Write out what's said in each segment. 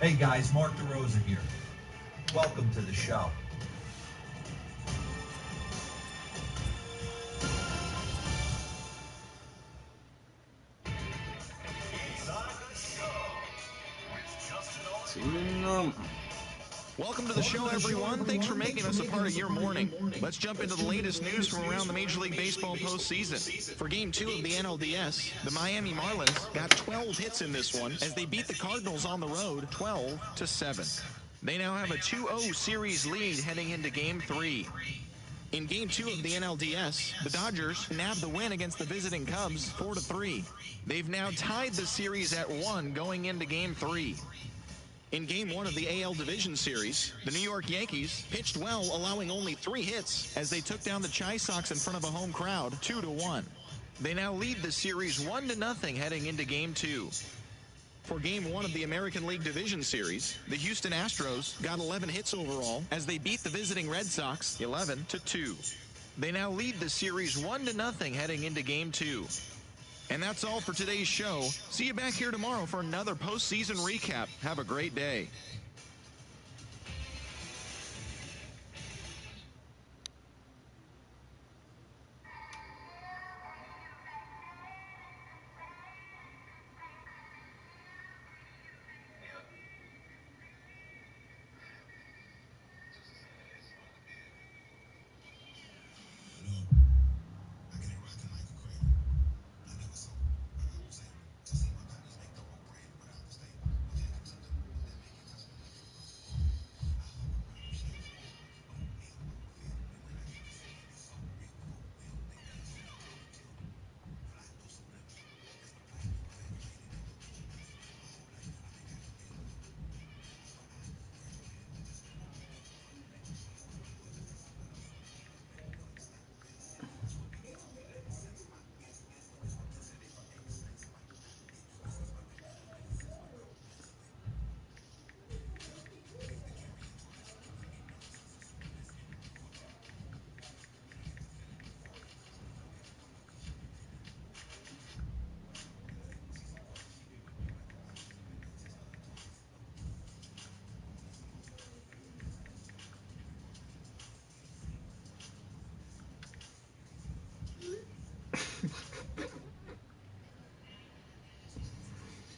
Hey guys, Mark DeRosa here. Welcome to the show. Welcome to the show, everyone. Thanks for making us a part of your morning. Let's jump into the latest news from around the Major League Baseball postseason. For Game 2 of the NLDS, the Miami Marlins got 12 hits in this one as they beat the Cardinals on the road 12-7. They now have a 2-0 series lead heading into Game 3. In Game 2 of the NLDS, the Dodgers nabbed the win against the visiting Cubs 4-3. They've now tied the series at 1 going into Game 3. In Game 1 of the AL Division Series, the New York Yankees pitched well, allowing only 3 hits as they took down the Chi Sox in front of a home crowd 2-1. They now lead the series 1-0 heading into Game 2. For Game 1 of the American League Division Series, the Houston Astros got 11 hits overall as they beat the visiting Red Sox 11-2. They now lead the series 1-0 heading into Game 2. And that's all for today's show. See you back here tomorrow for another postseason recap. Have a great day.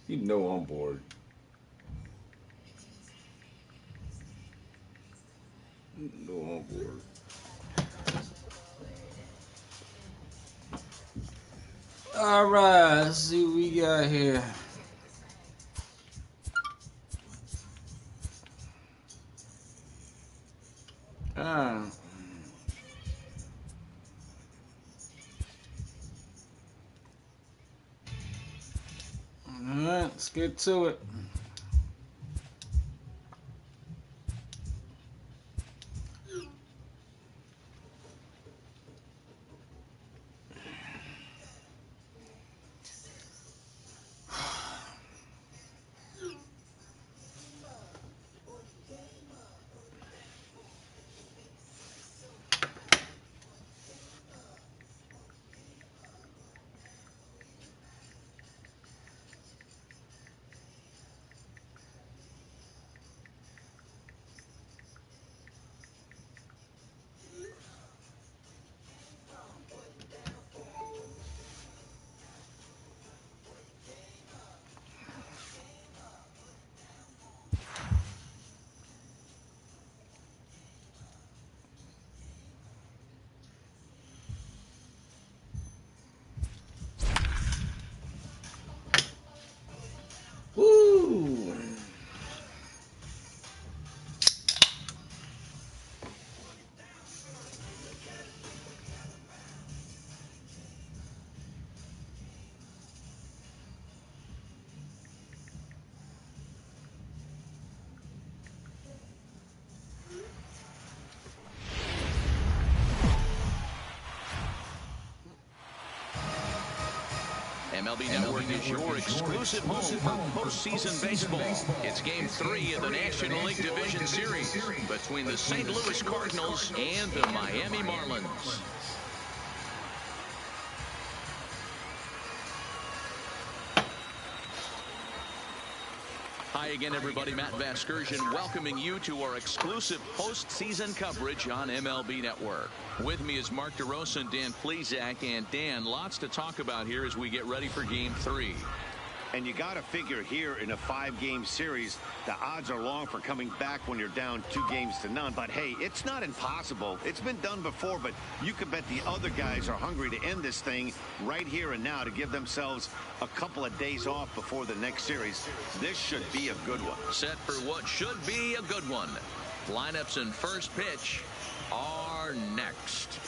You know I'm bored. You know I'm bored. All right, let's see what we got here. All right, let's get to it. Woo! MLB Network is your exclusive home for postseason baseball. It's Game 3 of the National League Division Series between the St. Louis Cardinals and the Miami Marlins. Hi again, everybody. Matt Vasgersian welcoming you to our exclusive postseason coverage on MLB Network. With me is Mark DeRosa and Dan Plesac. And Dan, lots to talk about here as we get ready for Game 3. And you got to figure here in a 5-game series, the odds are long for coming back when you're down 2-0. But hey, it's not impossible. It's been done before, but you could bet the other guys are hungry to end this thing right here and now to give themselves a couple of days off before the next series. This should be a good one. Set for what should be a good one. Lineups and first pitch are next.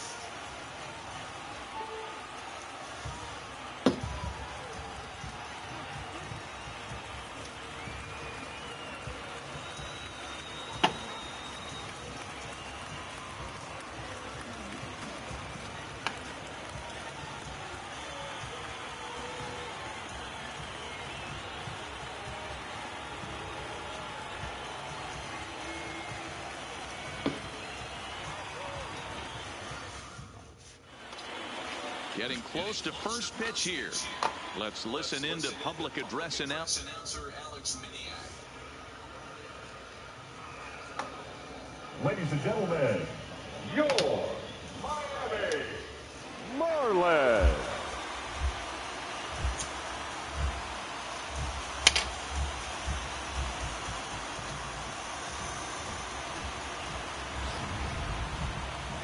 Getting close to first pitch here. Let's listen in to public address announcer Alex Miniak. Ladies and gentlemen, your Miami Marlins.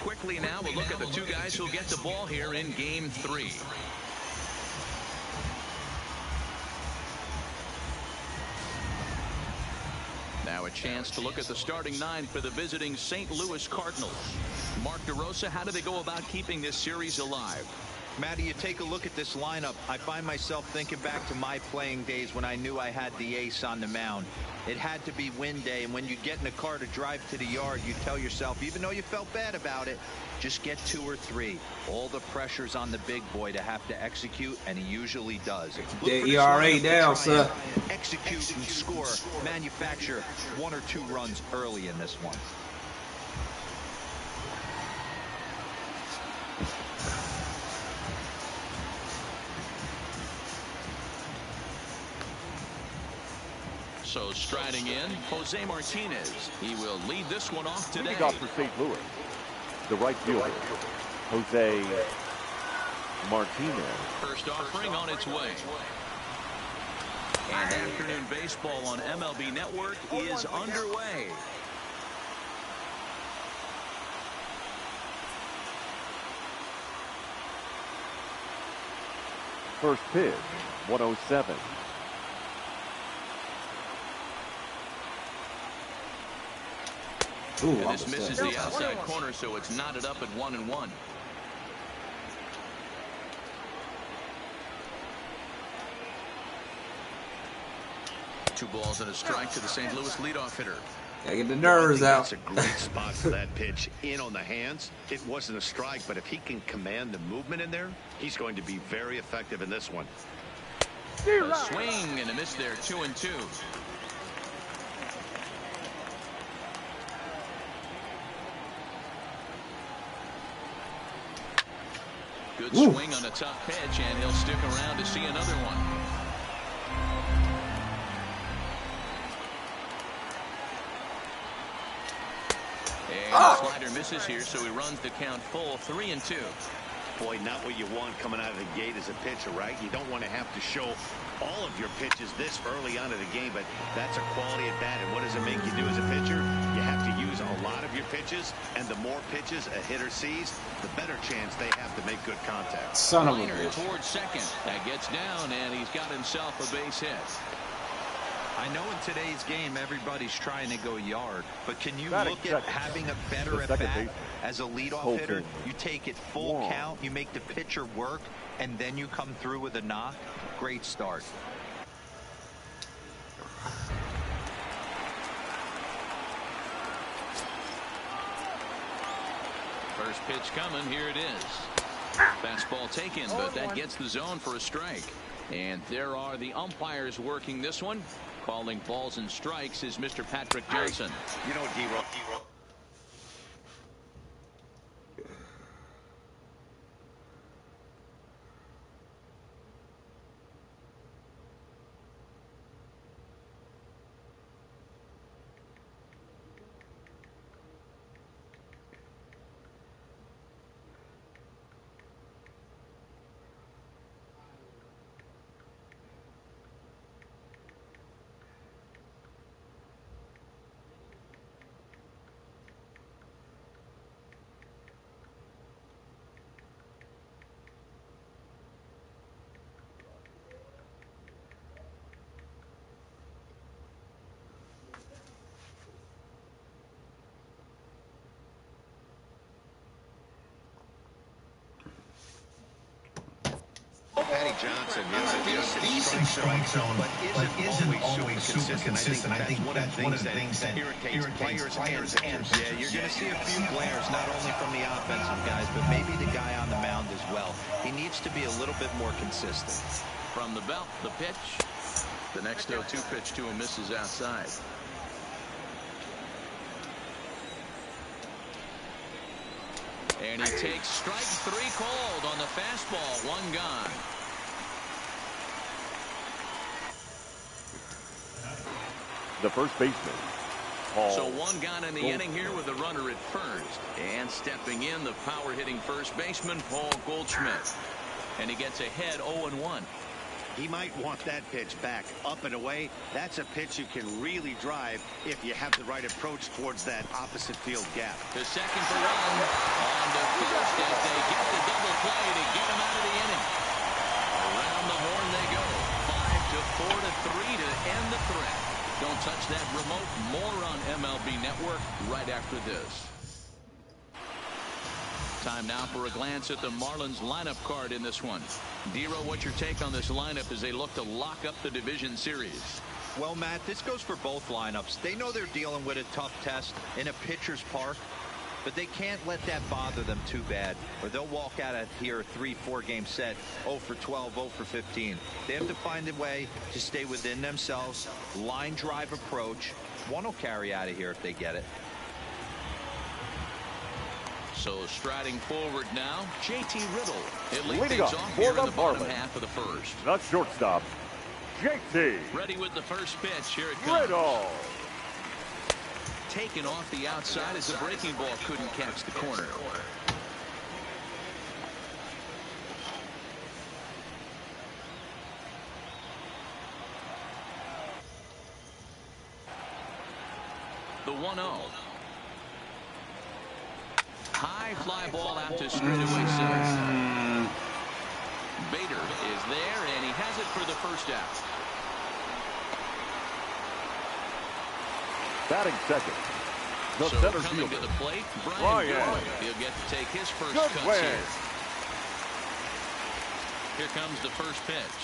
Quickly now, we'll look at the two guys who'll get the ball here in Game 3. Now a chance to look at the starting 9 for the visiting St. Louis Cardinals. Mark DeRosa, how do they go about keeping this series alive? Matty, you take a look at this lineup. I find myself thinking back to my playing days when I knew I had the ace on the mound. It had to be win day, and when you get in a car to drive to the yard, you tell yourself, even though you felt bad about it, just get 2 or 3. All the pressure's on the big boy to have to execute, and he usually does. That ERA down, sir. Execute and score, manufacture 1 or 2 runs early in this one. So striding in, Jose Martinez. He will lead this one off today. Leading off for St. Louis, the right fielder, Jose Martinez. First offering on its way. And afternoon baseball on MLB Network is underway. First pitch, 107. Ooh, And this misses the outside corner, so it's knotted up at 1-1. Two balls and a strike to the St. Louis leadoff hitter. Gotta get the nerves out. That's a great spot for that pitch in on the hands. It wasn't a strike, but if he can command the movement in there, he's going to be very effective in this one. A swing and a miss there, 2-2. Good swing on a tough pitch, and he'll stick around to see another one. And the slider misses here, so he runs the count full, 3-2. Boy, not what you want coming out of the gate as a pitcher, right? You don't want to have to show all of your pitches this early on in the game, but that's a quality at bat. And what does it make you do as a pitcher? You have to use a lot of your pitches, and the more pitches a hitter sees, the better chance they have to make good contact. Son of a Liner bitch. towards second. That gets down, and he's got himself a base hit. I know in today's game everybody's trying to go yard, but can you Batting look at second. having a better The at second bat baseman. as a leadoff Colton hitter? You take it full Wong. count, you make the pitcher work, and then you come through with a knock. Great start. First pitch coming. Here it is. Fastball taken, but that gets the zone for a strike. And there are the umpires working this one. Calling balls and strikes is Mr. Patrick Johnson. You know, D-Roll. Patty Johnson has a decent strike zone, but isn't always super consistent. I think that's one of the things that irritates players and pitchers. Yeah, you're going to see a few glares, not only from the offensive guys, but maybe the guy on the mound as well. He needs to be a little bit more consistent. From the belt, the pitch. The next 0-2 pitch to him misses outside. And he takes strike 3 cold on the fastball. 1 gone. The first baseman, Paul. So 1 gone in the inning here with a runner at first. And stepping in, the power hitting first baseman, Paul Goldschmidt. And he gets ahead 0-1. He might want that pitch back up and away. That's a pitch you can really drive if you have the right approach towards that opposite field gap. The second for run on to first as they get the double play to get him out of the inning. Around the horn they go. 5-4-3 to end the threat. Don't touch that remote. More on MLB Network right after this. Time now for a glance at the Marlins lineup card in this one. Dero, what's your take on this lineup as they look to lock up the division series? Well, Matt, this goes for both lineups. They know they're dealing with a tough test in a pitcher's park, but they can't let that bother them too bad, or they'll walk out of here a 3-4 game set 0 for 12, 0 for 15. They have to find a way to stay within themselves. Line drive approach. One will carry out of here if they get it. So striding forward now, JT Riddle. It leads Leading things up off for here the in the bottom Marlins. half of the first. The shortstop, JT Ready with the first pitch. Here it comes. Riddle. Taken off the outside as the breaking ball couldn't catch the corner. The 1-0. High fly ball out to straightaway center. Bader is there, and he has it for the first out. Batting second, the So center coming fielder, to the plate, Brian Brian. Goodwin. He'll get to take his first Good cuts win. here. Here comes the first pitch.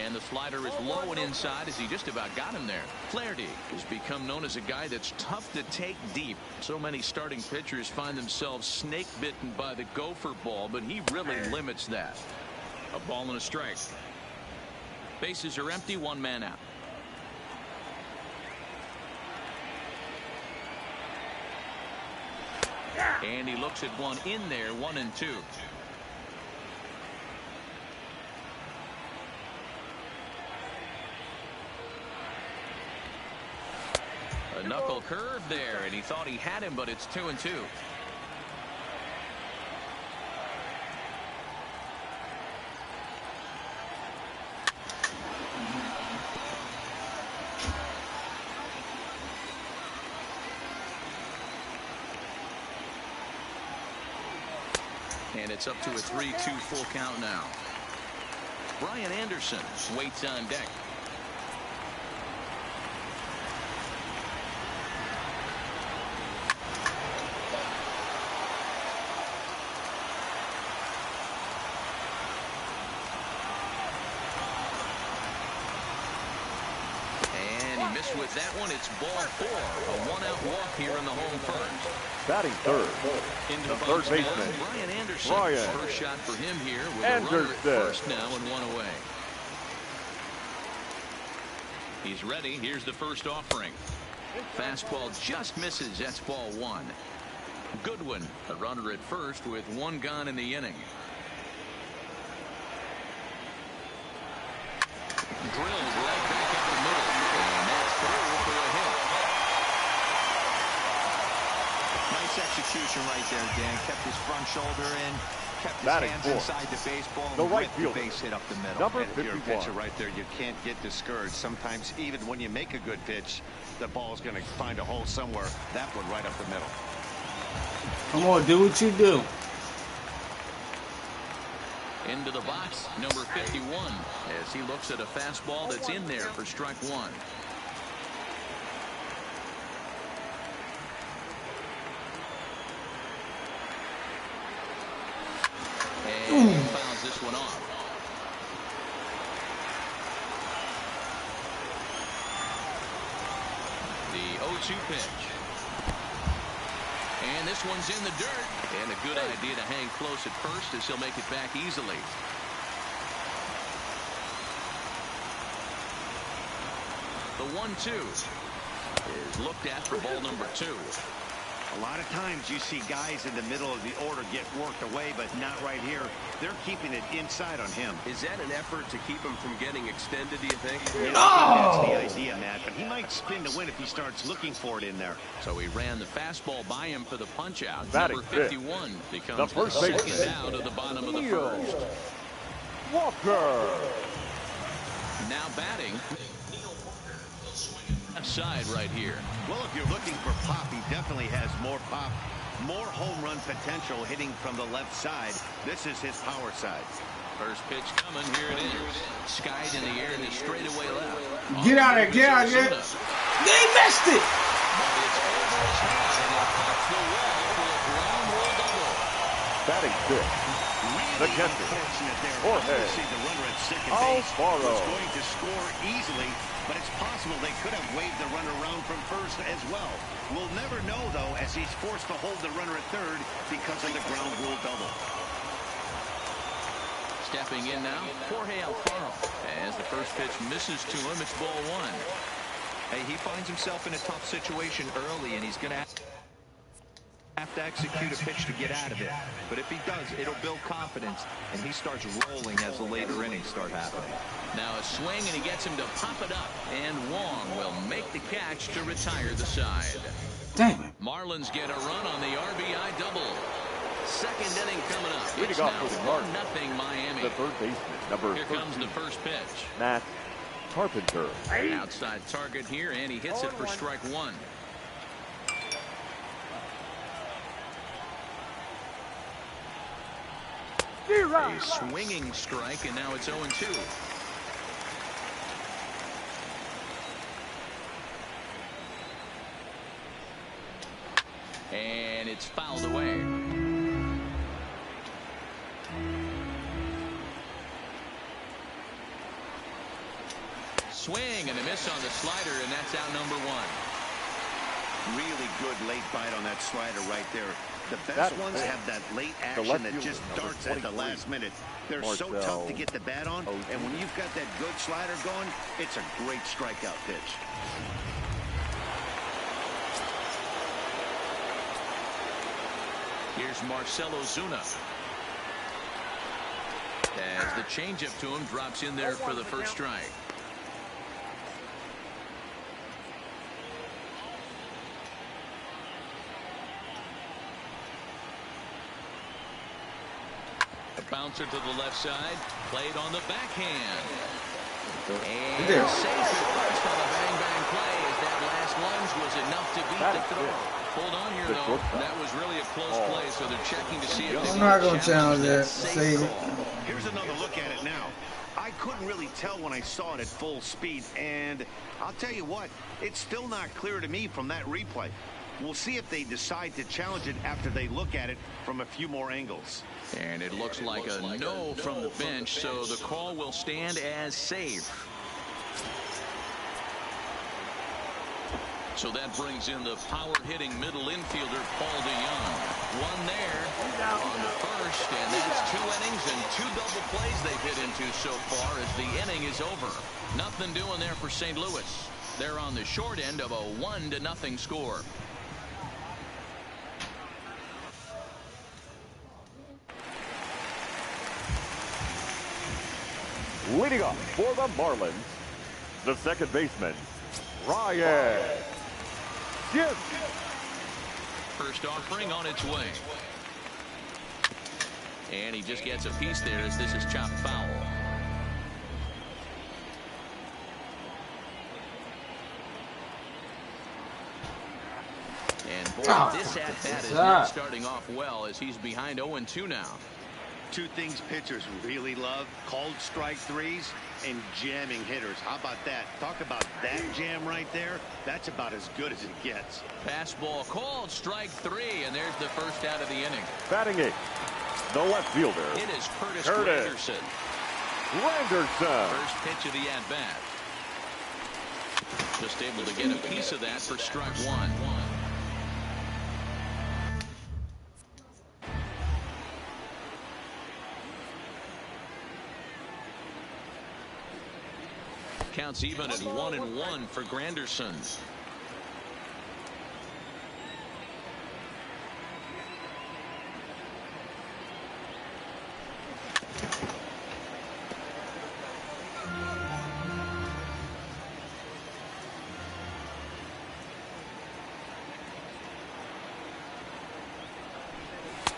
And the slider is low and inside as he just about got him there. Flaherty has become known as a guy that's tough to take deep. So many starting pitchers find themselves snake bitten by the gopher ball, but he really limits that. A ball and a strike. Bases are empty, 1 man out. And he looks at one in there, 1-2. A knuckle curve there, and he thought he had him, but it's 2-2. And it's up to a 3-2 full count now. Brian Anderson waits on deck. With that one, it's ball 4. A 1-out walk here in the home first. batting third, Into the the third box baseman, now, Brian Anderson. Brian First shot for him here with Anderson. a runner at first now and 1 away. He's ready. Here's the first offering. Fastball just misses. That's ball 1. Goodwin, a runner at first with 1 gone in the inning. Drilled right back up the middle. And that's through for a hit. Nice execution right there, Dan. Kept his front shoulder in, kept his Batting hands fourth, inside the baseball, the and right ripped the fielder, base hit up the middle. number And if you're a 51. pitcher right there, you can't get discouraged. Sometimes even when you make a good pitch, the ball's going to find a hole somewhere. That one right up the middle. Come on, do what you do. Into the box, number 51, as he looks at a fastball that's in there for strike 1. And he fouls this 0-2 pitch. And this one's in the dirt. And a good idea to hang close at first as he'll make it back easily. The 1-2 is looked at for ball number 2. A lot of times you see guys in the middle of the order get worked away, but not right here. They're keeping it inside on him. Is that an effort to keep him from getting extended, do you think? Yeah, I think that's the idea, Matt. But he might spin to win if he starts looking for it in there. So he ran the fastball by him for the punch out. Batting Number 51 becomes the first second baseman. out of the bottom of the first. Walker. Now batting. Left side right here. Well, if you're looking for pop, he definitely has more pop, more home run potential hitting from the left side. This is his power side. First pitch coming. Here it is. Skied in the air to straightaway left. Get out of there. Get out of there. They missed it. But it's over his head and it pops the wall for a ground rule double. Batting fifth. The catcher. Unfortunate there. Jorge See the runner at second base. Alfaro. Was going to score easily, but it's possible they could have waved the runner around from first as well. We'll never know, though, as he's forced to hold the runner at third because of the ground rule double. Stepping in now, Jorge Alfaro. As the first pitch misses to him, it's ball 1. Hey, he finds himself in a tough situation early, and he's going to have to execute a pitch to get out of it. But if he does, it'll build confidence, and he starts rolling as the later innings start happening. Now a swing, and he gets him to pop it up. And Wong will make the catch to retire the side. Damn it. Marlins get a run on the RBI double. Second inning coming up. Leading It's off now for the Marlins, 1-0 Miami. The third baseman, number Here 13, comes the first pitch. Matt Carpenter. Outside target here, and he hits it for strike 1. A swinging strike, and now it's 0-2. And it's fouled away. Swing and a miss on the slider, and that's out number 1. Really good late bite on that slider right there. The best ones have that late action that just darts at the last minute. They're so tough to get the bat on, and when you've got that good slider going, it's a great strikeout pitch. Here's Marcell Ozuna. As the changeup to him drops in there for the first strike. A bouncer to the left side, played on the backhand. And safe at first on the bang-bang play as that last lunge was enough to beat the throw. Hold on here, though. That was really a close play, so they're checking to see if they I'm not going to challenge that. Save it. Here's another look at it now. I couldn't really tell when I saw it at full speed, and I'll tell you what, it's still not clear to me from that replay. We'll see if they decide to challenge it after they look at it from a few more angles. And it looks like a no from the bench, so the call will stand as safe. So that brings in the power-hitting middle infielder, Paul DeYoung. One there on the first, and that's 2 innings and 2 double plays they've hit into so far as the inning is over. Nothing doing there for St. Louis. They're on the short end of a 1-0 score. Leading off for the Marlins, the second baseman, Ryan Gibbs. First offering on its way. And he just gets a piece there as this is chopped foul. And boy, this at-bat is not starting off well as he's behind 0-2 now. Two things pitchers really love: called strike threes and jamming hitters. How about that? Talk about that jam right there. That's about as good as it gets. Fastball called, strike 3, and there's the first out of the inning. Batting eighth, the left fielder. It is Curtis Granderson. Granderson. First pitch of the at-bat. Just able to get a piece of that for strike one. Counts even at 1-1 for Granderson.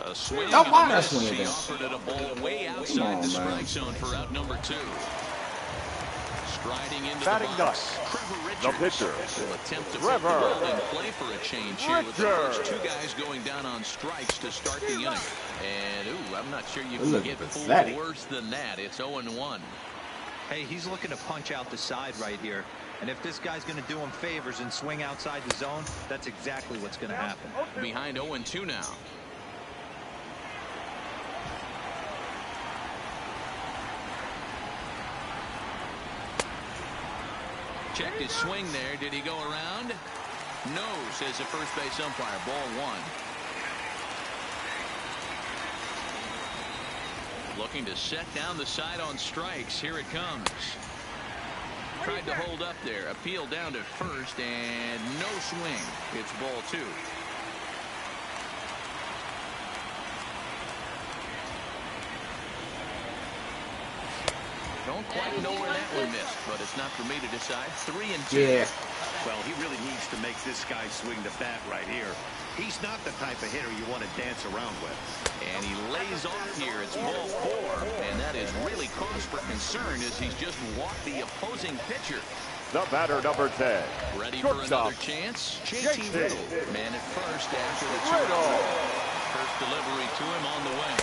A swing. Oh, why not He swing it? offered it a ball way outside the strike zone for out number 2. Striding into Batting the box, nuts. Trevor The Richards pitcher, will attempt to Trevor. put the ball in play for a change here with the first 2 guys going down on strikes to start the inning. And, I'm not sure you can get fooled worse than that. It's 0-1. Hey, he's looking to punch out the side right here. And if this guy's going to do him favors and swing outside the zone, that's exactly what's going to happen. Behind 0-2 now. Checked his swing there. Did he go around? No, says the first base umpire. Ball 1. Looking to set down the side on strikes. Here it comes. Tried to hold up there. Appeal down to first and no swing. It's ball 2. Don't quite know where that one missed, but it's not for me to decide. 3-2. Yeah. Well, he really needs to make this guy swing the bat right here. He's not the type of hitter you want to dance around with. And he lays off here. It's ball 4, and that is really cause for concern as he's just walked the opposing pitcher. The batter, number 10. Ready for another chance? JT Riddle. Man at first after the 2. First delivery to him on the way.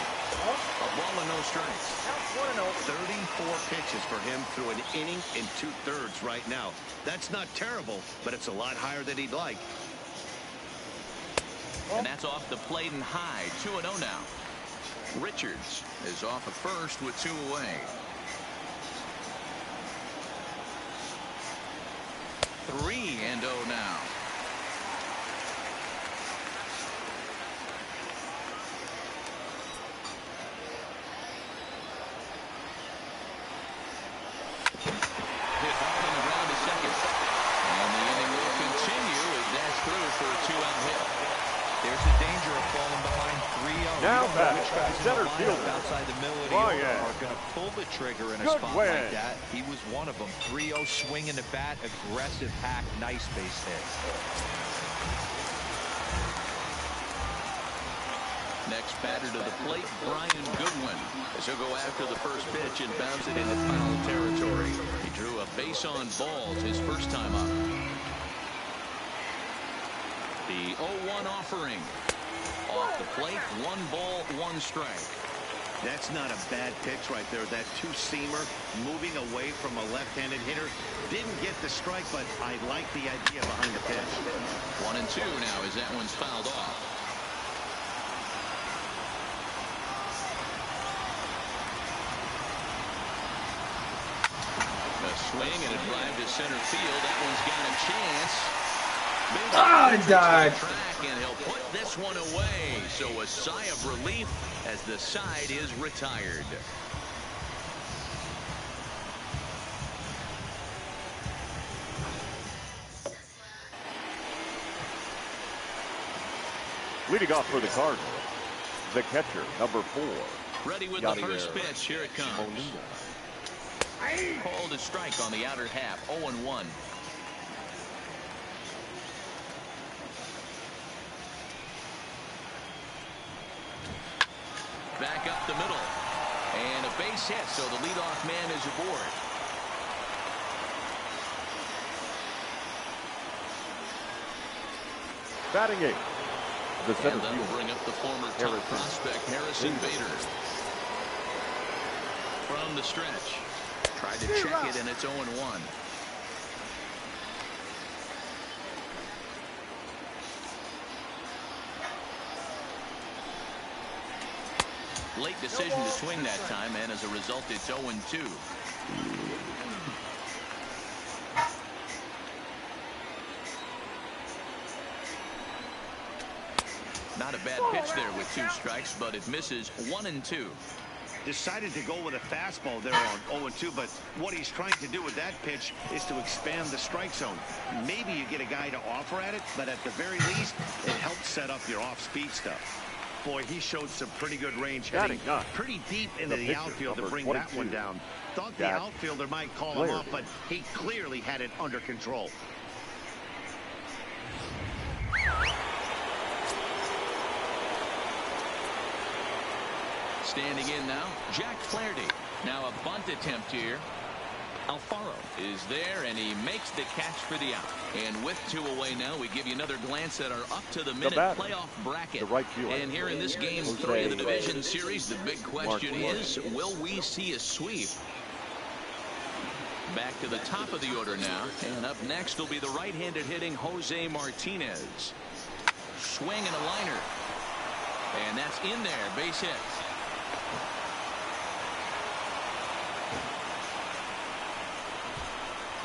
A ball and no strikes. 34 pitches for him through an inning in 2/3 right now. That's not terrible, but it's a lot higher than he'd like. And that's off the plate and high. 2-0 now. Richards is off at first with 2 away. 3-0 now. Hit hard on the ground to second. And the inning will continue as that's through for a 2-out hit. There's a danger of falling behind 3-0. Now back, which guys in center the lineup fielder, outside the middle of the order Ryan. are going to pull the trigger in a Good spot win. like that. He was one of them. 3-0 swinging the bat, aggressive hack, nice base hit. Next batter to the plate, Brian Goodwin, as he'll go after the first pitch and bounce it into foul territory. He drew a base on balls his first time up. The 0-1 offering. Off the plate, 1 ball, 1 strike. That's not a bad pitch right there. That 2-seamer moving away from a left-handed hitter. Didn't get the strike, but I like the idea behind the pitch. 1-2 now as that one's fouled off. A swing and a drive to center field. That one's got a chance. It died. Track, and he'll put this one away. So a sigh of relief as the side is retired. Leading off for the Cardinals, the catcher, number 4. Ready with the first pitch. Here it comes. Called a strike on the outer half. 0-1. Back up the middle. And a base hit, so the leadoff man is aboard. Batting 8. The center And that'll fielder, bring up the former top prospect, Harrison Bader. From the stretch. Tried to check it, and it's 0-1. Late decision to swing that time, and as a result, it's 0-2. Not a bad pitch there with 2 strikes, but it misses 1-2. Decided to go with a fastball there on 0-2, but what he's trying to do with that pitch is to expand the strike zone. Maybe you get a guy to offer at it, but at the very least, it helps set up your off-speed stuff. Boy, he showed some pretty good range hitting pretty deep into the outfield to bring that one down. Thought the outfielder might call him up, but he clearly had it under control. Standing in now, Jack Flaherty. Now a bunt attempt here. Alfaro is there, and he makes the catch for the out. And with 2 away now, we give you another glance at our up-to-the-minute playoff bracket. And here in this Game 3 of the Division Series, the big question is, will we see a sweep? Back to the top of the order now, and up next will be the right-handed hitting Jose Martinez. Swing and a liner. And that's in there, base hit.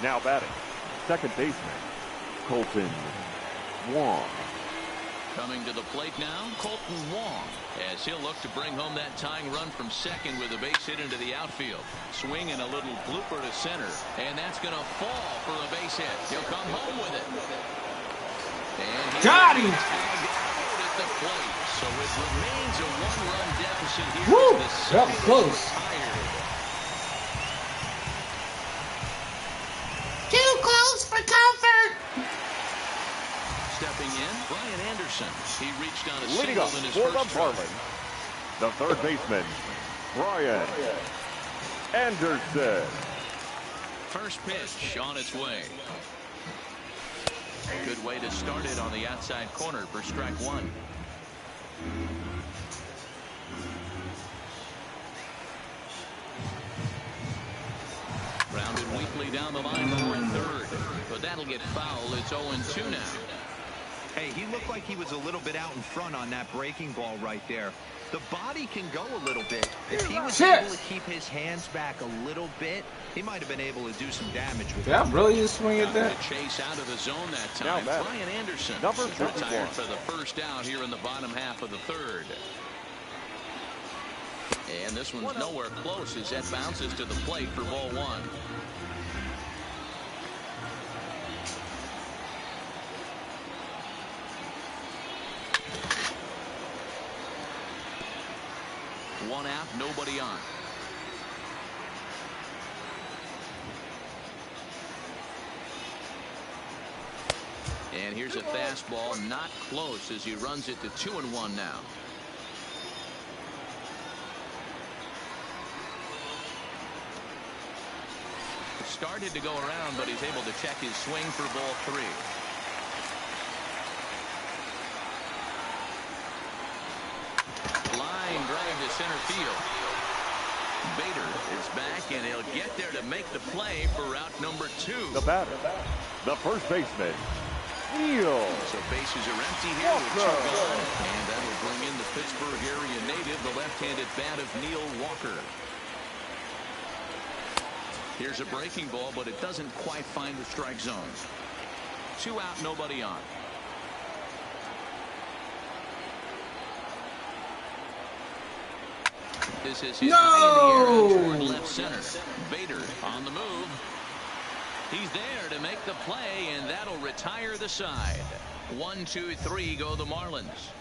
Now batting, second baseman, Colton Wong. Coming to the plate now, Colton Wong, as he'll look to bring home that tying run from second with a base hit into the outfield. Swing and a little blooper to center, and that's going to fall for a base hit. He'll come home with it. And got him! At the plate, so it remains a 1-run deficit here. Woo! That was close. Too close for comfort. Stepping in, Brian Anderson. He reached on a Leading single up in his for the first try. Marlins, the third baseman, Brian Anderson. First pitch on its way. Good way to start it on the outside corner for strike 1. Grounded weakly down the line for third, but that'll get foul. It's 0-2 now. Hey, he looked like he was a little bit out in front on that breaking ball right there. The body can go a little bit. If he was able to keep his hands back a little bit, he might have been able to do some damage with it. Yeah, really just swing at that. Chase out of the zone that time. Brian Anderson retired for the first out here in the bottom half of the third. And this one's nowhere close as that bounces to the plate for ball 1. One out, nobody on. And here's a fastball, not close as he runs it to 2-1 now. Started to go around, but he's able to check his swing for ball 3. Line drive to center field. Bader is back, and he'll get there to make the play for route number 2. The batter, the first baseman, Neil. So bases are empty here with 2 gone, and that will bring in the Pittsburgh area native, the left-handed bat of Neil Walker. Here's a breaking ball, but it doesn't quite find the strike zone. 2 out, nobody on. This is his high in the air toward left center. Bader on the move. He's there to make the play, and that'll retire the side. 1, 2, 3 go the Marlins.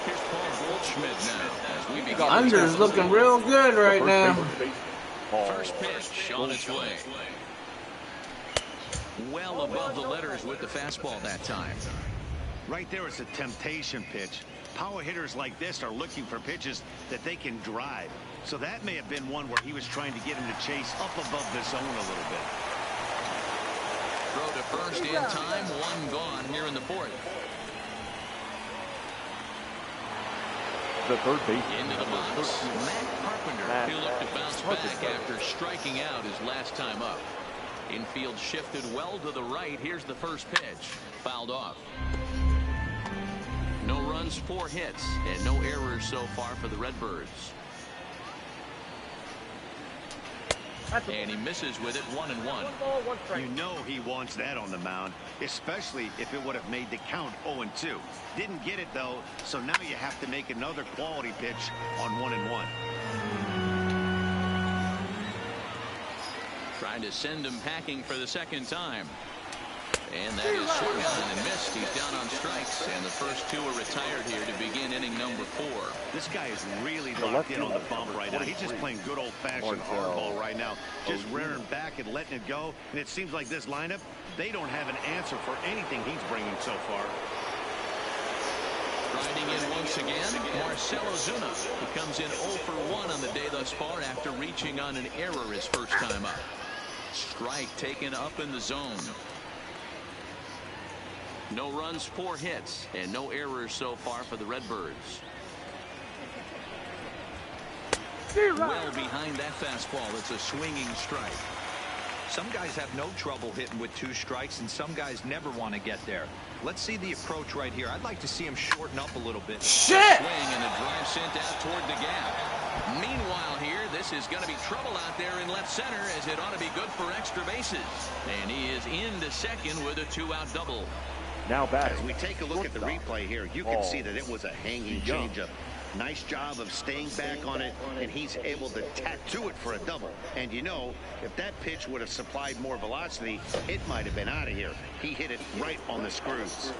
Here's Paul Goldschmidt now as we begin. Under's looking real good right now. First pitch on its way. Well above the letters with the fastball that time. Right there is a temptation pitch. Power hitters like this are looking for pitches that they can drive. So that may have been one where he was trying to get him to chase up above the zone a little bit. Throw to first in time, 1 gone here in the 4th. The third base. Into the box. Matt Carpenter. He'll look to bounce back after striking out his last time up. Infield shifted well to the right. Here's the first pitch. Fouled off. No runs, 4 hits, and no errors so far for the Redbirds. And he misses with it, 1-1. You know he wants that on the mound, especially if it would have made the count 0-2. Didn't get it, though, so now you have to make another quality pitch on 1-1. Trying to send him packing for the second time. And that is swung on and missed. He's down on strikes, and the first two are retired here to begin inning number 4. This guy is really locked in on the bump right now. He's just playing good old-fashioned hardball right now, just rearing back and letting it go. And it seems like this lineup, they don't have an answer for anything he's bringing so far. Riding in once again, Marcell Ozuna. He comes in 0 for 1 on the day thus far after reaching on an error his first time up. Strike taken up in the zone. No runs, 4 hits, and no errors so far for the Redbirds. Well behind that fastball, it's a swinging strike. Some guys have no trouble hitting with 2 strikes, and some guys never want to get there. Let's see the approach right here. I'd like to see him shorten up a little bit. Shit! Swing and a drive sent out toward the gap. Meanwhile here, this is going to be trouble out there in left center, as it ought to be good for extra bases. And he is into second with a 2-out double. Now back. As we take a look at the replay here, you can see that it was a hanging changeup. Nice job of staying back on it, and he's able to tattoo it for a double. And you know, if that pitch would have supplied more velocity, it might have been out of here. He hit it right on the screws.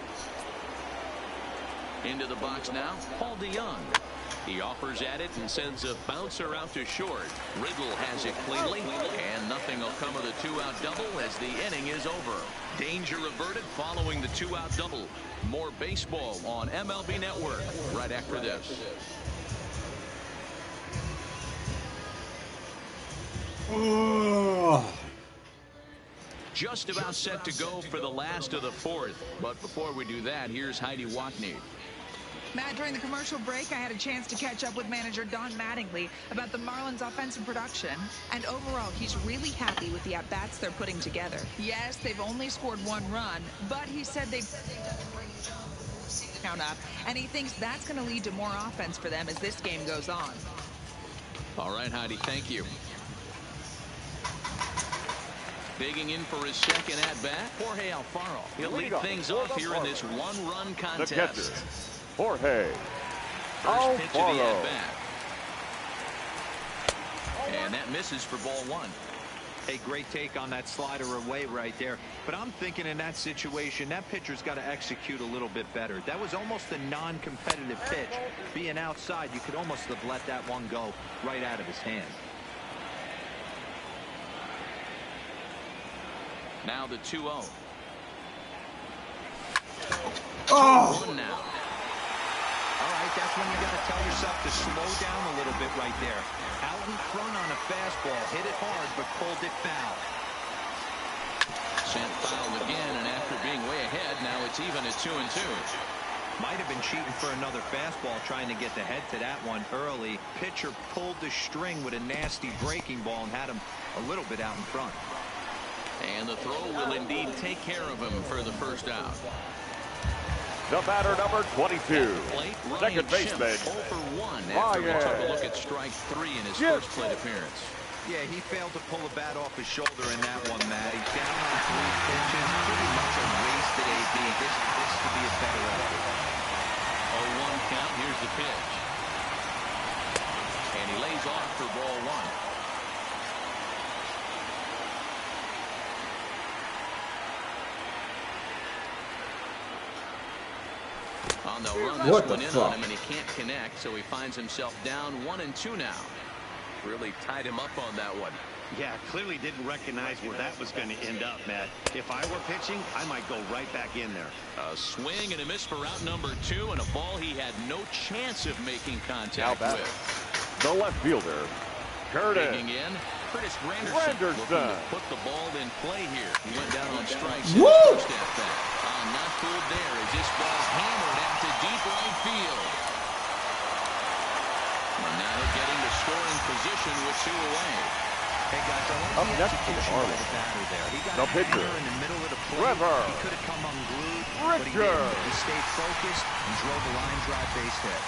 Into the box now, Paul DeYoung. He offers at it and sends a bouncer out to short. Riddle has it cleanly, and nothing will come of the 2-out double as the inning is over. Danger averted following the 2-out double. More baseball on MLB Network right after this. Just about set to go for the last of the 4th. But before we do that, here's Heidi Watney. Matt, during the commercial break, I had a chance to catch up with manager Don Mattingly about the Marlins' offensive production. And overall, he's really happy with the at-bats they're putting together. Yes, they've only scored 1 run, but he said they've done a great job count up, and he thinks that's going to lead to more offense for them as this game goes on. All right, Heidi, thank you. Digging in for his second at-bat, Jorge Alfaro. He'll lead things off here in this 1-run contest. Jorge First pitch of the at-bat. And that misses for ball 1. A great take on that slider away right there. But I'm thinking in that situation, that pitcher's got to execute a little bit better. That was almost a non-competitive pitch. Being outside, you could almost have let that one go right out of his hand. Now the 2-0. Oh! 2-1 now. All right, that's when you got to tell yourself to slow down a little bit right there. Out in front on a fastball, hit it hard, but pulled it foul. Sent foul again, and after being way ahead, now it's even at 2-2. Might have been cheating for another fastball, trying to get the head to that one early. Pitcher pulled the string with a nasty breaking ball and had him a little bit out in front. And the throw will indeed take care of him for the first out. The batter, number 22, second baseman, 0 for 1 after he took a look at strike 3 in his first plate appearance. Yeah, he failed to pull a bat off his shoulder in that one, Matt. He's down on 3 pitches, pretty much a wasted AB. This could be a better effort. 0-1 count, here's the pitch. And he lays off for ball 1. On the run, this one in on him, and he can't connect, so he finds himself down 1-2 now. Really tied him up on that one. Yeah, clearly didn't recognize where that was going to end up, Matt. If I were pitching, I might go right back in there. A swing and a miss for out number 2, and a ball he had no chance of making contact with. The left fielder, Curtis. Digging in, Curtis Granderson looking to put the ball in play here. He went down on strikes in his first at-bat. Not fooled there as this ball hammered out to deep right field. And now getting to scoring position with 2 away. Hey guys, I like the execution by the batter there. He got a hanger in the middle of the plate. He could have come unglued, but he didn't. He stayed focused and drove a line drive base hit.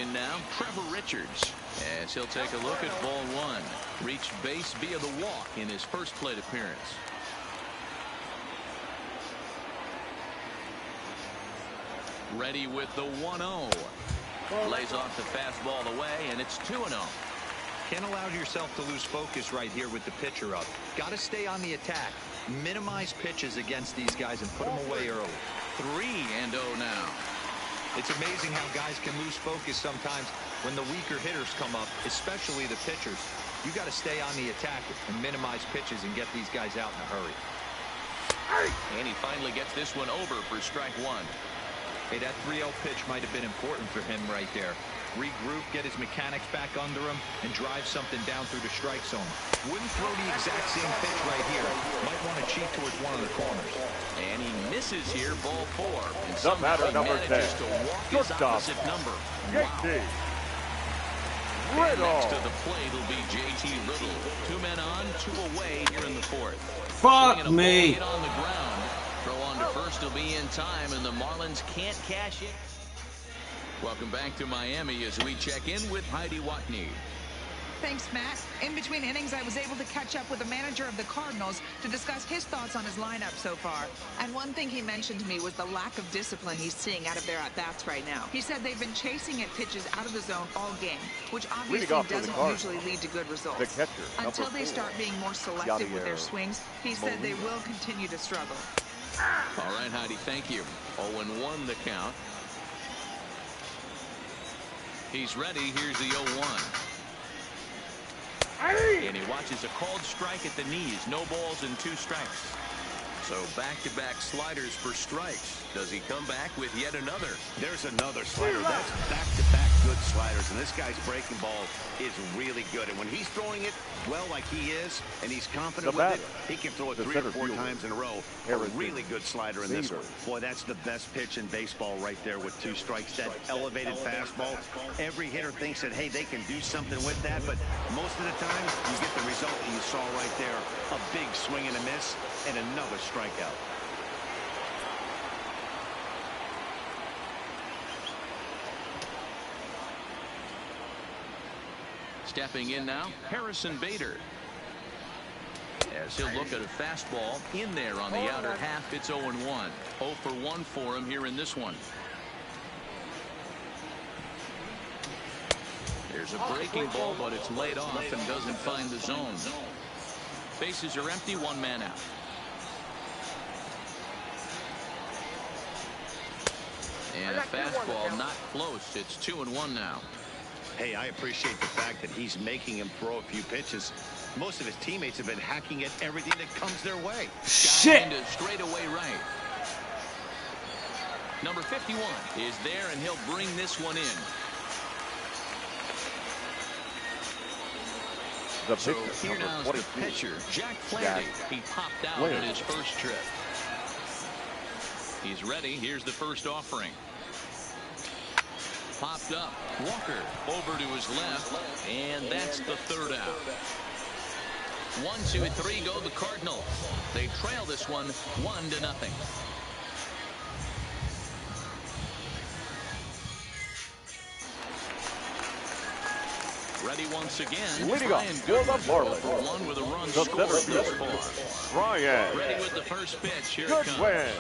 in now, Trevor Richards, as he'll take a look at ball one. Reached base via the walk in his first plate appearance. Ready with the 1-0. Lays off the fastball away, and it's 2-0. Can't allow yourself to lose focus right here with the pitcher up. Got to stay on the attack. Minimize pitches against these guys and put them away early. 3-0 now. It's amazing how guys can lose focus sometimes when the weaker hitters come up, especially the pitchers. You got to stay on the attack and minimize pitches and get these guys out in a hurry. And he finally gets this one over for strike one. Hey, that 3-0 pitch might have been important for him right there. Regroup, get his mechanics back under him, and drive something down through the strike zone. Wouldn't throw the exact same pitch right here. Might want to cheat towards one of the corners. And he misses here, ball 4. And the batter, number 10. To walk his opposite number. JT. And next to the plate will be JT Riddle. 2 men on, 2 away here in the 4th. Fuck me. On the ground. Throw on to first will be in time, and the Marlins can't cash it. Welcome back to Miami as we check in with Heidi Watney. Thanks, Matt. In between innings, I was able to catch up with the manager of the Cardinals to discuss his thoughts on his lineup so far. And one thing he mentioned to me was the lack of discipline he's seeing out of their at-bats right now. He said they've been chasing at pitches out of the zone all game, which obviously doesn't usually lead to good results. The catcher, until they start being more selective with their swings, he said they will continue to struggle. All right, Heidi, thank you. 0-1 the count. He's ready. Here's the 0-1. And he watches a called strike at the knees. No balls and 2 strikes. So back-to-back sliders for strikes. Does he come back with yet another? There's another slider. That's back-to-back good sliders. And this guy's breaking ball is really good. And when he's throwing it well like he is, and he's confident with it, he can throw it 3 or 4 times in a row. A really good slider in this one. Boy, that's the best pitch in baseball right there with 2 strikes. That elevated fastball. Every hitter thinks that, hey, they can do something with that. But most of the time, you get the result that you saw right there. A big swing and a miss and another strikeout. Stepping in now, Harrison Bader. As he'll look at a fastball in there on the outer half, it's 0-1. 0 for 1 for him here in this one. There's a breaking ball, but it's laid off and doesn't find the zone. Bases are empty, 1 man out. And a fastball not close. It's 2-1 now. Hey, I appreciate the fact that he's making him throw a few pitches. Most of his teammates have been hacking at everything that comes their way. Shit. Into straightaway right. Number 51 is there, and he'll bring this one in. So here now is the pitcher, Jack Flaherty. He popped out in his first trip. He's ready. Here's the first offering. Popped up. Walker over to his left, and that's the 3rd out. 1, 2, 3 go the Cardinals. They trail this one 1-0. Ready once again. Leading off for the Marlins. 1 with a run The scored center thus fielder, far. Ryan. Ready with the first pitch. Here Good it comes. win.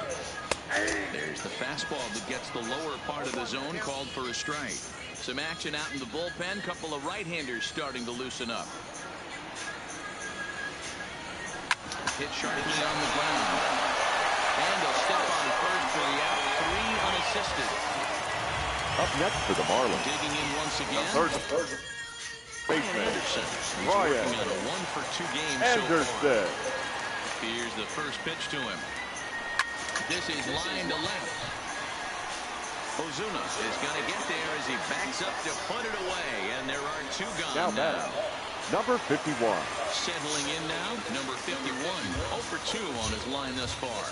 There's the fastball that gets the lower part of the zone, called for a strike. Some action out in the bullpen. Couple of right-handers starting to loosen up. Hit sharply on the ground. And a step on first for the out. 3 unassisted. Up next for the Marlins. Digging in once again. Third baseman. Anderson. He's Ryan. working on a 1 for 2 games Anderson. so far. Here's the first pitch to him. This is line to left. Ozuna is going to get there as he backs up to put it away, and there are 2 gone now. Number 51. Settling in now, number 51. 0 for 2 on his line thus far.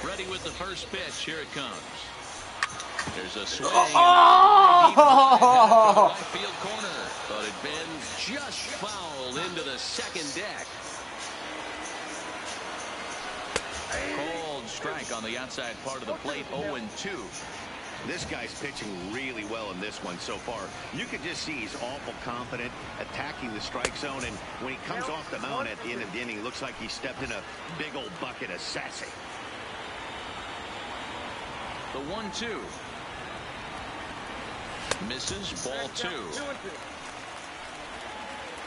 Ready with the first pitch. Here it comes. There's a swing. And a right field corner, but it bends just foul into the second deck. Called strike on the outside part of the plate. 0-2. This guy's pitching really well in this one so far. You can just see he's awful confident, attacking the strike zone, and when he comes off the mound at the end of the inning, looks like he stepped in a big old bucket of sassy. The 1-2. Misses, ball 2.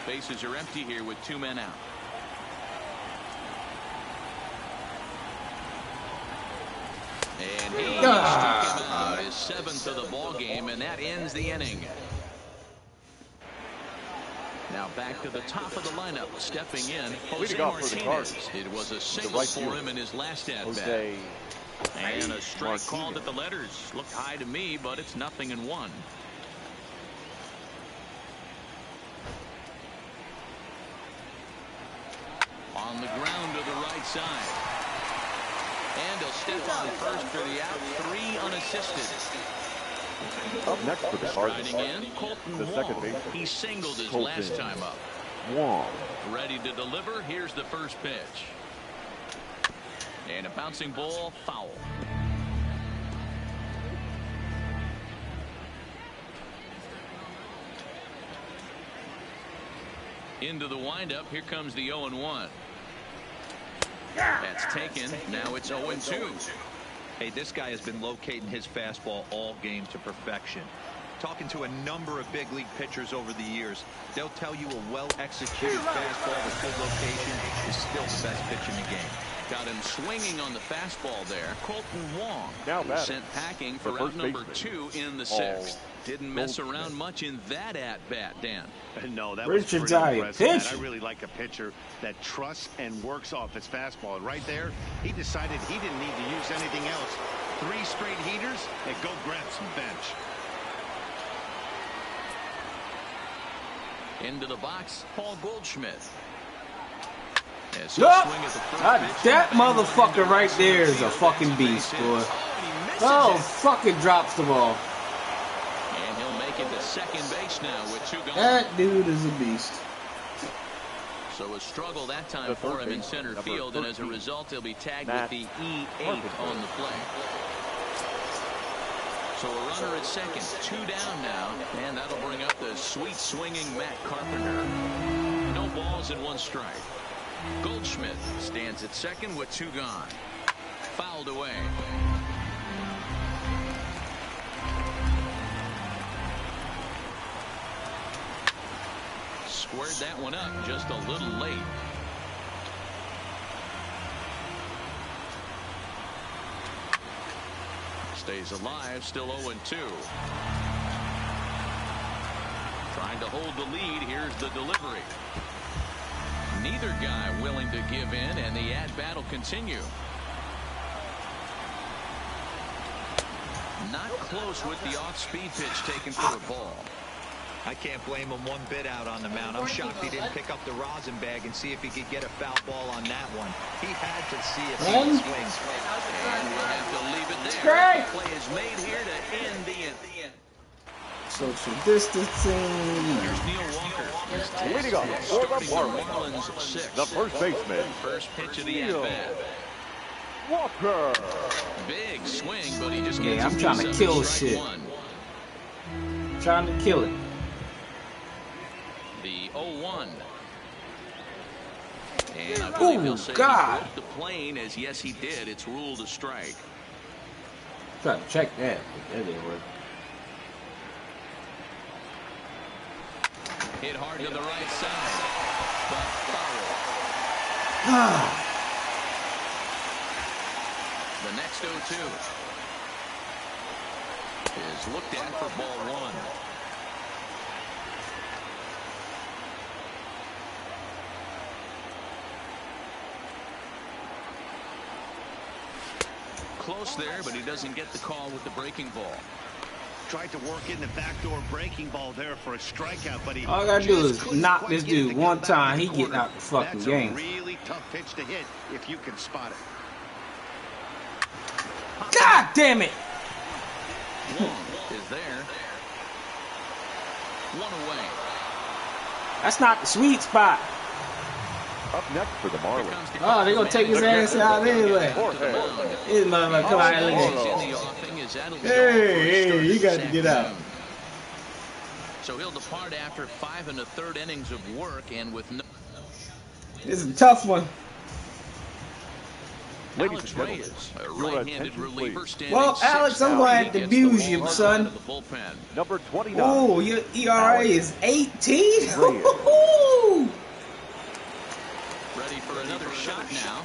Bases are empty here with 2 men out. And he struck him out, his 7th of the ball game, and that ends the inning. Now back to the top of the lineup, stepping in, Jose Martinez. It was a single for him in his last at-bat. And a strike called at the letters. Looked high to me, but it's 0-1. On the ground to the right side. And he'll step on first for the out. 3 unassisted. Up next for the Cardinals, Striding in, Colton the second Wong. baseman. He singled his last time up. Wong. Ready to deliver. Here's the first pitch. And a bouncing ball, foul. Into the windup. Here comes the 0-1. That's taken. Now it's 0-2. Hey, this guy has been locating his fastball all game to perfection. Talking to a number of big league pitchers over the years, they'll tell you a well-executed fastball with good location is still the best pitch in the game. Got him swinging on the fastball there. Colton Wong sent packing for out number 2 in the 6th. Didn't mess around much in that at-bat, Dan. No, that was pretty impressive. I really like a pitcher that trusts and works off his fastball. And right there, he decided he didn't need to use anything else. 3 straight heaters and go grab some bench. Into the box, Paul Goldschmidt. That motherfucker right there is a fucking beast, boy. Oh, fucking drops the ball. And he'll make it to second base now with 2 gone. That dude is a beast. So a struggle that time for him in center field, and as a result, he'll be tagged with the E8 on the play. So a runner at second, 2 down now, and that'll bring up the sweet swinging Matt Carpenter. No balls and 1 strike. Goldschmidt stands at second with 2 gone. Fouled away. Squared that one up just a little late. Stays alive, still 0-2. Trying to hold the lead. Here's the delivery. Neither guy willing to give in, and the at-bat will continue. Not close with the off-speed pitch taken for a ball. I can't blame him one bit out on the mound. I'm shocked he didn't pick up the rosin bag and see if he could get a foul ball on that one. He had to see if he could swing. And we'll have to leave it there. The play is made here to end the inning. Social distancing. Here's Neil Walker. Leading off for the Marlins, 6. the first baseman. First pitch of the at-bat. Walker. Big swing, but he just gets I'm trying to kill shit. Trying to kill it. The 0-1. And I believe he'll say he broke the plane, as yes he did. It's ruled a strike. Try to check that, but that didn't work. Hit hard to the right side. But foul. The next 0-2 is looked at for ball 1. Close there, but he doesn't get the call with the breaking ball. Tried to work in the backdoor breaking ball there for a strikeout, but he all I gotta do is knock this dude one time. He getting out the fucking game. That's a really tough pitch to hit if you can spot it. God damn it! Wong is there. 1 away. That's not the sweet spot. Up next for the Marlins. Oh, they're gonna take his ass out anyway. This motherfucker come out and look at. Hey, you got to get out. So he'll depart after 5 1/3 innings of work and with no. This is a tough one. Ladies and gentlemen, your attention, please. Well, Alex, I'm going to have to abuse you, son. Number 29. Oh, your ERA is 18? Ready for another shot now.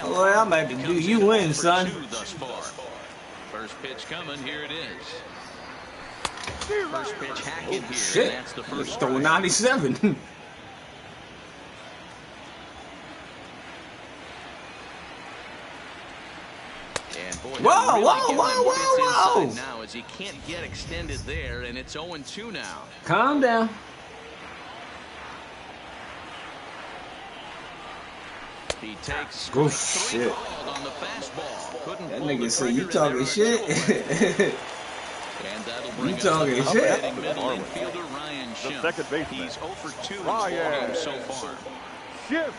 Boy, I'm about to do you in, son. First pitch coming, here it is. First pitch hacking here. Shit. That's the first throw 97. Whoa. Now as he can't get extended there, and it's 0-2 now. Calm down. He takes oh shit. On the fastball. That nigga said you talking shit. You talking shit. The second baseman. He's 0 for 2 in this game so far. Shift.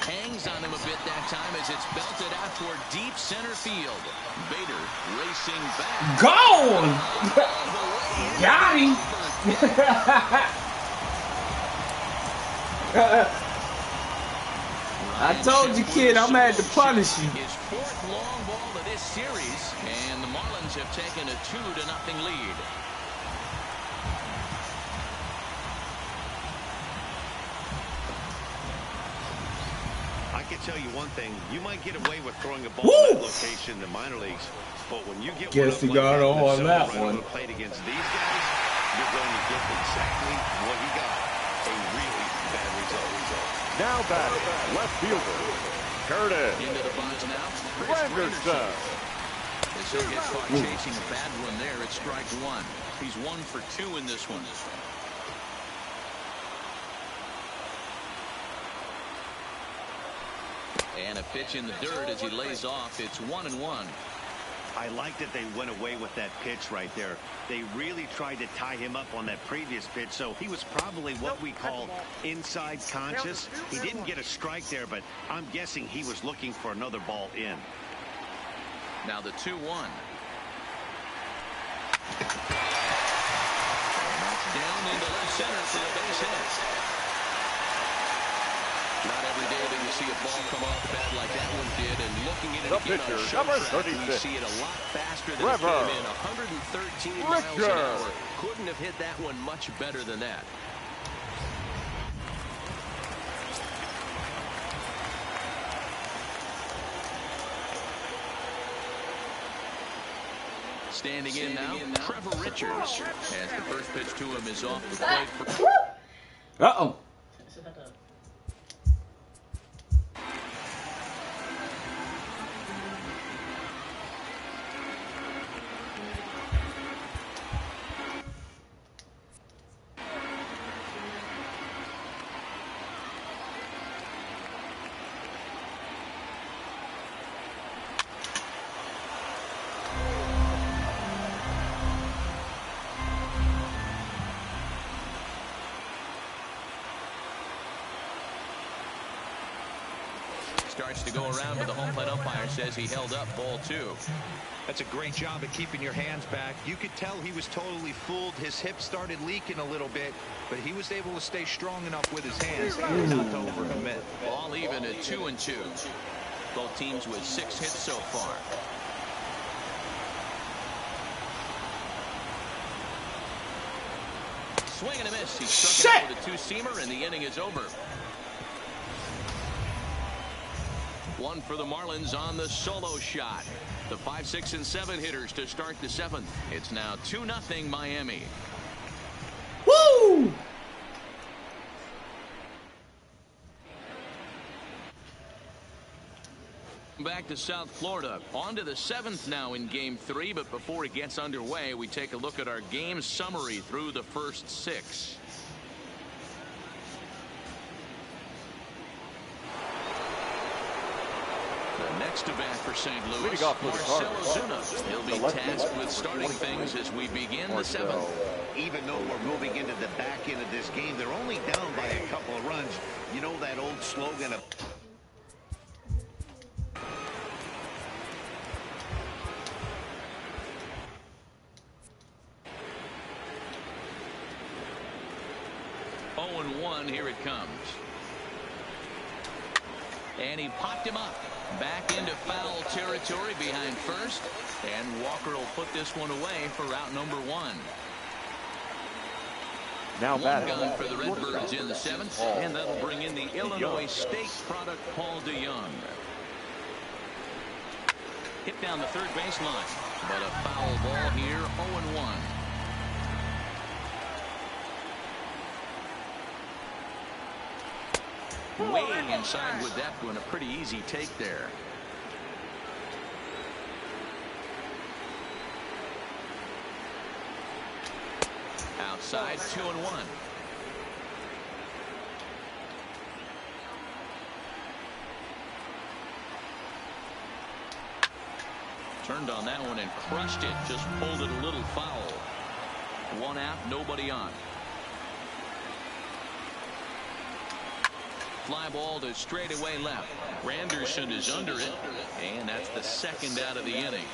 Hangs on him a bit that time as it's belted out toward deep center field. Bader racing back. Gone! Got him! I told you, kid, I'm at to punish you. His 4th long ball of this series, and the Marlins have taken a 2-0 lead. I can tell you one thing, you might get away with throwing a ball in that location in the minor leagues, but when you get guess he got on that one. Played against these guys, you're going to get exactly what he got. A really bad result. Now batting, left fielder, Curtis. Into the box now. Granderson. As he'll get caught chasing a bad one there, it's strike 1. He's 1 for 2 in this one. And a pitch in the dirt as he lays off. It's 1-1. I like that they went away with that pitch right there. They really tried to tie him up on that previous pitch, so he was probably what we call inside conscious. He didn't get a strike there, but I'm guessing he was looking for another ball in. Now the 2-1. That's down into left center for the base hit. Not every day that you see a ball come off the bat like that one did, and looking at it the again pitcher, on show number track, 36. you see it a lot faster than it came in. 113 miles an hour. Couldn't have hit that one much better than that. Standing in now, Trevor Richards, as the first pitch to him is off the plate. Uh-oh. Starts to go around, but the home plate umpire says he held up ball 2. That's a great job at keeping your hands back. You could tell he was totally fooled. His hip started leaking a little bit, but he was able to stay strong enough with his hands not to overcommit. Ball even at 2-2. Both teams with 6 hits so far. Swing and a miss. He struck it out with a 2-seamer, and the inning is over. 1 for the Marlins on the solo shot. The 5, 6, and 7 hitters to start the 7th. It's now 2-0 Miami. Woo! Back to South Florida. On to the 7th now in Game 3, but before it gets underway, we take a look at our game summary through the first 6. The next Next to bat for St. Louis, Leading off for the Marcell Cardinals. Ozuna. He'll be tasked with starting things as we begin the seventh. Even though we're moving into the back end of this game, they're only down by a couple of runs. You know that old slogan of... "0-1, here it comes. And he popped him up. Back into foul territory behind first. And Walker will put this one away for out number 1. Now One gone for the Redbirds in the seventh. And that'll bring in the Illinois State product, Paul DeYoung. Hit down the third baseline. But a foul ball here, 0-1. Way inside with that one. A pretty easy take there. Outside, 2-1. Turned on that one and crushed it. Just pulled it a little foul. 1 out, nobody on. Fly ball to straightaway left. Randerson is under it, and that's the second out of the inning.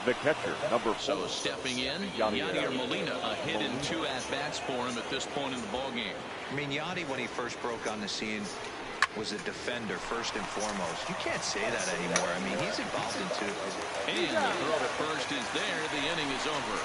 The catcher, number 4. So stepping in, Yadier Molina, a hit in 2 at-bats for him at this point in the ballgame. I mean, Yadi, when he first broke on the scene, was a defender first and foremost. You can't say that anymore. I mean, he's involved in 2. And the throw to first is there. The inning is over.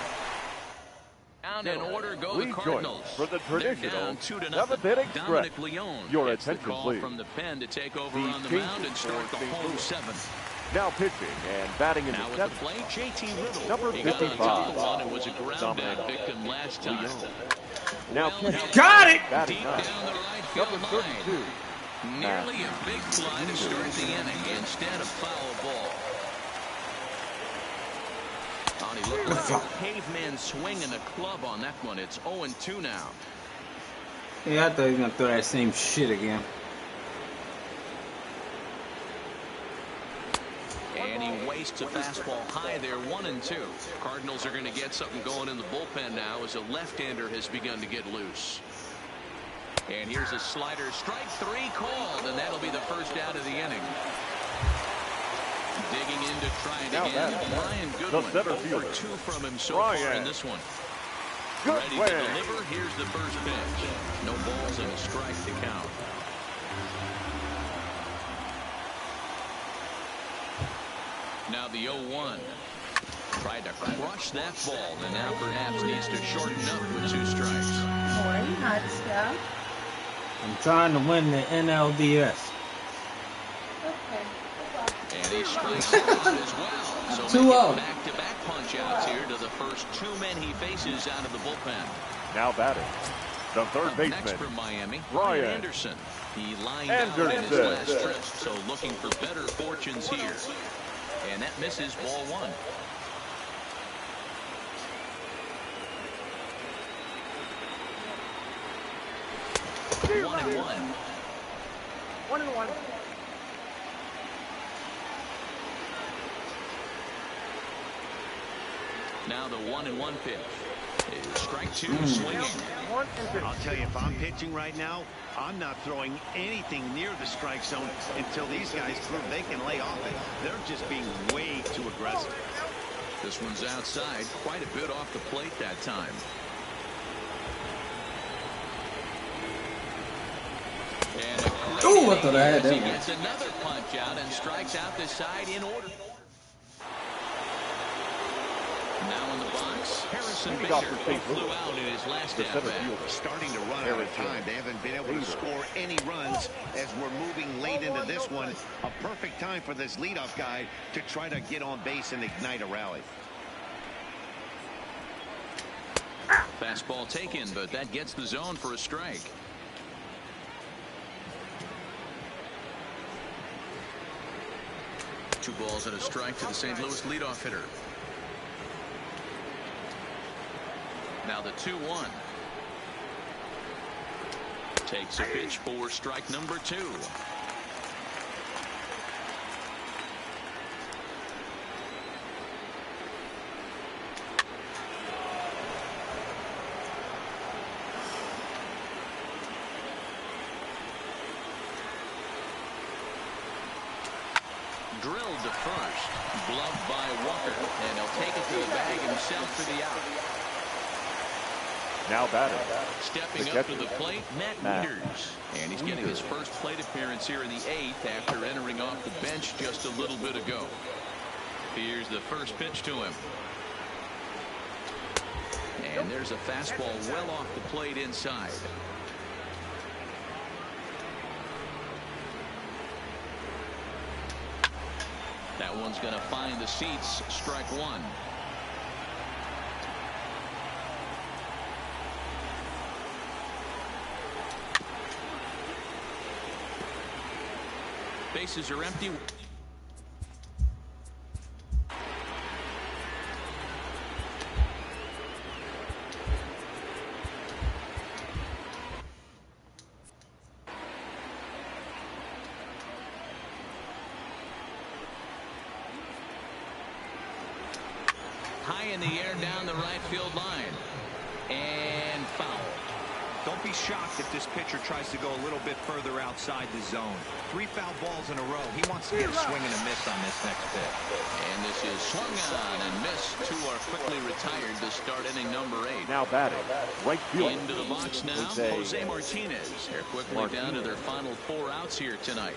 Down in order go the Cardinals. For the traditional 2-0. 7th inning Dominic stretch. Leone Your gets the attention, call please. from the pen to take over The on the mound and start the home 7th. Now pitching and batting in Now the at the 7th. plate, JT Little. Number He got on top of 55. one and was a ground out victim last time. Now Got it! batting Deep 9. down the right field Number line. 32. Nearly a big fly to start the inning. Instead a foul ball. He looked like a caveman swinging a club on that one. It's 0-2 now. Yeah, I thought he was going to throw that same shit again. And he wastes a fastball high there, 1-2. Cardinals are going to get something going in the bullpen now as a left-hander has begun to get loose. And here's a slider, strike 3 called, and that'll be the first out of the inning. Digging in to try it again, Brian Goodwin. Over 2 from him so far in this one. Ready to deliver. Here's the first pitch. No balls and a strike to count. Now the 0-1. Tried to crush that ball, and now perhaps needs to shorten up with 2 strikes. Morning, hot stuff. I'm trying to win the NLDS. Okay. And he strikes out as well. So 2-0. Back-to-back punch-outs here to the first 2 men he faces out of the bullpen. Now batting. The third Next baseman. from Miami, Ryan Anderson. He lined out in his last trip, so looking for better fortunes here. And that misses ball 1. One and one. Now the 1-1 pitch. Strike 2 swinging. I'll tell you, if I'm pitching right now, I'm not throwing anything near the strike zone until these guys prove they can lay off it. They're just being way too aggressive. This one's outside, quite a bit off the plate that time. Ooh, I thought I had that He one. gets another punch out and strikes out the side in order. Now in the box, Harrison Bader flew out in his last at-bat. Starting to run out of time. They haven't been able to score any runs as we're moving late into this one. A perfect time for this leadoff guy to try to get on base and ignite a rally. Fastball taken, but that gets the zone for a strike. Two balls and a strike to the St. Louis leadoff hitter. Now the 2-1. Takes a pitch for strike number 2. Drilled to first. Gloved by Walker. And he'll take it to the bag himself for the out. Now batting. Stepping up to the plate, Matt Wieters. And he's getting his first plate appearance here in the 8th after entering off the bench just a little bit ago. Here's the first pitch to him. And there's a fastball well off the plate inside. That one's going to find the seats. Strike 1. Bases are empty. High in the air down the right field line. And foul. Don't be shocked if this pitcher tries to go a little bit further outside the zone. 3 foul balls in a row. He wants to get a swing and a miss on this next pitch. And this is swung on and missed. 2 are quickly retired to start inning number 8. Now batting. Right field. Into the box now. Jose Martinez. They're quickly down to their final 4 outs here tonight.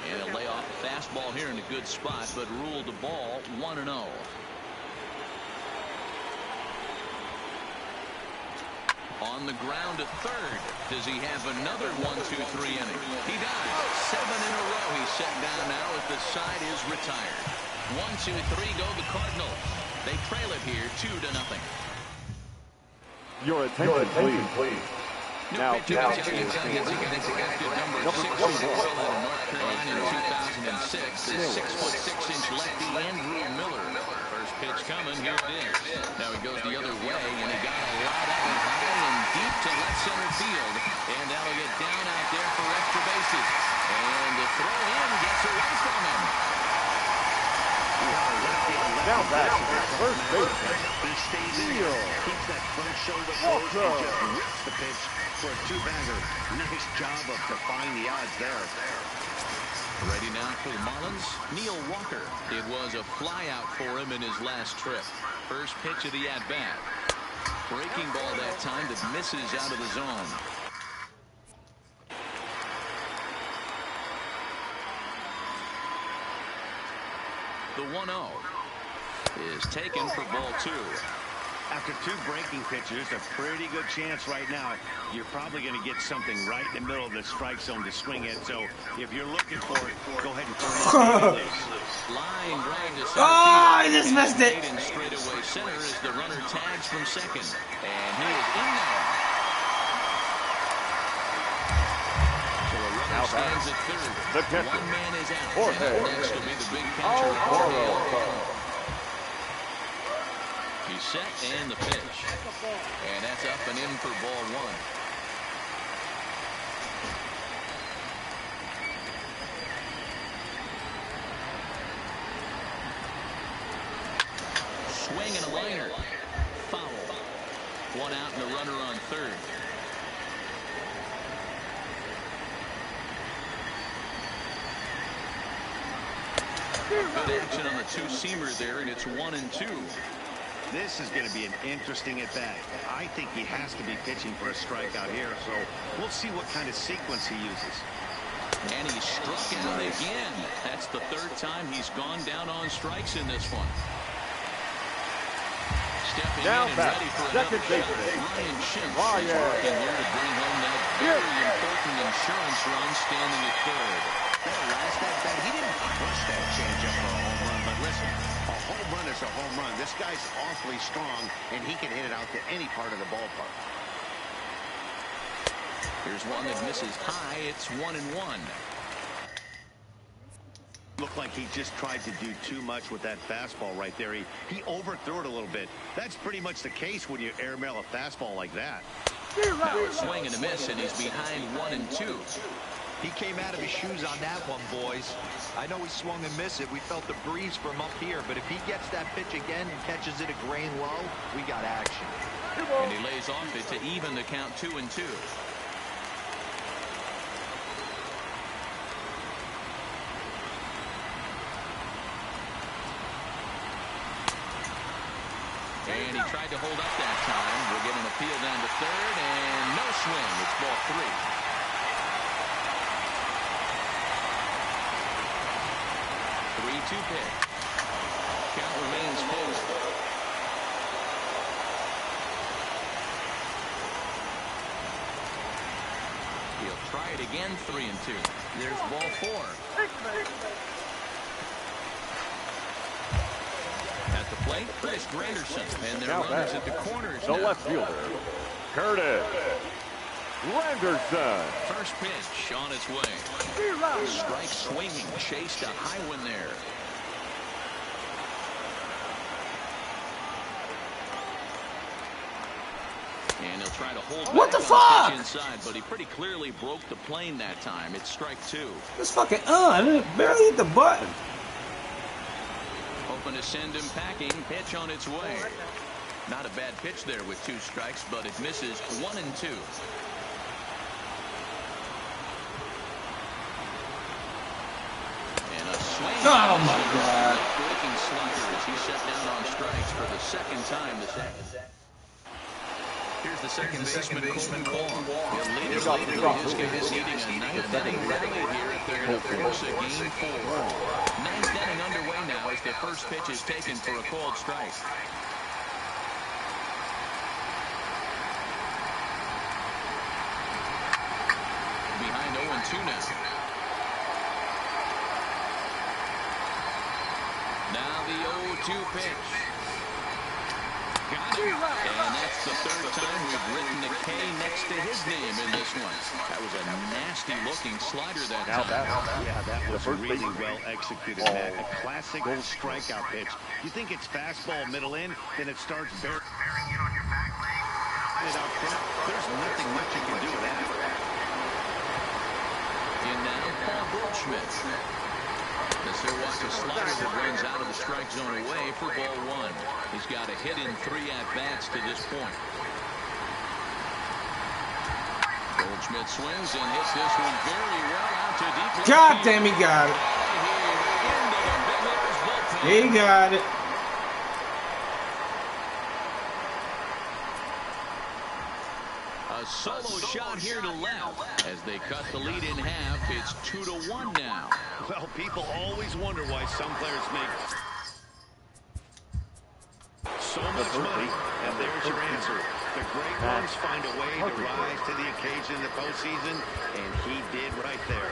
And a lay off fastball here in a good spot, but ruled the ball 1-0. On the ground to third. Does he have another 1-2-3 inning? He does. 7 in a row. He's set down now as the side is retired. 1-2-3 go the Cardinals. They trail it here 2-0. Your attention, please. Now, number 21. North Carolina in 2006. The 6'6" lefty Andrew Miller. First pitch coming. Here it is. Now he goes the other way, and he got a lot of it high and deep to left center field, and that'll get down out there for extra bases. And the throw in gets away from him. Now back to the first base. He stays in here, keeps that front shoulder closed, and just rips the pitch for a 2-bagger. Nice job of defying the odds there. Ready now for the Marlins, Neil Walker. It was a flyout for him in his last trip. First pitch of the at-bat. Breaking ball that time that misses out of the zone. The 1-0 is taken for ball 2. After 2 breaking pitches, a pretty good chance right now. You're probably going to get something right in the middle of the strike zone to swing at. So if you're looking for it, go ahead and turn it loose. Line drive to center Oh, I just missed it. In straightaway center as the runner tags from second. And he is in there. So a runner stands at third. The catcher. 1 man is out. Jorge. And next will be the big catcher. He's set and the pitch. And that's up and in for ball 1. Swing and a liner. Foul. 1 out and a runner on third. Good action on the 2-seamer there, and it's 1-2. This is going to be an interesting at-bat. I think he has to be pitching for a strikeout here, so we'll see what kind of sequence he uses. And he struck out again. That's the 3rd time he's gone down on strikes in this one. Stepping now in and back. ready for Second another base. shot. Ryan Schimpf is working here to bring home that very important insurance run standing at third. That last at-bat, he didn't push that changeup for a home run, but listen, a home run is a home run. This guy's awfully strong, and he can hit it out to any part of the ballpark. Here's one that misses high. It's 1-1. Looked like he just tried to do too much with that fastball right there. He overthrew it a little bit. That's pretty much the case when you airmail a fastball like that. Power swing and a miss, and he's behind 1-2. He came out of his shoes on that one, boys. I know he swung and missed it. We felt the breeze from up here, but if he gets that pitch again and catches it a grain low, we got action. And he lays off it to even the count 2-2. And he tried to hold up that time. We'll get an appeal down to third, and no swing. It's ball 3. 3-2 pitch. Count remains full. He'll try it again, 3-2. There's ball 4. At the plate, Chris Granderson. And their runners at the corners the now. left fielder, Curtis Granderson. First pitch on its way. Strike swinging, chased a high one there. And he'll try to hold What back the on fuck? the pitch inside, but he pretty clearly broke the plane that time. It's strike 2. This fucking I didn't barely hit the button. Hoping to send him packing. Pitch on its way. Not a bad pitch there with 2 strikes, but it misses 1-2. And a swing. Oh my God. Breaking slider as he set down on strikes for the second time this afternoon. Here's the second baseman, Colton Wall. He'll lead his game is needing a ninth inning rally here if they're going to force a game 4. Ninth inning underway now as the first pitch is taken for a called strike. Behind 0-2 now. Now the 0-2 pitch. Got it. And that's the third time we've written the K next to his name in this one. That was a nasty-looking slider that time. Yeah, that was really well executed, Matt. A classic strikeout pitch. You think it's fastball middle in, then it starts bearing it on your back leg. Out front. There's nothing much you can do with that. And now Paul Goldschmidt. This he'll watch a slider that runs out of the strike zone away for ball 1. He's got a hit in 3 at-bats to this point. Goldschmidt swings and hits this one very well out to deep left. God damn, he got it. He got it. A solo shot here to left as they cut the lead in half. It's 2-1 now. Well, people always wonder why some players make so much money, and there's your answer. The great ones find a way to rise to the occasion in the postseason, and he did right there.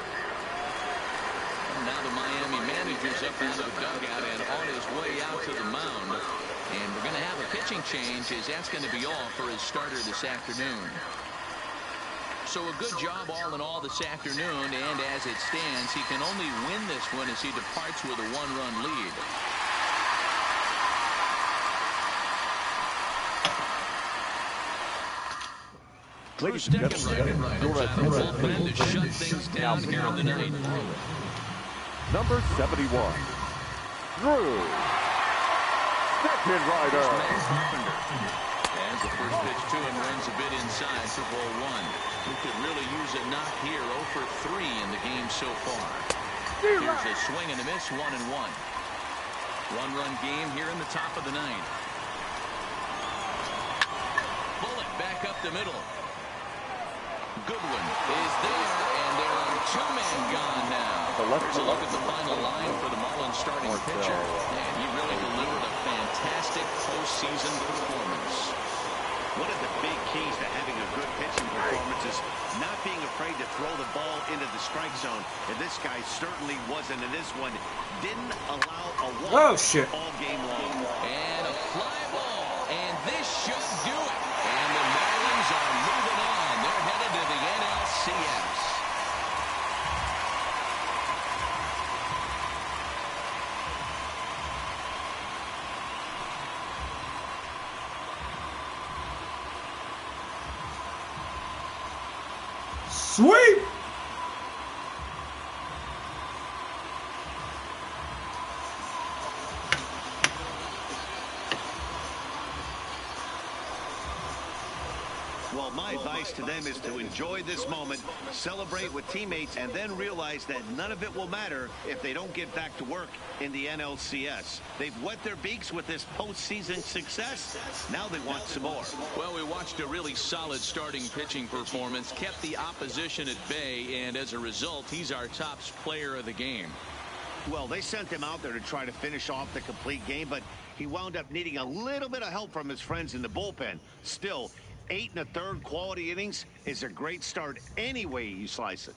And now the Miami manager's up into the dugout and on his way out to the mound. And we're going to have a pitching change as that's going to be all for his starter this afternoon. So a good job all in all this afternoon, and as it stands, he can only win this one as he departs with a 1-run lead. Ladies and gentlemen, to shut things down here in the ninth. number 71, Drew Second Rider. As the first pitch to him runs a bit inside for ball 1. He could really use a knock here. 0 for 3 in the game so far. Here's a swing and a miss, 1-1. One-run game here in the top of the ninth. Bullet back up the middle. Goodwin is there, and there are 2 men gone now. Here's a look at the final line for the Marlins starting pitcher. And he really delivered a fantastic postseason performance. One of the big keys to having a good pitching performance is not being afraid to throw the ball into the strike zone. And this guy certainly wasn't in this one. Didn't allow a walk all game long. And a fly ball. And this should do it. And the Marlins are moving on. They're headed to the NLCS. Sweep! Well, my advice to them is to enjoy this moment, celebrate with teammates, and then realize that none of it will matter if they don't get back to work in the NLCS. They've wet their beaks with this postseason success. Now they want some more. Well, we watched a really solid starting pitching performance, kept the opposition at bay, and as a result, he's our top player of the game. Well, they sent him out there to try to finish off the complete game, but he wound up needing a little bit of help from his friends in the bullpen. Still, 8 1/3 quality innings is a great start any way you slice it.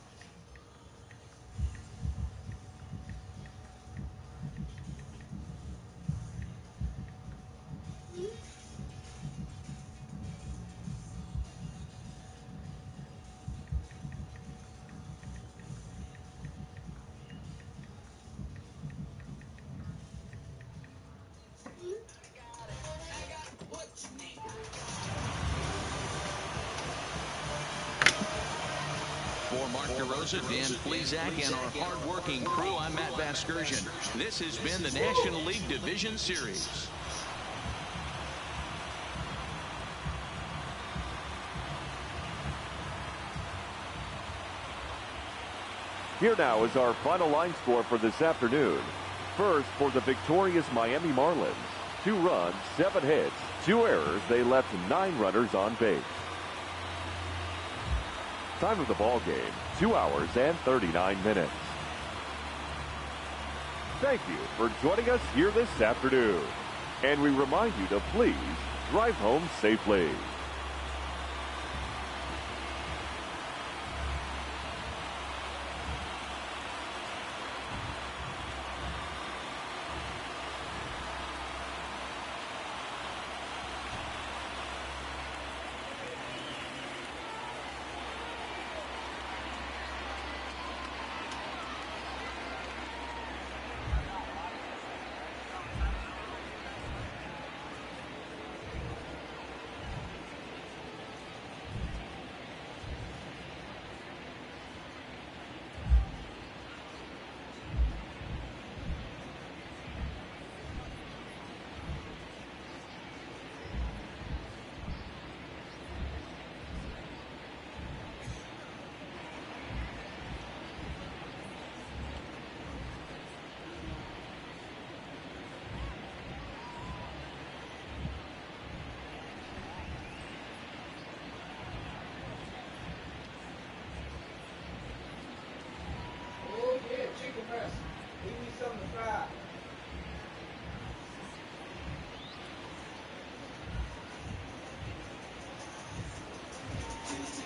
For Mark DeRosa, Dan Plesac, and our hard-working crew, I'm Matt Vasgersian. This has been the National League Division Series. Here now is our final line score for this afternoon. First, for the victorious Miami Marlins. 2 runs, 7 hits, 2 errors. They left 9 runners on base. Time of the ball game, 2 hours and 39 minutes. Thank you for joining us here this afternoon. And we remind you to please drive home safely.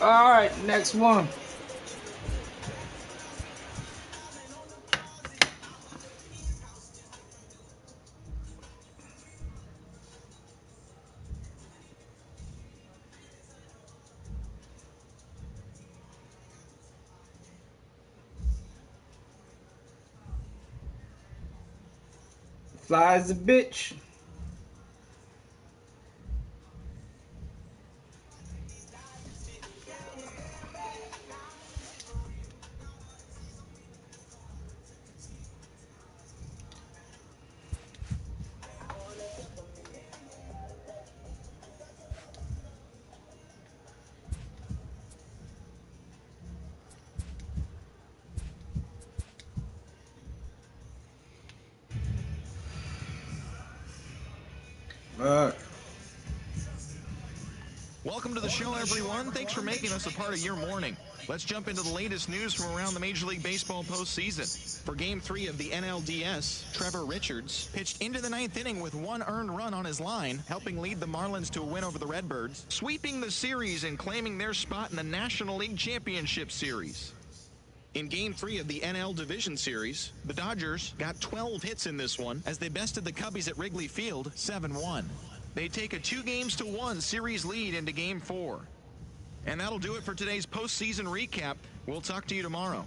All right, next one. Flies a bitch. Welcome to the show, everyone. Thanks for making us a part of your morning. Let's jump into the latest news from around the Major League Baseball postseason. For Game 3 of the NLDS, Trevor Richards pitched into the 9th inning with 1 earned run on his line, helping lead the Marlins to a win over the Redbirds, sweeping the series and claiming their spot in the National League Championship Series. In Game 3 of the NL Division Series, the Dodgers got 12 hits in this one as they bested the Cubbies at Wrigley Field 7-1. They take a 2-1 series lead into Game 4. And that'll do it for today's postseason recap. We'll talk to you tomorrow.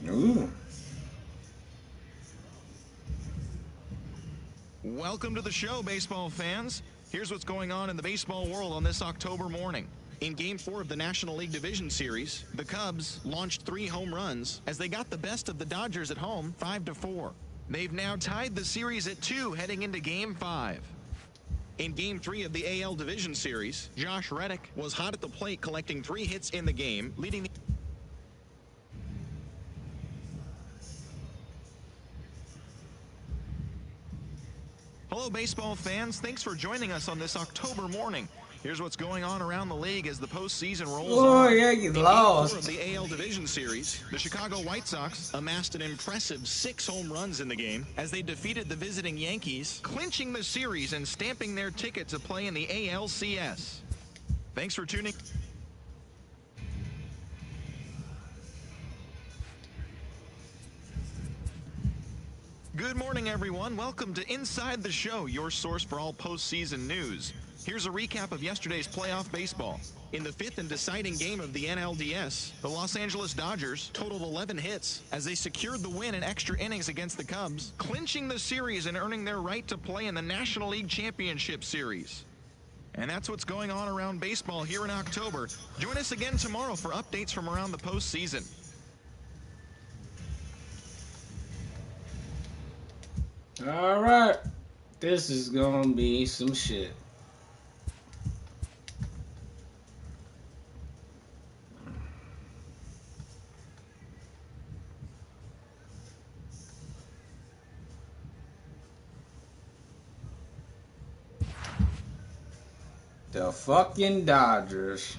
Ooh. Welcome to the show, baseball fans. Here's what's going on in the baseball world on this October morning. In Game 4 of the National League Division Series, the Cubs launched 3 home runs as they got the best of the Dodgers at home, 5-4. They've now tied the series at 2 heading into Game 5. In Game 3 of the AL Division Series, Josh Reddick was hot at the plate collecting 3 hits in the game, leading the Hello, baseball fans. Thanks for joining us on this October morning. Here's what's going on around the league as the postseason rolls on. Yeah, you lost. In Game 4 of the AL Division Series, the Chicago White Sox amassed an impressive 6 home runs in the game as they defeated the visiting Yankees, clinching the series and stamping their ticket to play in the ALCS. Thanks for tuning. Good morning, everyone. Welcome to Inside the Show, your source for all postseason news. Here's a recap of yesterday's playoff baseball. In the 5th and deciding game of the NLDS, the Los Angeles Dodgers totaled 11 hits as they secured the win in extra innings against the Cubs, clinching the series and earning their right to play in the National League Championship Series. And that's what's going on around baseball here in October. Join us again tomorrow for updates from around the postseason. All right, this is gonna be some shit. The fucking Dodgers.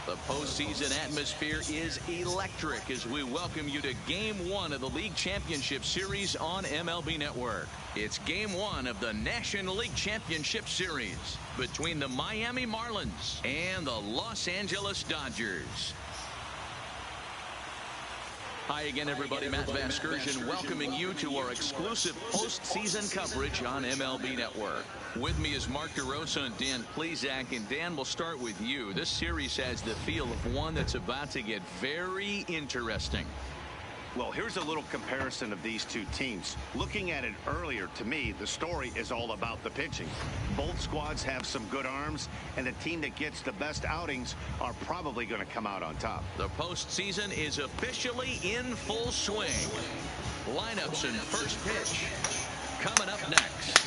The postseason atmosphere is electric as we welcome you to Game 1 of the League Championship Series on MLB Network. It's Game 1 of the National League Championship Series between the Miami Marlins and the Los Angeles Dodgers. Hi again, everybody. Matt Vasgersian welcoming you to our exclusive postseason coverage on MLB Network. With me is Mark DeRosa and Dan Plesac. And Dan, we'll start with you. This series has the feel of one that's about to get very interesting. Well, here's a little comparison of these two teams. Looking at it earlier, to me, the story is all about the pitching. Both squads have some good arms, and the team that gets the best outings are probably going to come out on top. The postseason is officially in full swing. Lineups and first pitch coming up next.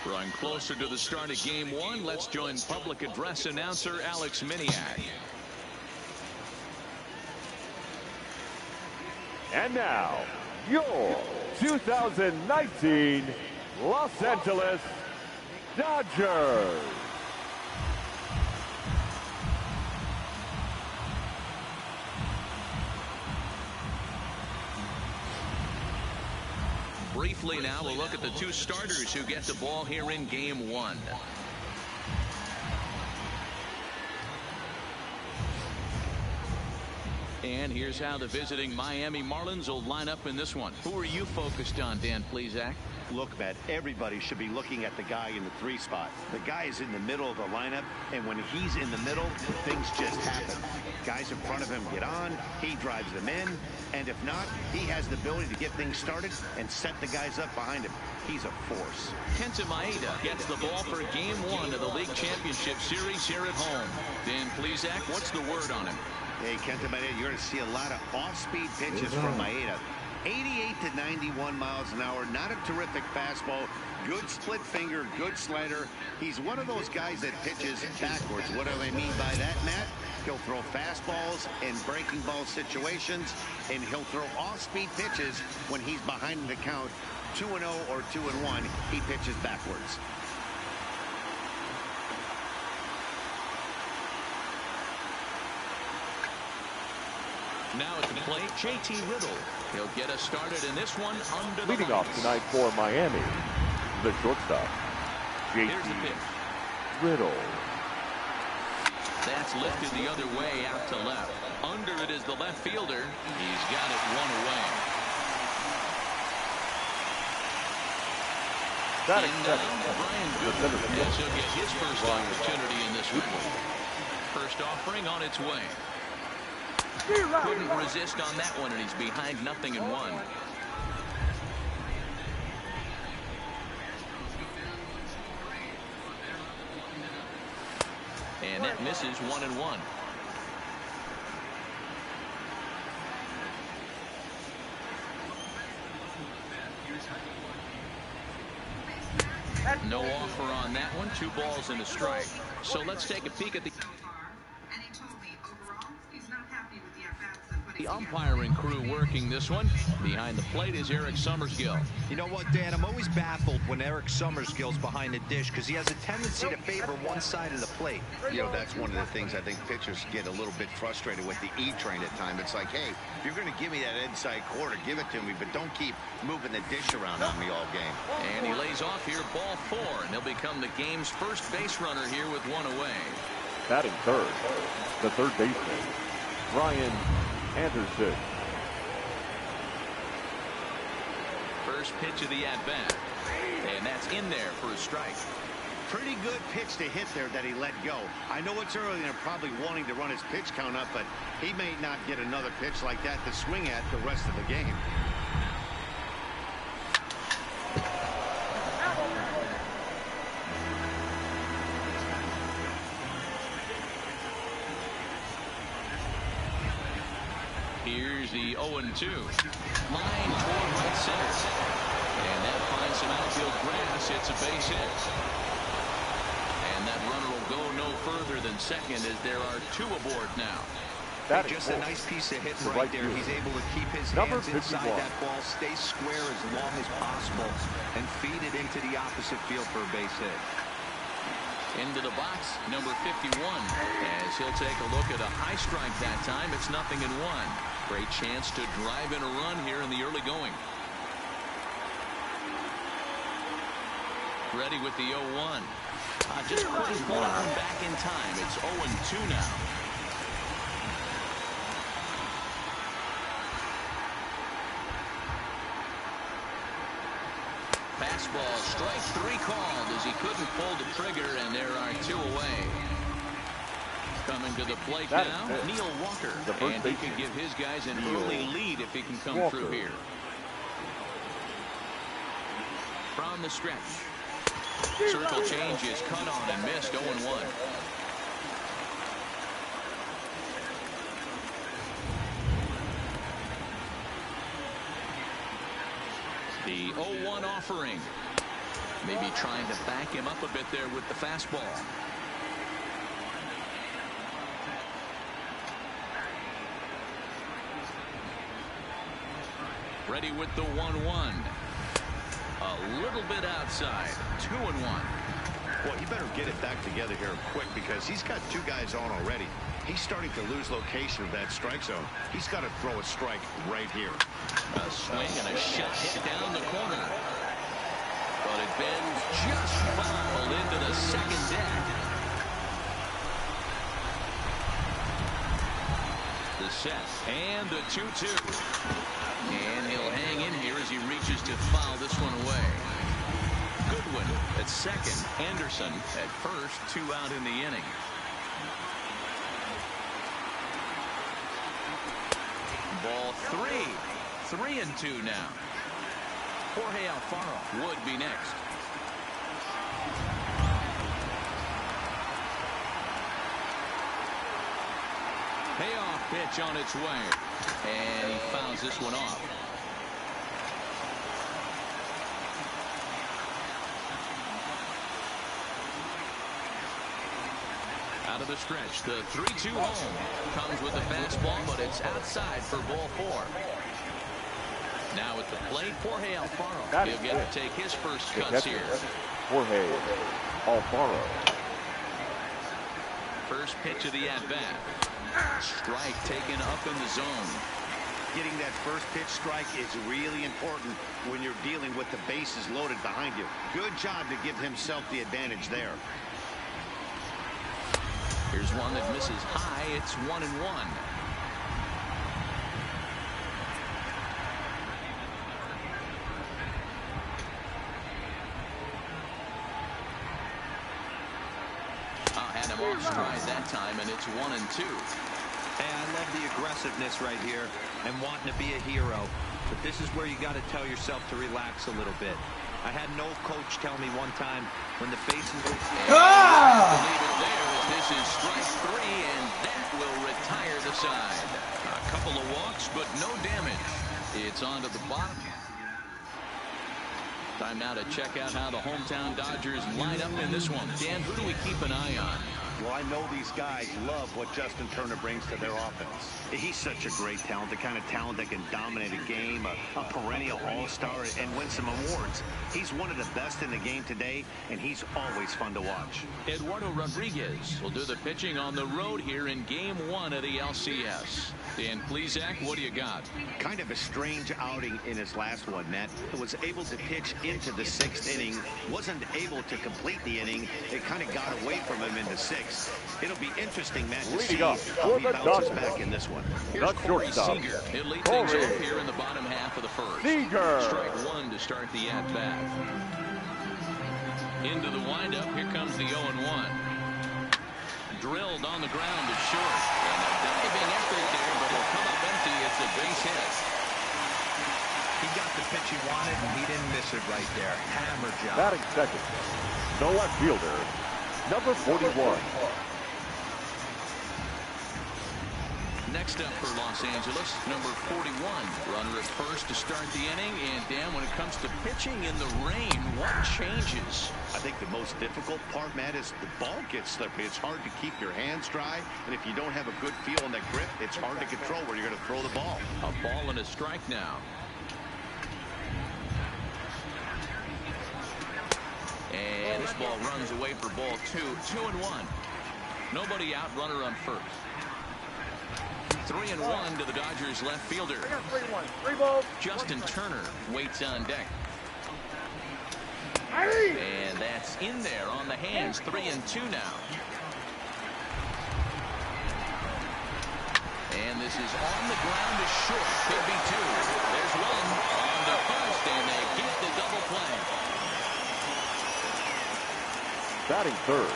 Drawing closer to the start of Game 1, let's join public address announcer Alex Miniak. And now, your 2019 Los Angeles Dodgers. Briefly now, we'll look at the two starters who get the ball here in Game 1. And here's how the visiting Miami Marlins will line up in this one. Who are you focused on, Dan Plesac? Look, Matt, everybody should be looking at the guy in the 3 spot. The guy is in the middle of the lineup, and when he's in the middle, things just happen. Guys in front of him get on, he drives them in, and if not, he has the ability to get things started and set the guys up behind him. He's a force. Kenta Maeda gets the ball for Game 1 of the League Championship Series here at home. Dan Plesac, what's the word on him? Hey, Kenta Maeda, you're going to see a lot of off-speed pitches from Maeda. 88 to 91 miles an hour. Not a terrific fastball. Good split finger, good slider. He's one of those guys that pitches backwards. What do I mean by that, Matt? He'll throw fastballs in breaking ball situations, and he'll throw off-speed pitches when he's behind in the count. 2-0 or 2-1, he pitches backwards. Now at the plate, JT Riddle. He'll get us started in this one under the Leading lights. off tonight for Miami, the shortstop, JT Riddle. That's lifted the other way out to left. Under it is the left fielder. He's got it one away. That And now Brian Goodwin, as he'll get his first opportunity in this one. First offering on its way. Couldn't resist on that one, and he's behind 0-1. And that misses 1-1. No offer on that one. 2 balls and a strike. So let's take a peek at the umpiring crew working this one. Behind the plate is Eric Summersgill. You know what, Dan? I'm always baffled when Eric Summersgill's behind the dish because he has a tendency to favor one side of the plate. You know, that's one of the things I think pitchers get a little bit frustrated with the E-train at times. It's like, hey, if you're going to give me that inside quarter, give it to me, but don't keep moving the dish around on me all game. And he lays off here, ball 4, and he'll become the game's first base runner here with 1 away. Batting third, the third baseman, Brian Anderson. First pitch of the at-bat, and that's in there for a strike. Pretty good pitch to hit there that he let go. I know it's early and they're probably wanting to run his pitch count up, but he may not get another pitch like that to swing at the rest of the game. Here's the 0-2. Line toward right center. And that finds some outfield grass. It's a base hit. And that runner will go no further than second as there are 2 aboard now. Just a nice piece of hit right there. He's able to keep his hands inside that ball, stay square as long as possible, and feed it into the opposite field for a base hit. Into the box, number 51, as he'll take a look at a high strike that time. It's 0-1. Great chance to drive in a run here in the early going. Ready with the 0-1. Just couldn't pull that one back in time. It's 0-2 now. Fastball, strike 3 called as he couldn't pull the trigger, and there are 2 away. Coming to the plate now, Neil Walker, and he can give his guys an early lead if he can come through here. From the stretch, circle change is cut on and missed. 0-1. The 0-1 offering. Maybe trying to back him up a bit there with the fastball. Ready with the 1-1. A little bit outside. 2-1. Well, he better get it back together here quick because he's got 2 guys on already. He's starting to lose location of that strike zone. He's got to throw a strike right here. A swing and a shot hit down the corner. But it bends just foul into the second deck. The set and the 2-2. And he'll hang in here as he reaches to foul this one away. Goodwin at second. Anderson at first. 2 out in the inning. Ball 3. 3-2 now. Jorge Alfaro would be next. Payoff pitch on its way. And he fouls this one off. Out of the stretch, the 3-2 home. Comes with the fastball, but it's outside for ball 4. Now at the plate, Jorge Alfaro. He'll get to take his first cuts here. Jorge Alfaro. First pitch of the at-bat. Strike taken up in the zone. Getting that first pitch strike is really important when you're dealing with the bases loaded behind you. Good job to give himself the advantage there. Here's one that misses high. It's 1-1. Had him off stride that time, and it's 1-2. Hey, I love the aggressiveness right here and wanting to be a hero. But this is where you got to tell yourself to relax a little bit. I had an old coach tell me one time when the faces were... Leave it there as this is strike 3, and that will retire the side. A couple of walks, but no damage. It's on to the bottom. Time now to check out how the hometown Dodgers line up in this one. Dan, who do we keep an eye on? Well, I know these guys love what Justin Turner brings to their offense. He's such a great talent, the kind of talent that can dominate a game, a perennial all-star, and win some awards. He's one of the best in the game today, and he's always fun to watch. Eduardo Rodriguez will do the pitching on the road here in Game 1 of the LCS. Dan Plesac, what do you got? Kind of a strange outing in his last one, Matt. Was able to pitch into the 6th inning, wasn't able to complete the inning. It kind of got away from him in the 6th. It'll be interesting, Matt, to see how he bounces back in this one. Here's Corey Seager. He'll lead things off here in the bottom half of the first. Strike 1 to start the at-bat. Into the windup. Here comes the 0-1. Drilled on the ground to short. And a diving effort there, but he'll come up empty. It's a base hit. He got the pitch he wanted, and he didn't miss it right there. Hammer job. Batting second, the left fielder, number 41. Next up for Los Angeles, number 41. Runner at first to start the inning. And Dan, when it comes to pitching in the rain, what changes? I think the most difficult part, Matt, is the ball gets slippery. It's hard to keep your hands dry. And if you don't have a good feel on that grip, it's hard to control where you're going to throw the ball. A ball and a strike now. And this ball runs away for ball 2. 2-1. Nobody out, runner on first. 3-1 to the Dodgers left fielder. 3-1. Justin Turner waits on deck. And that's in there on the hands. 3-2 now. And this is on the ground to short. Could be 2. There's one on the first, and they get the double play. Batting third,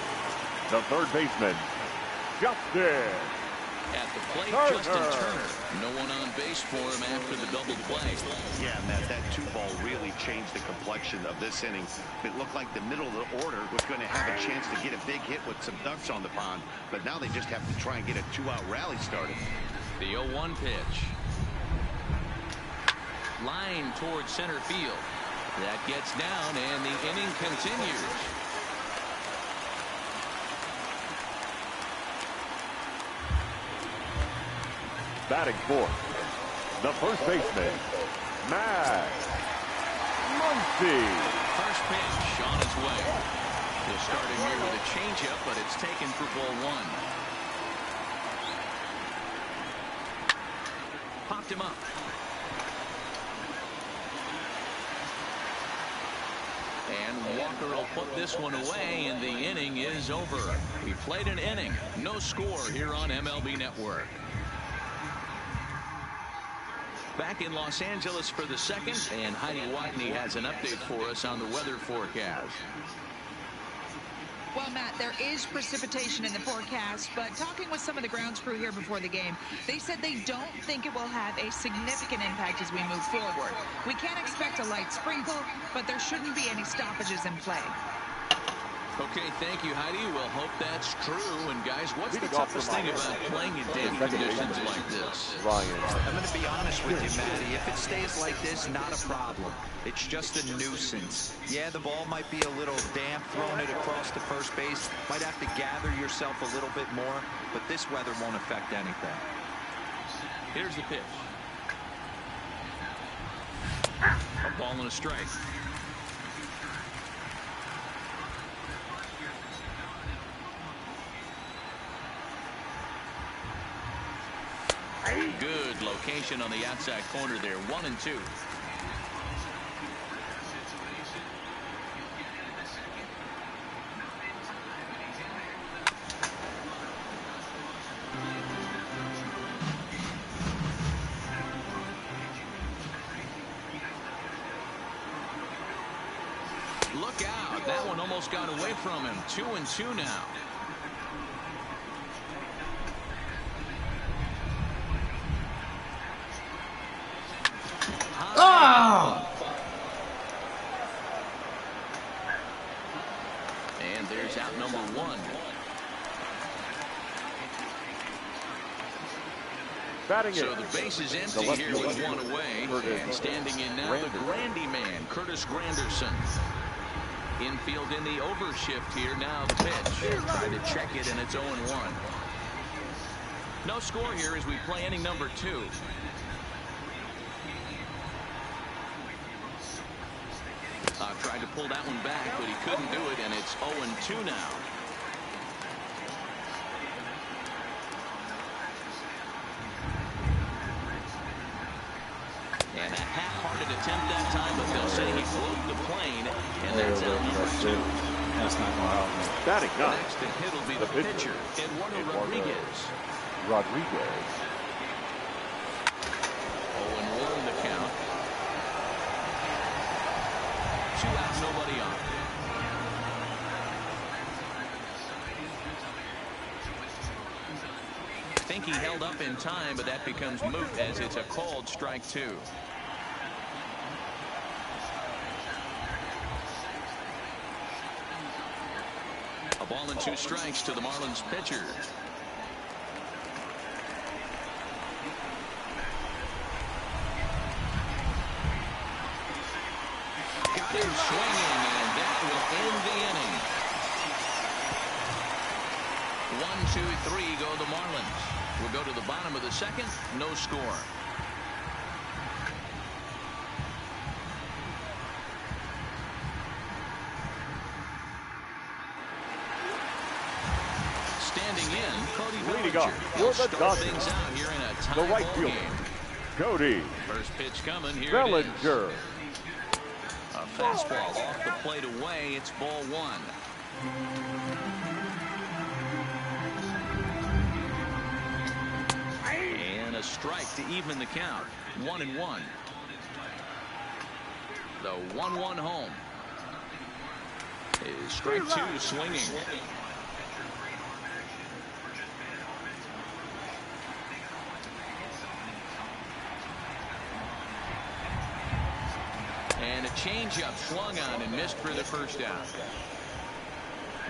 the third baseman, Justin. At the plate, Justin Turner. No one on base for him after the double play. Yeah, Matt, that 2-ball really changed the complexion of this inning. It looked like the middle of the order was going to have a chance to get a big hit with some ducks on the pond, but now they just have to try and get a 2-out rally started. The 0-1 pitch. Line towards center field. That gets down, and the inning continues. Batting fourth, the first baseman, Matt Muncy. First pitch on his way. He'll start him here with a changeup, but it's taken for ball 1. Popped him up. And Walker will put this one away, and the inning is over. We played an inning. No score here on MLB Network. Back in Los Angeles for the second, and Heidi Watney has an update for us on the weather forecast. Well, Matt, there is precipitation in the forecast, but talking with some of the grounds crew here before the game, they said they don't think it will have a significant impact as we move forward. We can't expect a light sprinkle, but there shouldn't be any stoppages in play. Okay, thank you, Heidi. We'll hope that's true. And guys, what's the toughest thing about playing in damp conditions like this? I'm going to be honest with you, Matty. If it stays like this, not a problem. It's just a nuisance. Yeah, the ball might be a little damp, throwing it across the first base. Might have to gather yourself a little bit more, but this weather won't affect anything. Here's the pitch. A ball and a strike. Good location on the outside corner there. 1-2. Look out. That one almost got away from him. 2-2 now. Oh! And there's out number one. So the base is empty here with one away. And standing in now, the Grandy man, Curtis Granderson. Infield in the overshift here. Now the pitch. Trying to check it, and it's 0-1. No score here as we play inning number 2. Tried to pull that one back, but he couldn't do it, and it's 0-2 now. And a half-hearted attempt that time, but they'll say he broke the plane, and that's out number 2. That's not going to help me. Batting ninth. Next to hit will be the pitcher, Eduardo Rodriguez. 0-1 the count. 2 out, nobody on. I think he held up in time, but that becomes moot as it's a called strike 2. A ball and 2 strikes to the Marlins pitcher. Got him swinging, and that will end the inning. 1-2-3 go the Marlins. We'll go to the bottom of the second. No score. Standing in, Cody Bellinger. He'll start things out here in a tie ball game. Cody. First pitch coming here. Bellinger. A fastball off the plate away. It's ball 1. And a strike to even the count. 1-1. The 1-1 home. Is strike 2 swinging. And a changeup swung on and missed for the first out.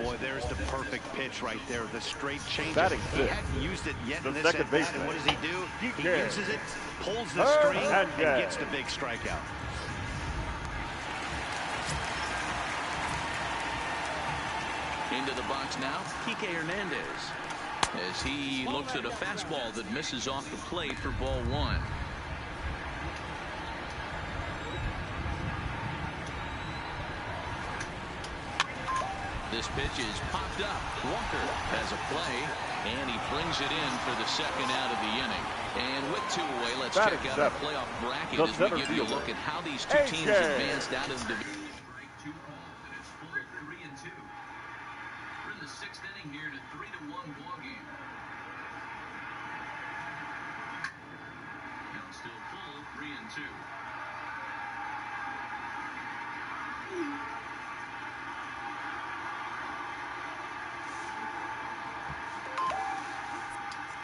Boy, there's the perfect pitch right there. The straight changeup. Batting He hadn't used it yet in this second at-bat, baseman. and what does he do? He DK. uses it, pulls the string, and gets the big strikeout. Into the box now, Kike Hernandez. As he looks at a fastball that misses off the plate for ball 1. This pitch is popped up. Walker has a play, and he brings it in for the second out of the inning. And with 2 away, let's check out our playoff bracket as we give you a look at how these 2 teams advanced out of the division. We're in the 6th inning here to 3-1 ball game. Count still full, 3-2.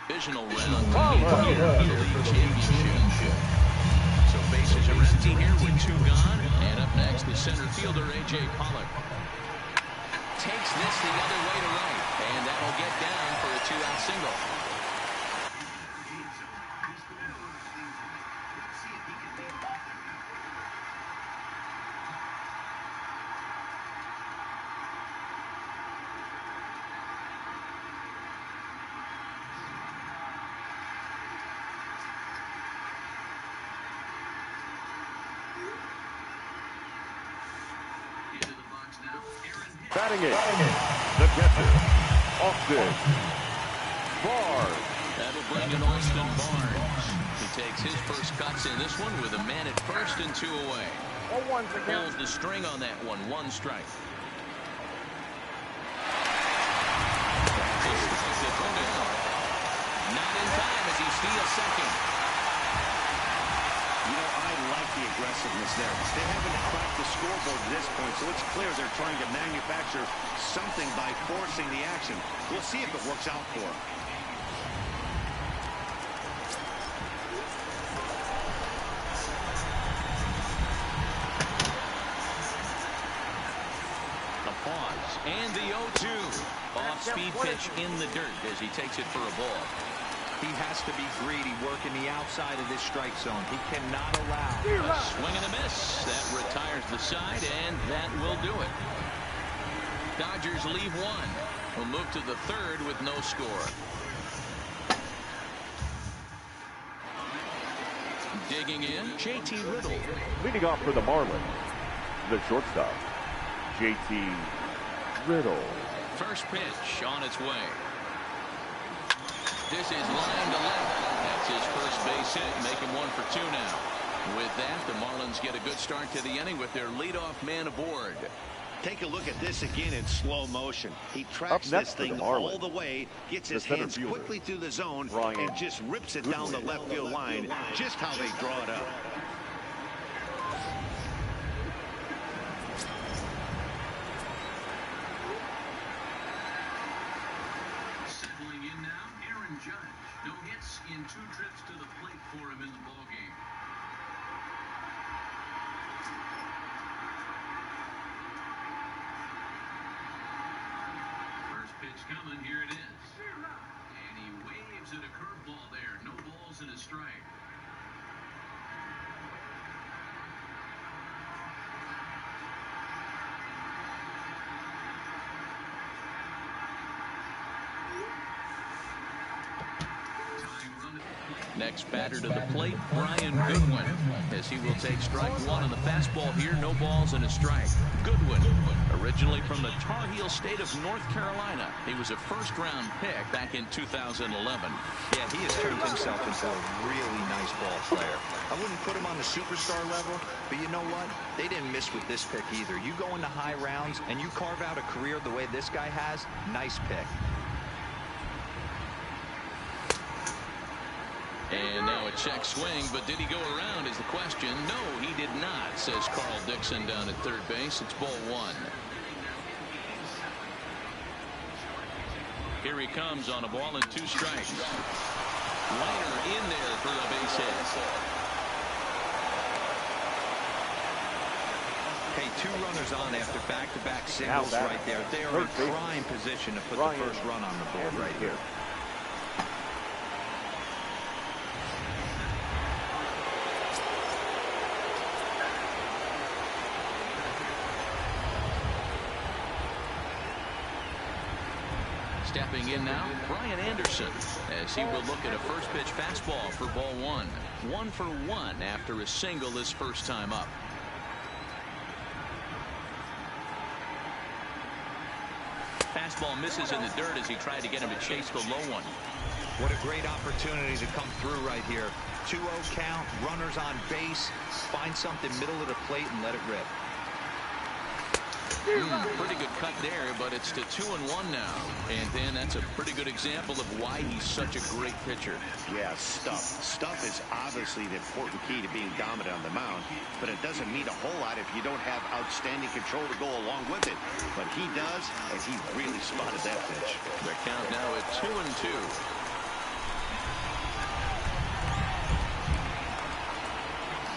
Divisional round championship. So bases are empty here with 2 gone. And up next, the center fielder, A.J. Pollock. takes this the other way to right. And that'll get down for a 2-out single. Batting it, the catcher, Austin Barnes. That'll bring in Austin Barnes. He takes his first cuts in this one with a man at first and 2 away. Pulls the string on that one, 1 strike. Not in time as he steals second. You know, I like the aggressiveness there. They haven't cracked the scoreboard at this point, so it's clear they're trying to manufacture something by forcing the action. We'll see if it works out for them. A pause, and the 0-2. Off-speed pitch in the dirt as he takes it for a ball. He has to be greedy, working the outside of this strike zone. He cannot allow a swing and a miss. That retires the side, and that will do it. Dodgers leave 1. We'll move to the 3rd with no score. Digging in, JT Riddle. Leading off for the Marlins, the shortstop, JT Riddle. First pitch on its way. This is line to left. That's his first base hit, making 1 for 2 now. With that, the Marlins get a good start to the inning with their leadoff man aboard. Take a look at this again in slow motion. He tracks this thing all the way, gets his hands quickly through the zone, and just rips it down the left field line, just how they draw it up. No hits in 2 trips to the plate for him in the ballgame. First pitch coming, here it is. And he waves at a curveball there. No balls and a strike. Next batter to the plate, Brian Goodwin, as he will take strike 1 on the fastball here. No balls and a strike. Goodwin, originally from the Tar Heel state of North Carolina. He was a first-round pick back in 2011. Yeah, he has turned himself into a really nice ball player. I wouldn't put him on the superstar level, but you know what? They didn't miss with this pick either. You go into high rounds and you carve out a career the way this guy has, nice pick. And now a check swing, but did he go around is the question. No, he did not, says Carl Dixon down at third base. It's ball 1. Here he comes on a ball and 2 strikes. Liner in there for a base hit. Hey, 2 runners on after back-to-back singles right there. They are in prime position to put the first run on the board right here. Stepping in now, Brian Anderson, as he will look at a first pitch fastball for ball 1. 1 for 1 after a single his first time up. Fastball misses in the dirt as he tried to get him to chase the low one. What a great opportunity to come through right here. 2-0 count, runners on base. Find something middle of the plate and let it rip. Pretty good cut there, but it's to 2-1 now. And then that's a pretty good example of why he's such a great pitcher. Yeah, stuff. Stuff is obviously the important key to being dominant on the mound, but it doesn't mean a whole lot if you don't have outstanding control to go along with it. But he does, and he really spotted that pitch. The count now at 2-2.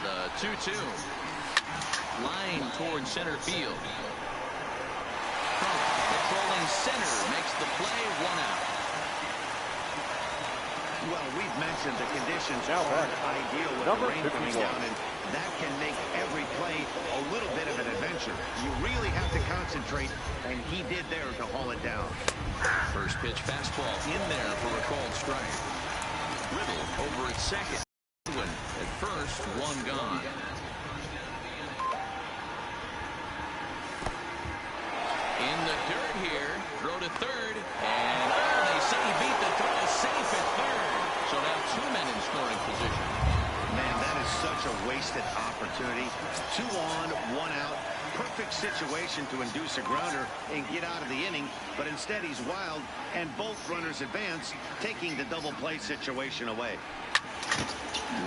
The 2-2. Line towards center field. Controlling center makes the play, 1 out. Well, we've mentioned the conditions aren't ideal with the rain coming down, and that can make every play a little bit of an adventure. You really have to concentrate, and he did there to haul it down. First pitch fastball in there for a called strike. Riddle over at second. At first, 1 gone. In the dirt here, throw to third, and they say he beat the throw, safe at third. So now 2 men in scoring position. Man, that is such a wasted opportunity. 2 on, 1 out. Perfect situation to induce a grounder and get out of the inning, but instead he's wild, and both runners advance, taking the double play situation away.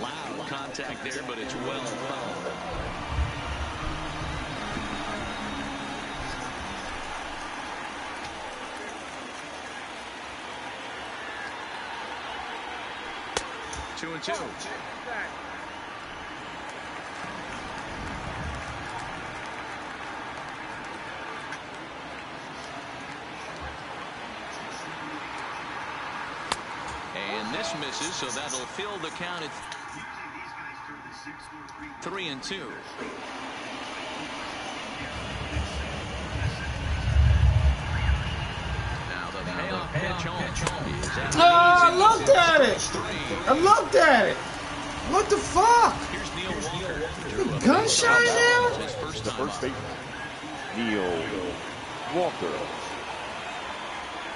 Loud contact there, but it's well fouled. Two and two. And this misses, so that'll fill the count at 3 and 2. Now the payoff pitch home. Oh, I looked at it. I looked at it. What the fuck? Here's Neil Walker. Gunshot now? The first baseman, Neil Walker.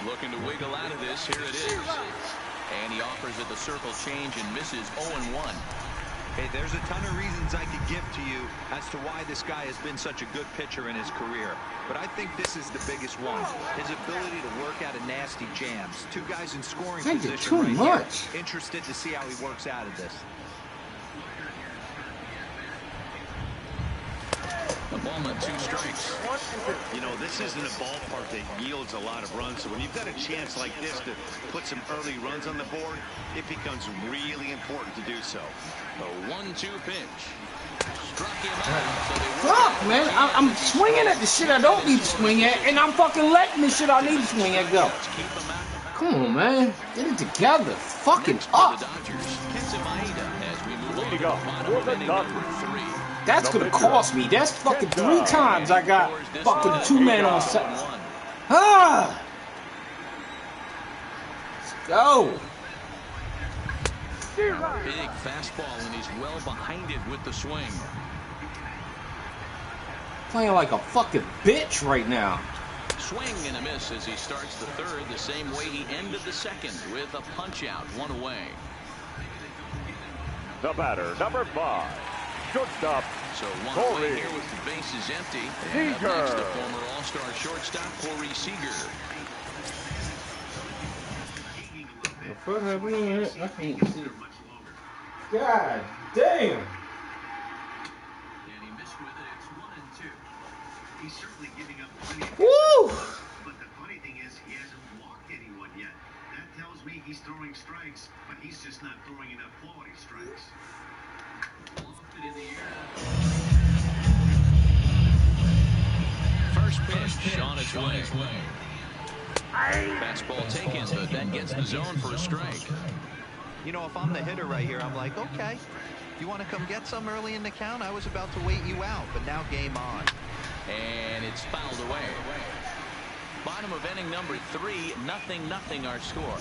Looking to wiggle out of this. Here it is. And he offers it the circle change and misses 0-1. Hey, there's a ton of reasons I could give to you as to why this guy has been such a good pitcher in his career. But I think this is the biggest one. His ability to work out of nasty jams. 2 guys in scoring position right here. Interested to see how he works out of this. The ball at 2 strikes. You know, this isn't a ballpark that yields a lot of runs, so when you've got a chance like this to put some early runs on the board, it becomes really important to do so. A 1-2 pitch. Struck him out. So Fuck, man. I'm swinging at the shit I don't need to swing at, and I'm fucking letting the shit I need to swing at go. Come on, man. Get it together. Fucking up. That's gonna cost me. That's fucking 3 times I got fucking 2 men on set. Ah! Let's go. Big fastball, and he's well behind it with the swing. Playing like a fucking bitch right now. Swing and a miss as he starts the third the same way he ended the second with a punch out, 1 away. The batter, number 5. Shortstop, so 1 away here with the bases empty. And up next, the former All-Star shortstop, Corey Seager. I can't see. God damn. And he missed with it. It's 1 and 2. He's certainly giving up plenty of Woo! But the funny thing is, he hasn't walked anyone yet. That tells me he's throwing strikes, but he's just not throwing enough quality strikes. Lofted in the air. First pitch on its way. Fastball taken, but that gets the zone for a strike. You know, if I'm the hitter right here, I'm like, okay, you want to come get some early in the count? I was about to wait you out, but now game on. And it's fouled away. Bottom of inning number 3, 0-0 our score.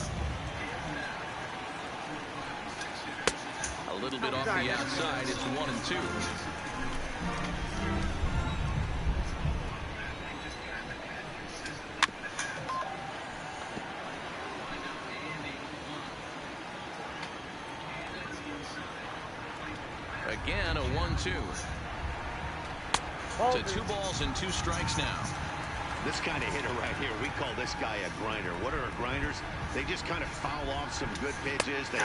A little bit off the outside, it's 1 and 2. Again, a 1-2. To 2 balls and 2 strikes now. This kind of hitter right here, we call this guy a grinder. What are grinders? They just kind of foul off some good pitches. They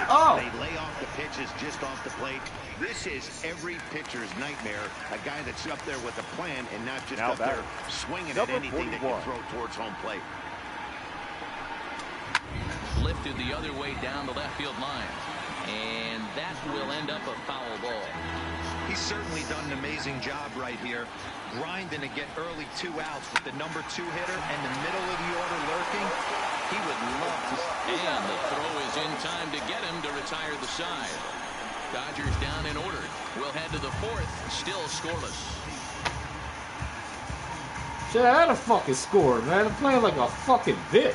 lay off the pitches just off the plate. This is every pitcher's nightmare. A guy that's up there with a plan and not just up there swinging at anything that can throw towards home plate. Lifted the other way down the left field line. And that will end up a foul ball. He's certainly done an amazing job right here, grinding to get early 2 outs with the #2 hitter and the middle of the order lurking. He would love to. And the throw is in time to get him to retire the side. Dodgers down in order. We'll head to the 4th, still scoreless. Shit, I had a fucking score, man. I'm playing like a fucking bitch.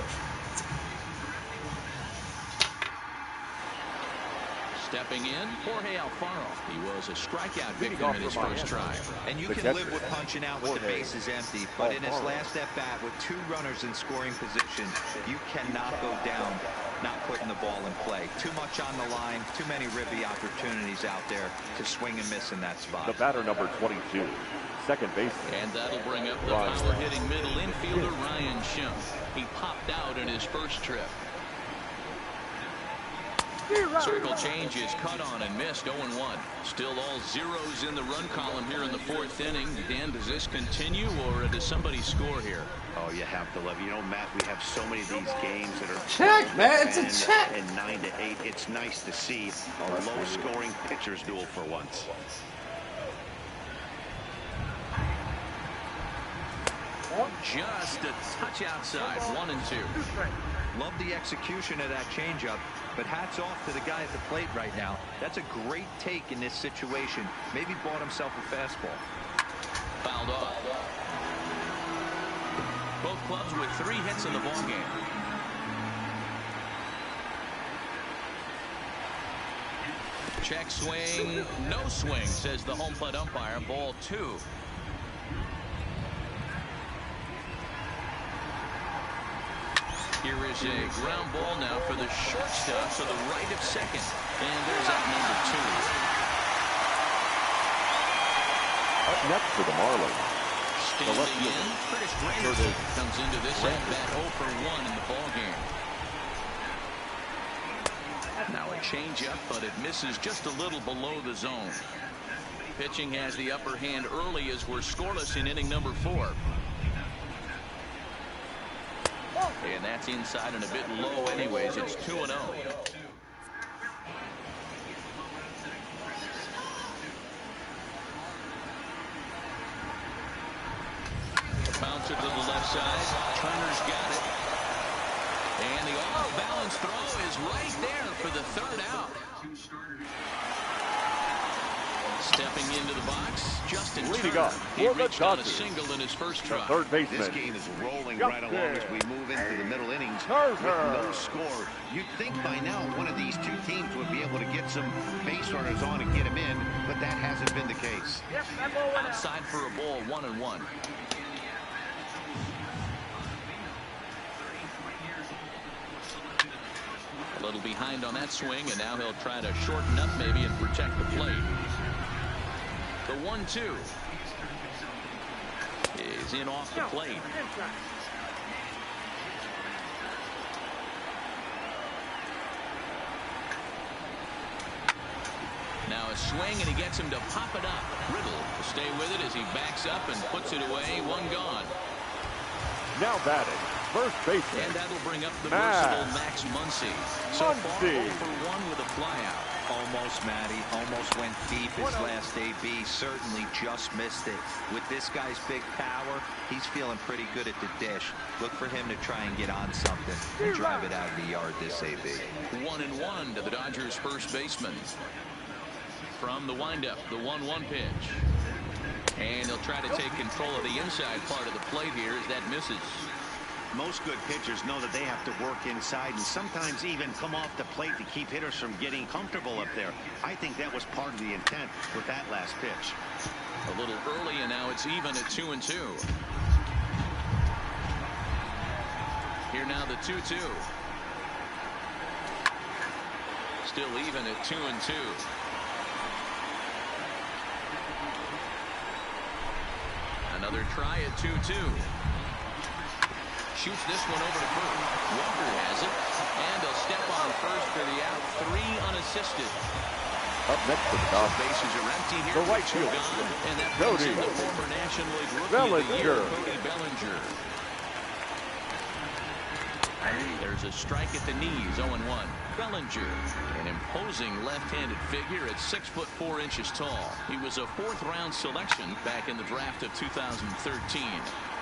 Stepping in, Jorge Alfaro. He was a strikeout victim in his first try. And you can live with punching out with the bases empty, but in his last at-bat with 2 runners in scoring position, you cannot go down not putting the ball in play. Too much on the line, too many ribby opportunities out there to swing and miss in that spot. The batter number 22, second baseman. And that'll bring up the power-hitting middle infielder, Ryan Schimpf. He popped out in his first trip. Circle change is cut on and missed, 0-1. Still all zeros in the run column here in the 4th inning. Dan, does this continue or does somebody score here? Oh, you have to love it. You know, Matt, we have so many of these games that are check, man. It's a check. And 9-8. It's nice to see a low-scoring pitcher's duel for once. Just a touch outside, 1-2. Love the execution of that changeup, but hats off to the guy at the plate right now. That's a great take in this situation. Maybe bought himself a fastball. Fouled off. Both clubs with 3 hits in the ballgame. Check swing, no swing, says the home plate umpire. Ball 2. Here is a ground ball now for the shortstop to the right of second. And there's out number 2. Up next for the Marlins. Standing in, Curtis Granderson comes into this at-bat 0 for 1 in the ballgame. Now a changeup, but it misses just a little below the zone. Pitching has the upper hand early as we're scoreless in inning number 4. And that's inside and a bit low anyways. It's 2-0. Bouncer to the left side. Turner's got it. And the off-balance throw is right there for the 3rd out. Stepping into the box, Justin Turner. He reached on a single in his first try. Third baseman. This game is rolling right along as we move into the middle innings with no score. You'd think by now one of these 2 teams would be able to get some base runners on and get them in, but that hasn't been the case. Outside for a ball, 1-1. A little behind on that swing, and now he'll try to shorten up maybe and protect the plate. The 1-2 is in off the plate. Now a swing, and he gets him to pop it up. Riddle to stay with it as he backs up and puts it away. 1 gone. Now batting, first baseman. And that'll bring up the versatile Max Muncy. So far 0 for 1 with a flyout. Almost, Matty. Almost went deep his last AB. Certainly just missed it. With this guy's big power, he's feeling pretty good at the dish. Look for him to try and get on something and drive it out of the yard this AB. 1-1 to the Dodgers' first baseman. From the windup, the 1-1 pitch. And he'll try to take control of the inside part of the plate here as that misses. Most good pitchers know that they have to work inside and sometimes even come off the plate to keep hitters from getting comfortable up there. I think that was part of the intent with that last pitch. A little early, and now it's even at 2-2. Here now the 2-2. Still even at 2-2. Another try at 2-2. Shoots this one over to first. Walker has it, and he'll step on first for the out. 3 unassisted. Up next for the Dodgers. Bases are empty here. The right field. And that brings in the former National League Rookie of the Year, Cody Bellinger. There's a strike at the knees, 0-1. Bellinger, an imposing left-handed figure at 6'4" tall. He was a 4th-round selection back in the draft of 2013.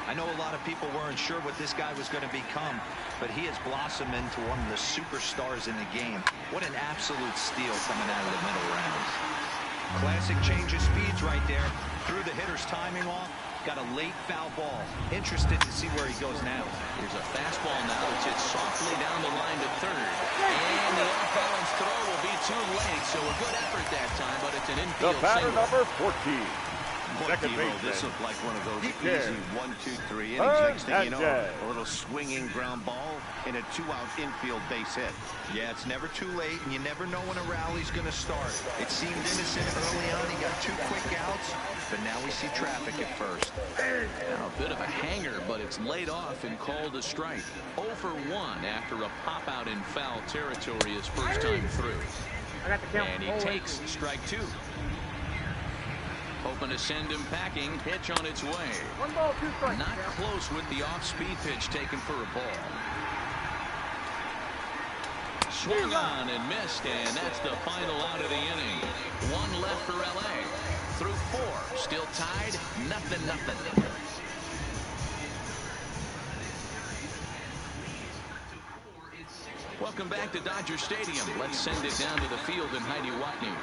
I know a lot of people weren't sure what this guy was going to become, but he has blossomed into one of the superstars in the game. What an absolute steal coming out of the middle rounds. Classic change of speeds right there. Threw the hitter's timing off. Got a late foul ball. Interested to see where he goes now. Here's a fastball now. It's hit softly down the line to third. And the off-balance throw will be too late, so a good effort that time, but it's an infield The batter single. number 14. Second Hero, baseman. this looked like one of those Yeah. easy 1-2-3 innings. Next thing you know, a little swinging ground ball and a 2-out infield base hit. Yeah, it's never too late, and you never know when a rally's going to start. It seemed innocent early on. He got 2 quick outs, but now we see traffic at first. Now a bit of a hanger, but it's laid off and called a strike. 0 for 1 after a pop-out in foul territory his first time through. And he takes strike 2. Hoping to send him packing. Pitch on its way. 1 ball, 2 strikes. Not close with the off-speed pitch taken for a ball. Swung on and missed, and that's the final out of the inning. 1 left for LA. Through 4. Still tied. 0-0. Welcome back to Dodger Stadium. Let's send it down to the field in Heidi Watney.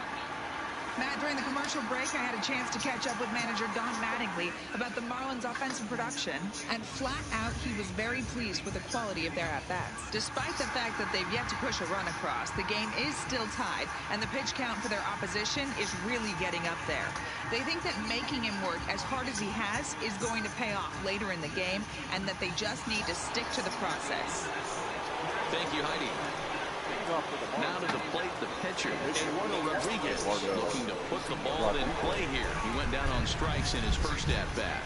Matt, during the commercial break, I had a chance to catch up with manager Don Mattingly about the Marlins' offensive production, and flat out, he was very pleased with the quality of their at-bats. Despite the fact that they've yet to push a run across, the game is still tied, and the pitch count for their opposition is really getting up there. They think that making him work as hard as he has is going to pay off later in the game, and that they just need to stick to the process. Thank you, Heidi. Now to the plate, the pitcher, Eduardo Rodriguez, looking to put the ball in play here. He went down on strikes in his first at-bat.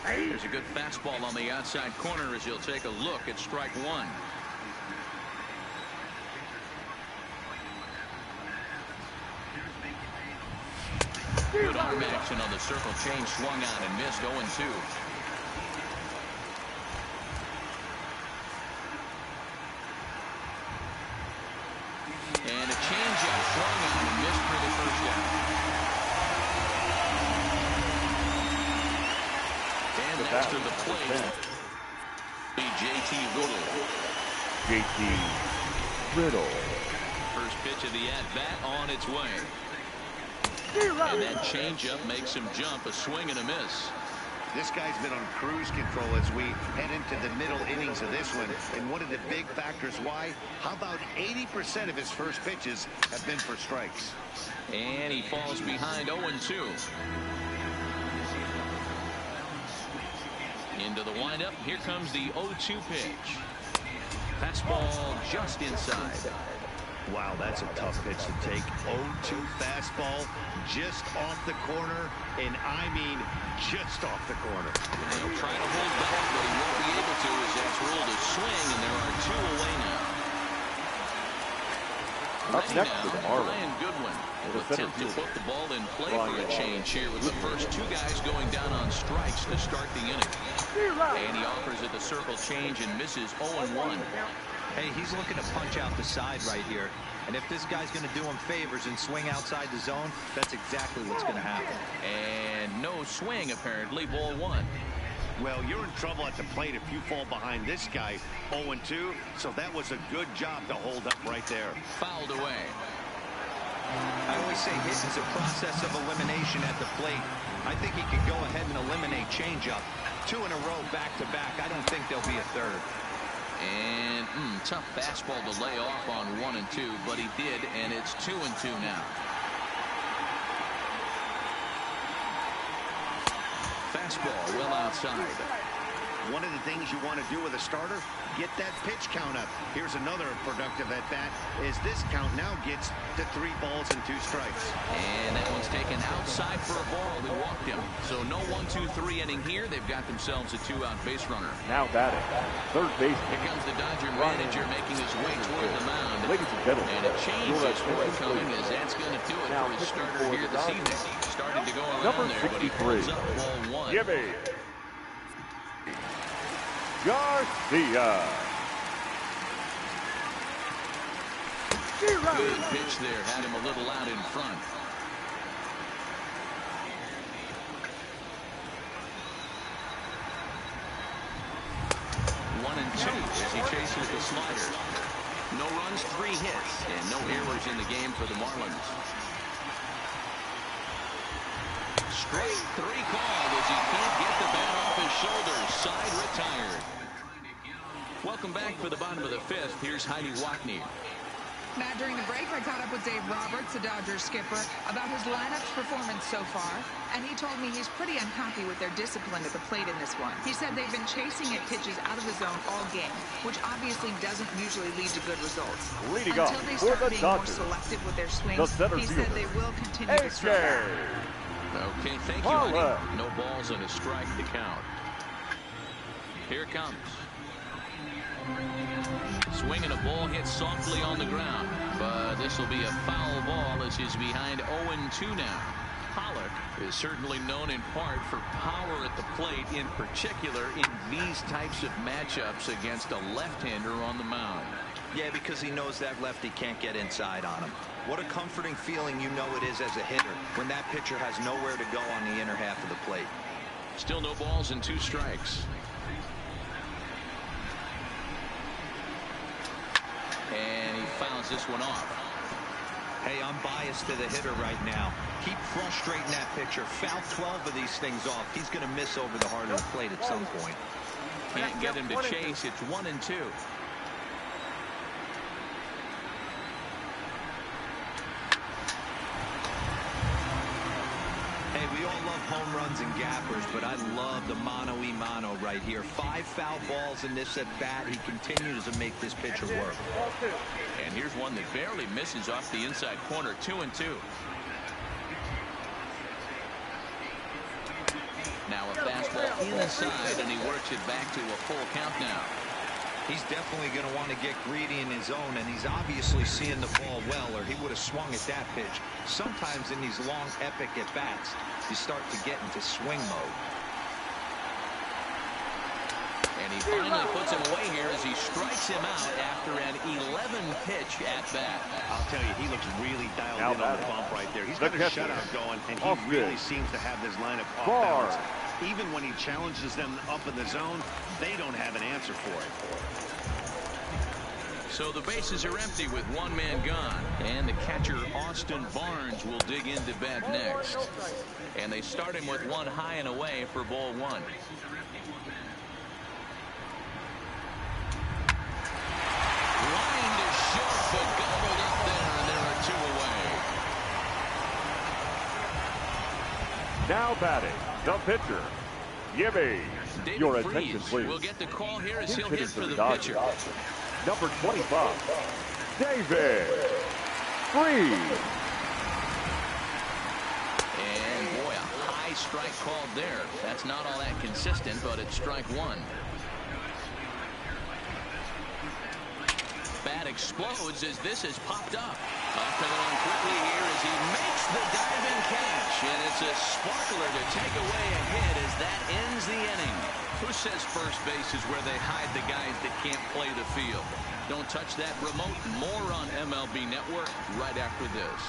There's a good fastball on the outside corner as he'll take a look at strike 1. Good arm action on the circle change, swung on and missed, 0-2. And a changeup swung on and missed for the first out. And next to the plate, JT Riddle. First pitch of the at-bat on its way. And that changeup makes him jump, a swing and a miss. This guy's been on cruise control as we head into the middle innings of this one. And one of the big factors why, how about 80% of his first pitches have been for strikes. And he falls behind 0-2. Into the windup. Here comes the 0-2 pitch. Fastball just inside. Wow, that's a tough pitch to take. 0-2 fastball just off the corner, and I mean just off the corner. He'll try to hold back, but he won't be able to as that's ruled a swing, and there are 2 away now. Up next to the Marlins. Brian Goodwin will attempt to put the ball in play for a change here with the first 2 guys going down on strikes to start the inning. And he offers it the circle change and misses 0-1. Hey, he's looking to punch out the side right here. And if this guy's going to do him favors and swing outside the zone, that's exactly what's going to happen. And no swing, apparently, ball 1. Well, you're in trouble at the plate if you fall behind this guy 0-2, so that was a good job to hold up right there. Fouled away. I always say hitting is a process of elimination at the plate. I think he could go ahead and eliminate changeup. 2 in a row back-to-back. I don't think there'll be a third. And tough fastball to lay off on 1 and 2, but he did, and it's 2 and 2 now. Fastball well outside. One of the things you want to do with a starter, get that pitch count up. Here's another productive at-bat as this count now gets to 3 balls and 2 strikes. And that one's taken outside for a ball. They walked him. So no 1-2-3 inning here. They've got themselves a 2-out base runner. Now batting, third base. Here comes the Dodger manager making his way toward the mound. Ladies and gentlemen, and a change is forthcoming as that's going to do it for his starter here this evening. Starting to go around there, but he pulls up ball 1. Gibby. Garcia. Good pitch there. Had him a little out in front. One and two as he chases the slider. No runs, 3 hits, and no errors in the game for the Marlins. Straight 3 called as he can't get the bat off his shoulders. Side retired. Welcome back for the bottom of the 5th. Here's Heidi Watney. Now, during the break, I caught up with Dave Roberts, the Dodgers skipper, about his lineup's performance so far, and he told me he's pretty unhappy with their discipline at the plate in this one. He said they've been chasing at pitches out of the zone all game, which obviously doesn't usually lead to good results. Leading Until they start being more Dodgers, selective with their swings, he said they will continue to struggle. Okay, thank you, Heidi. No balls and a strike to count. Here it comes. Swinging a ball hit softly on the ground, but this will be a foul ball as he's behind 0-2 now. Pollock is certainly known in part for power at the plate, in particular in these types of matchups against a left-hander on the mound. Yeah, because he knows that lefty can't get inside on him. What a comforting feeling you know it is as a hitter when that pitcher has nowhere to go on the inner half of the plate. Still no balls and 2 strikes. And he fouls this one off. Hey, I'm biased to the hitter right now. Keep frustrating that pitcher. Foul 12 of these things off. He's going to miss over the heart of the plate at some point. Can't get him to chase. It's 1-2. Hey, we all love home runs and gappers, but I love the mano-y-mano right here. 5 foul balls in this at-bat. He continues to make this pitcher work. And here's one that barely misses off the inside corner. 2-2. Now a fastball inside, and he works it back to a full count now. He's definitely going to want to get greedy in his zone, and he's obviously seeing the ball well, or he would have swung at that pitch. Sometimes in these long, epic at-bats, you start to get into swing mode. And he finally puts him away here as he strikes him out after an 11-pitch at-bat. I'll tell you, he looks really dialed in on the bump right there. He's got a shutout going, and he really seems to have this lineup off balance. Even when he challenges them up in the zone, they don't have an answer for it. So the bases are empty with 1 man gone, and the catcher Austin Barnes will dig into bat next. And they start him with 1 high and away for ball 1. Line to short, but gobbled up there, and there are 2 away. Now batting, the pitcher, Gibby. Your attention, please. We'll get the call here as he'll hit for the Dodgers. pitcher. Number 25, David Freese. And boy, a high strike called there. That's not all that consistent, but it's strike 1. Bat explodes as this has popped up. Coming on quickly here as he makes the diving catch, and it's a sparkler to take away a hit as that ends the inning. Who says first base is where they hide the guys that can't play the field? Don't touch that remote. More on MLB Network right after this.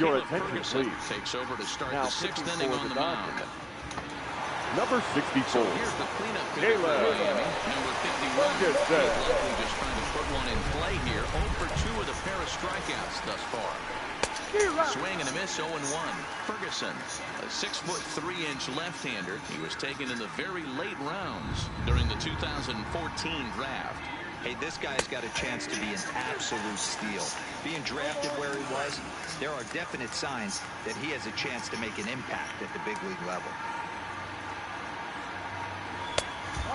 Your Caleb attention, Ferguson please. takes over to start Now the 6th inning on the mound. Number 64, So here's the cleanup hitter for Miami. Number 51. He's likely just trying to put one in play here. 0 for 2 with a pair of strikeouts thus far. Swing and a miss, 0-1. Ferguson, a 6'3" left-hander. He was taken in the very late rounds during the 2014 draft. Hey, this guy's got a chance to be an absolute steal. Being drafted where he was, there are definite signs that he has a chance to make an impact at the big league level.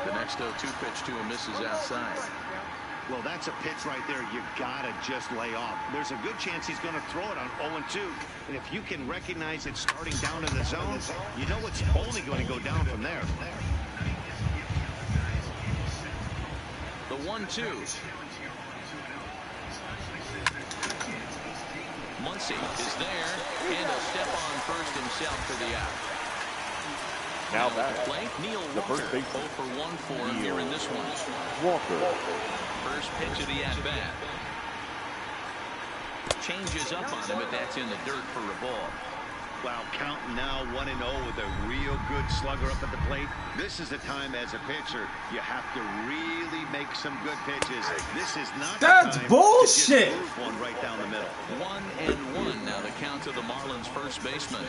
The next 0-2 pitch to him misses outside. Well, that's a pitch right there you gotta just lay off. There's a good chance he's going to throw it on 0-2. And if you can recognize it starting down in the zone, you know it's only going to go down from there. The 1-2. Muncy is there, and he'll step on first himself for the out. Now back. Play Neil The Walker. first base. 0 for 1 for him here in this one. Walker. First pitch of the at-bat. Changes up on him, but that's in the dirt for a ball. Wow, counting now 1-0 with a real good slugger up at the plate. This is the time as a pitcher you have to really make some good pitches. This is not That's the time bullshit. to just move one right down the middle. 1-1 now the count to the Marlins first baseman.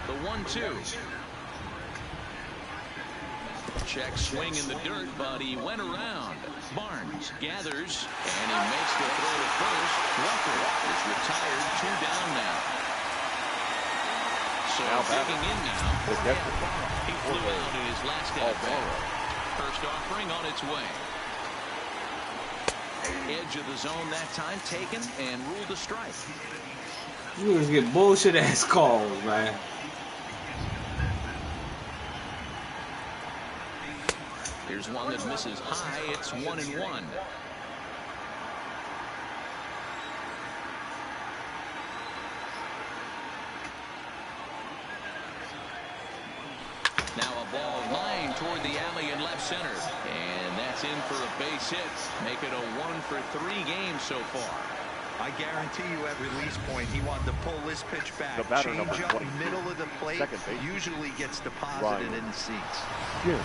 The 1-2. Check swing in the dirt, but he went around. Barnes gathers, and he makes the throw to first. Walker is retired, 2 down now. So digging in now. He flew out in his last at-bat. First offering on its way. Edge of the zone that time taken and ruled a strike. You guys get bullshit ass calls, man. Here's one that misses high. It's 1-1. Now a ball lined toward the alley in left center. And that's in for a base hit. Make it a 1-for-3 game so far. I guarantee you at release point, he wanted to pull this pitch back. Change up middle of the plate usually gets deposited in the seats. Yeah.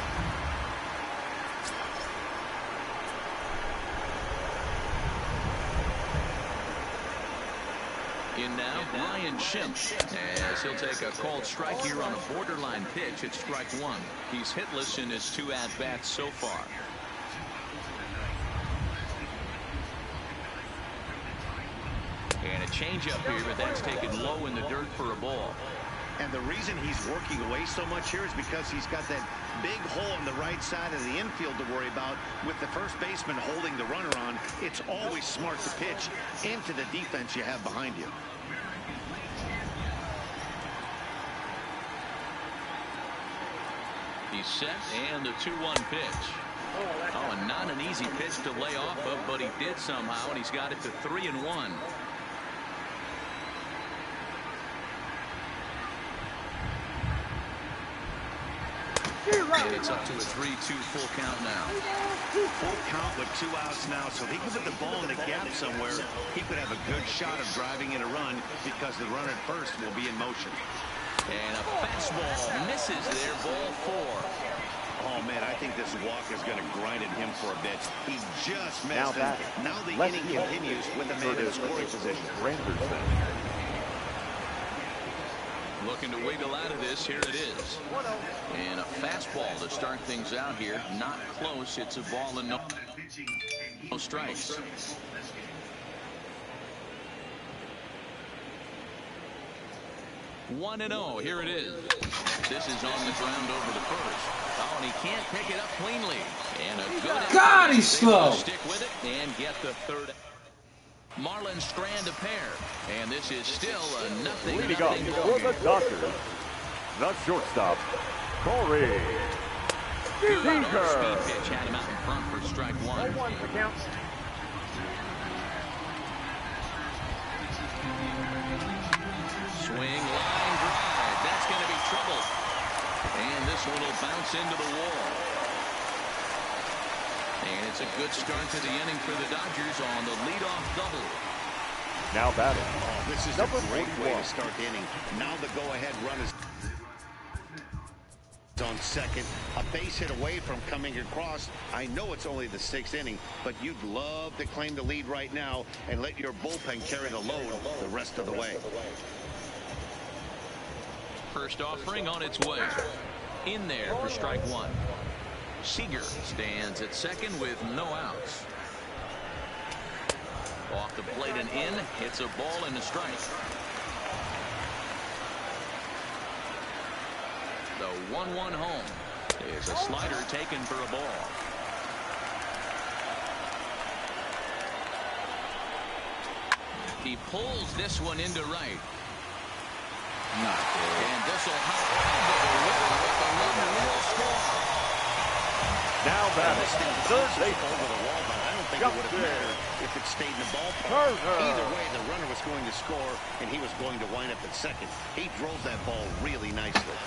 In now, Ryan Schimpf, as he'll take a called strike here on a borderline pitch at strike 1. He's hitless in his 2 at-bats so far. And a changeup here, but that's taken low in the dirt for a ball. And the reason he's working away so much here is because he's got that big hole on the right side of the infield to worry about. With the first baseman holding the runner on, it's always smart to pitch into the defense you have behind you. He's set, and the 2-1 pitch. Oh, and not an easy pitch to lay off of, but he did somehow, and he's got it to 3-1. And it's up to a 3-2 full count now. Full count with 2 outs now, so if he could put the ball in the gap somewhere, he could have a good shot of driving in a run because the runner at first will be in motion. And a fastball misses there, ball 4. Oh, man, I think this walk is going to grind at him for a bit. He just missed now it. Now the inning continues with a man in scoring position. Looking to wiggle out of this. Here it is. And a fastball to start things out here. Not close. It's a ball and no strikes. One and 0. Here it is. This is on the ground over the first. Oh, and he can't pick it up cleanly. And a good God, he's slow. Stick with it and get the third. Marlins strand a pair, and this is still a nothing. Leading up for the Dodgers, the shortstop, Corey Seager. Speed pitch had him out in front for strike 1. Swing, line drive. That's going to be trouble. And this one will bounce into the wall. And it's a good start to the inning for the Dodgers on the leadoff double. Now batting. Oh, this is a great way to start the inning. Now the go-ahead run is on second. A base hit away from coming across. I know it's only the 6th inning, but you'd love to claim the lead right now and let your bullpen carry the load the rest of the way. First offering on its way. In there for strike 1. Seager stands at second with no outs. Off the plate and in. Hits a ball and a strike. The 1-1 home is a slider taken for a ball. He pulls this one into right. And this will hop over the river with a run will score. Now batting, third base. Over the wall, but I don't think it would have mattered if it stayed in the ballpark. Either way, the runner was going to score, and he was going to wind up at second. He drove that ball really nicely.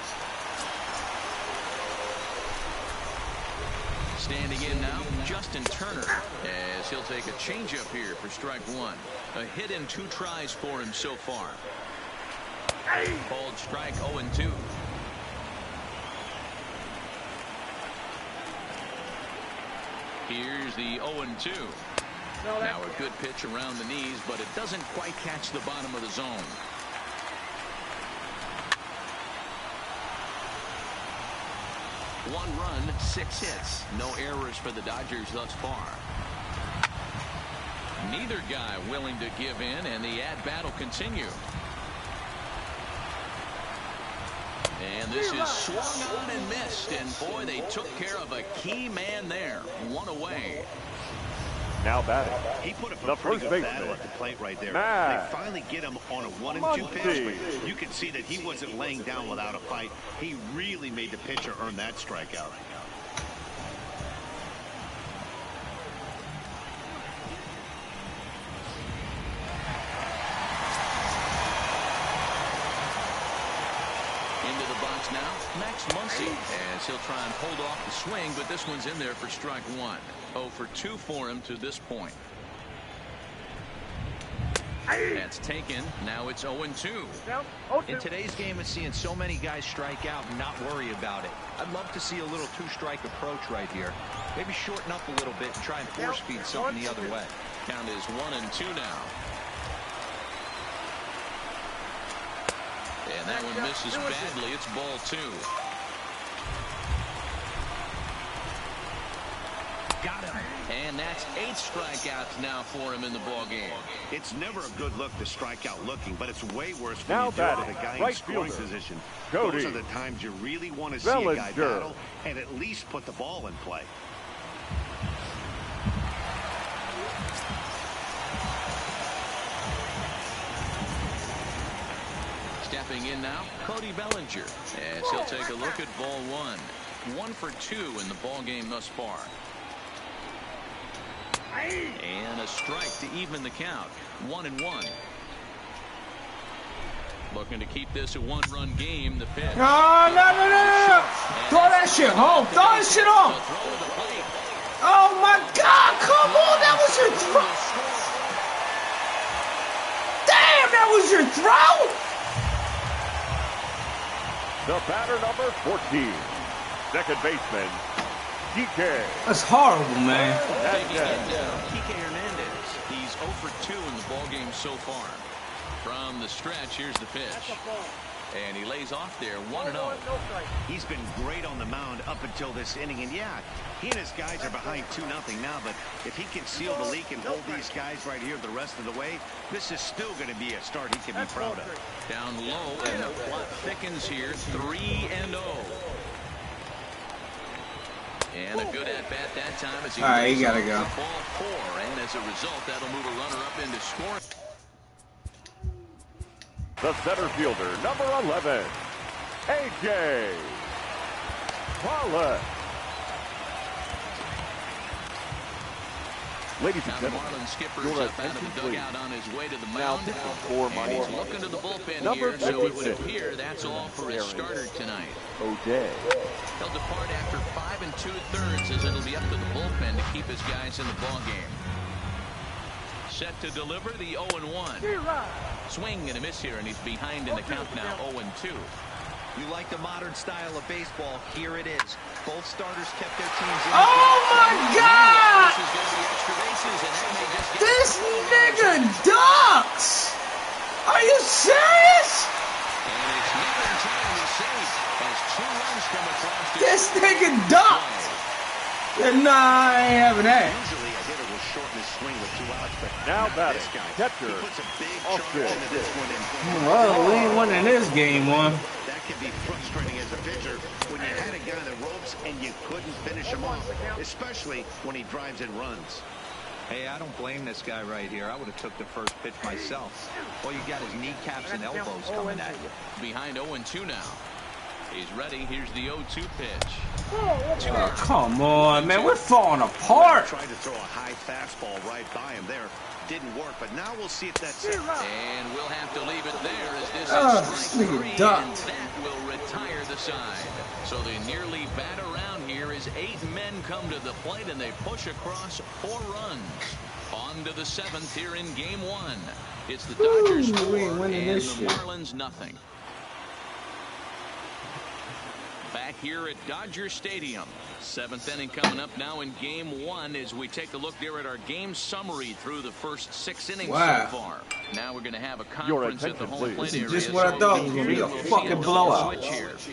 Standing in now, Justin Turner, as he'll take a changeup here for strike one. A hit in 2 tries for him so far. Called strike 0-2. Here's the 0-2. Now a good pitch around the knees, but it doesn't quite catch the bottom of the zone. One run, 6 hits. No errors for the Dodgers thus far. Neither guy willing to give in, and the at-bat will continue. And this is swung on and missed, and boy, they took care of a key man there. One away. Now batting, he put up the a pretty first good baseman, battle at the plate right there. Matt. They finally get him on a 1-2 pitch, but you could see that he wasn't laying down without a fight. He really made the pitcher earn that strikeout. Into the box now, Max Muncy, as he'll try and hold off the swing, but this one's in there for strike one. 0 for 2 for him to this point. That's taken. Now it's 0-2. In today's game, it's seeing so many guys strike out and not worry about it. I'd love to see a little 2-strike approach right here. Maybe shorten up a little bit and try and force feed something the other way. Count is 1-2 now. And that one misses badly. It's ball 2. Got him. And that's 8 strikeouts now for him in the ball game. It's never a good look to strike out looking, but it's way worse when now you do it with batting, a guy right in scoring fielder, position. Cody. Those are the times you really want to see a guy battle and at least put the ball in play. Stepping in now, Cody Bellinger, as he'll take a look at ball 1. 1 for 2 in the ball game thus far. And a strike to even the count. 1-1. Looking to keep this a 1-run game. The pitch. No. Throw that shit home. Throw that shit home. Oh my God! Come on, that was your throw. Damn, that was your throw. The batter number 14, second baseman, gq. That's horrible, man. Taking it down, Kike Hernandez. He's 0 for 2 in the ball game so far. From the stretch, here's the pitch. And he lays off there, 1-0. He's been great on the mound up until this inning, and yeah, he and his guys are behind 2-0 now, but if he can seal the leak and hold these guys right here the rest of the way, this is still going to be a start he can be proud of. Down low, and the plot thickens here, 3-0. And a good at-bat that time as he all right, you gotta go. Ball 4, and as a result, that'll move a runner up into scoring. The center fielder, number 11, A.J. Pollock. Ladies and Now the gentlemen, Marlins skipper's your up out of the attention, dugout on his way to the now mound. for And he's looking to the bullpen number here, so it would 56. appear that's all for his starter tonight. O'Day. He'll depart after 5 2/3 as it'll be up to the bullpen to keep his guys in the ball game. Set to deliver the 0-1. Swing and a miss here, and he's behind in the count now, 0-2. You like the modern style of baseball, here it is. Both starters kept their teams in. Oh my God! This is going to be extra bases, and that may just get This nigga ducks. Are you serious? And it's never entirely safe as 2 runs come across. This nigga ducked. Nah, I ain't having that. Usually a hitter will shorten his swing with 2 outs, but Now not batting, this guy. catcher, He puts a big Austin. charge into this one. Well, we ain't winning this game, one. That can be frustrating as a pitcher when you had a guy on the ropes and you couldn't finish him off, especially when he drives in runs. Hey, I don't blame this guy right here. I would have took the first pitch myself. All you got is kneecaps and elbows coming at you. Behind 0-2 now. He's ready. Here's the 0-2 pitch. Oh, come on, man. We're falling apart. Tried to throw a high fastball right by him there. Didn't work, but now we'll see if that's it. And we'll have to leave it there as this is strike 3, and that will retire the side. So they nearly bat around here as 8 men come to the plate, and they push across 4 runs. On to the 7th here in Game 1. It's the Dodgers 4 and the Marlins nothing. Back here at Dodger Stadium. 7th inning coming up now in Game 1 as we take a look there at our game summary through the first 6 innings so far. Now we're going to have a conference at the home plate area. Just what I thought it was going to be, a fucking blowout.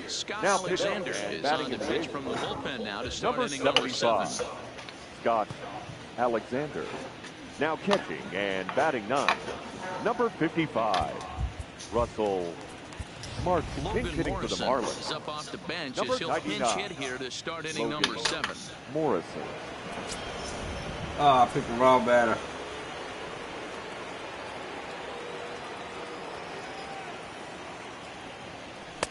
Scott Alexander is on the pitch from the bullpen now to start inning number 7. Scott Alexander now catching and batting 9. Number 55, Russell Martin, pinch hitting for the Marlins. Up off the bench as he'll pinch hit here to start inning number 7. Morrison. I picked the wrong batter.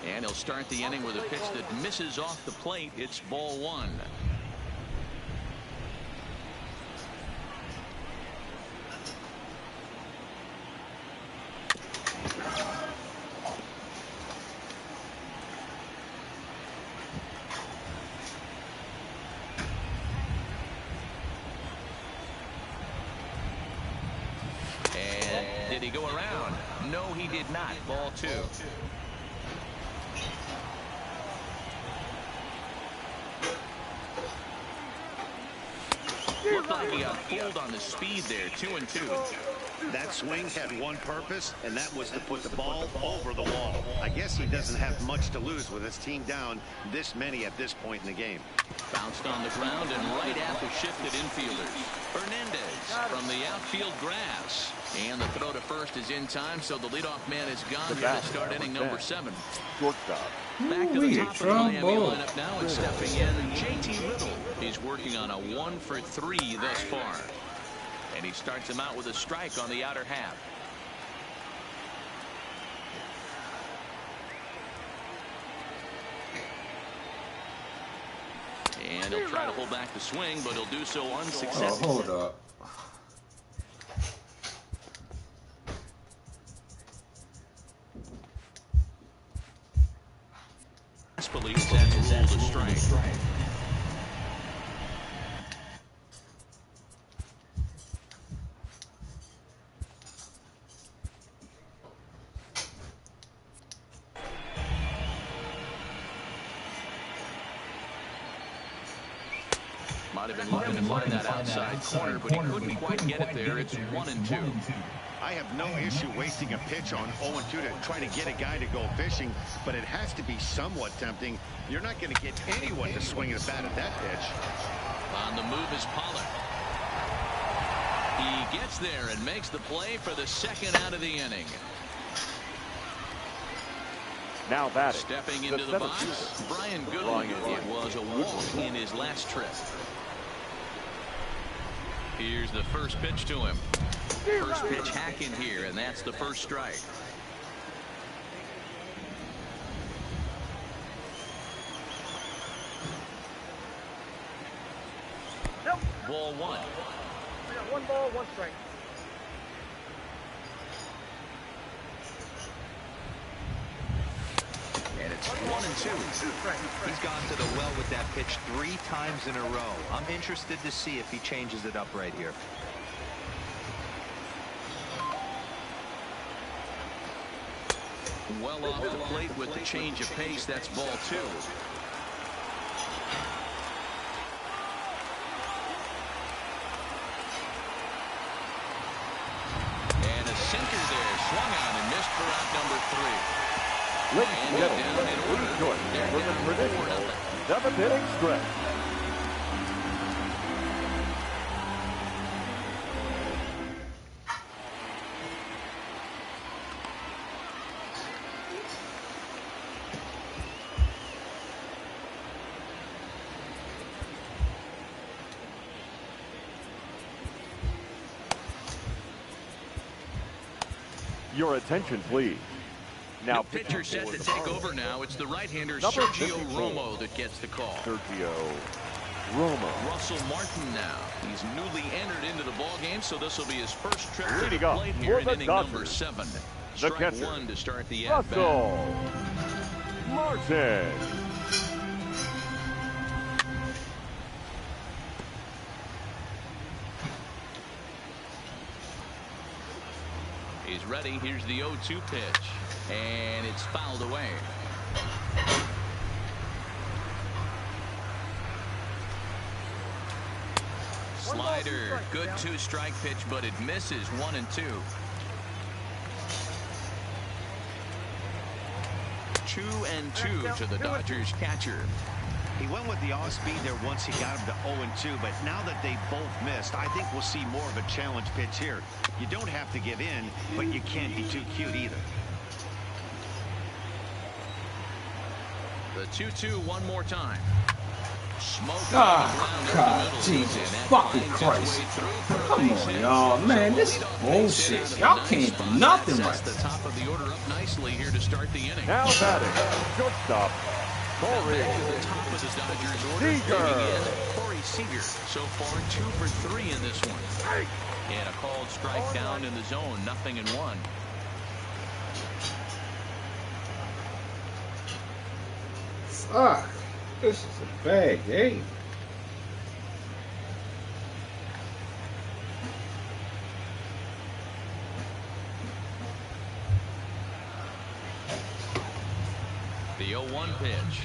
And he'll start the inning with a pitch that misses off the plate. It's ball 1. Did he go around? No, he did not. Ball 2. Looked like he got pulled on the speed there. 2-2. That swing had one purpose, and that was to put the ball over the wall. I guess he doesn't have much to lose with his team down this many at this point in the game. Bounced on the ground and right at the shifted infielders. Hernandez from the outfield grass. And the throw to first is in time, so the leadoff man is gone here to start inning number 7. Shortstop. Back to the top of the Miami lineup now and stepping in, JT Little. He's working on a 1 for 3 thus far. And he starts him out with a strike on the outer half. And he'll try to hold back the swing, but he'll do so unsuccessfully. Oh, hold up. Believes that's ruled a strike. Might have been looking to find that outside corner, but he couldn't quite get it there. It's 1-2. I have no issue wasting a pitch on 0-2 to try to get a guy to go fishing, but it has to be somewhat tempting. You're not going to get anyone to swing at a bat at that pitch. On the move is Pollard. He gets there and makes the play for the 2nd out of the inning. Now batting. Stepping into the box, Brian Goodwin. It was a walk in his last trip. Here's the first pitch to him. First pitch hacking here, and that's the first strike. Ball 1. I got 1 ball, 1 strike. And it's 1-2. He's gone to the well with that pitch 3 times in a row. I'm interested to see if he changes it up right here. Well off the plate with the change of pace. That's ball 2. And a sinker there, swung on and missed for out number 3. Ladies and gentlemen, please join me for the traditional 7th inning stretch. Your attention, please. Now the pitcher set to take over now. It's the right-hander Number Sergio 54. Romo that gets the call. Sergio Romo. Russell Martin now. He's newly entered into the ball game, so this will be his first trip to the Leading up plate here for in the inning Dodgers, number 7. The Strike catcher, one to start the at-bat. Russell Martin. He's ready. Here's the 0-2 pitch. And it's fouled away. Slider. Good 2-strike pitch, but it misses 1-2. 2-2 to the Dodgers catcher. He went with the off-speed there once he got him to 0-2, but now that they both missed, I think we'll see more of a challenge pitch here. You don't have to give in, but you can't be too cute either. The 2-2 one more time. Smoke. Oh, God, Jesus fucking Christ. Come on, y'all. Man, this is bullshit. Y'all can't do nothing right. The top of the order up nicely here to start the inning. Now batting, shortstop, Corey the top of the Dodgers order. Corey Seager. So far, 2 for 3 in this one. And a called strike down in the zone. 0-1. Fuck. This is a bad game. The 0-1 pitch.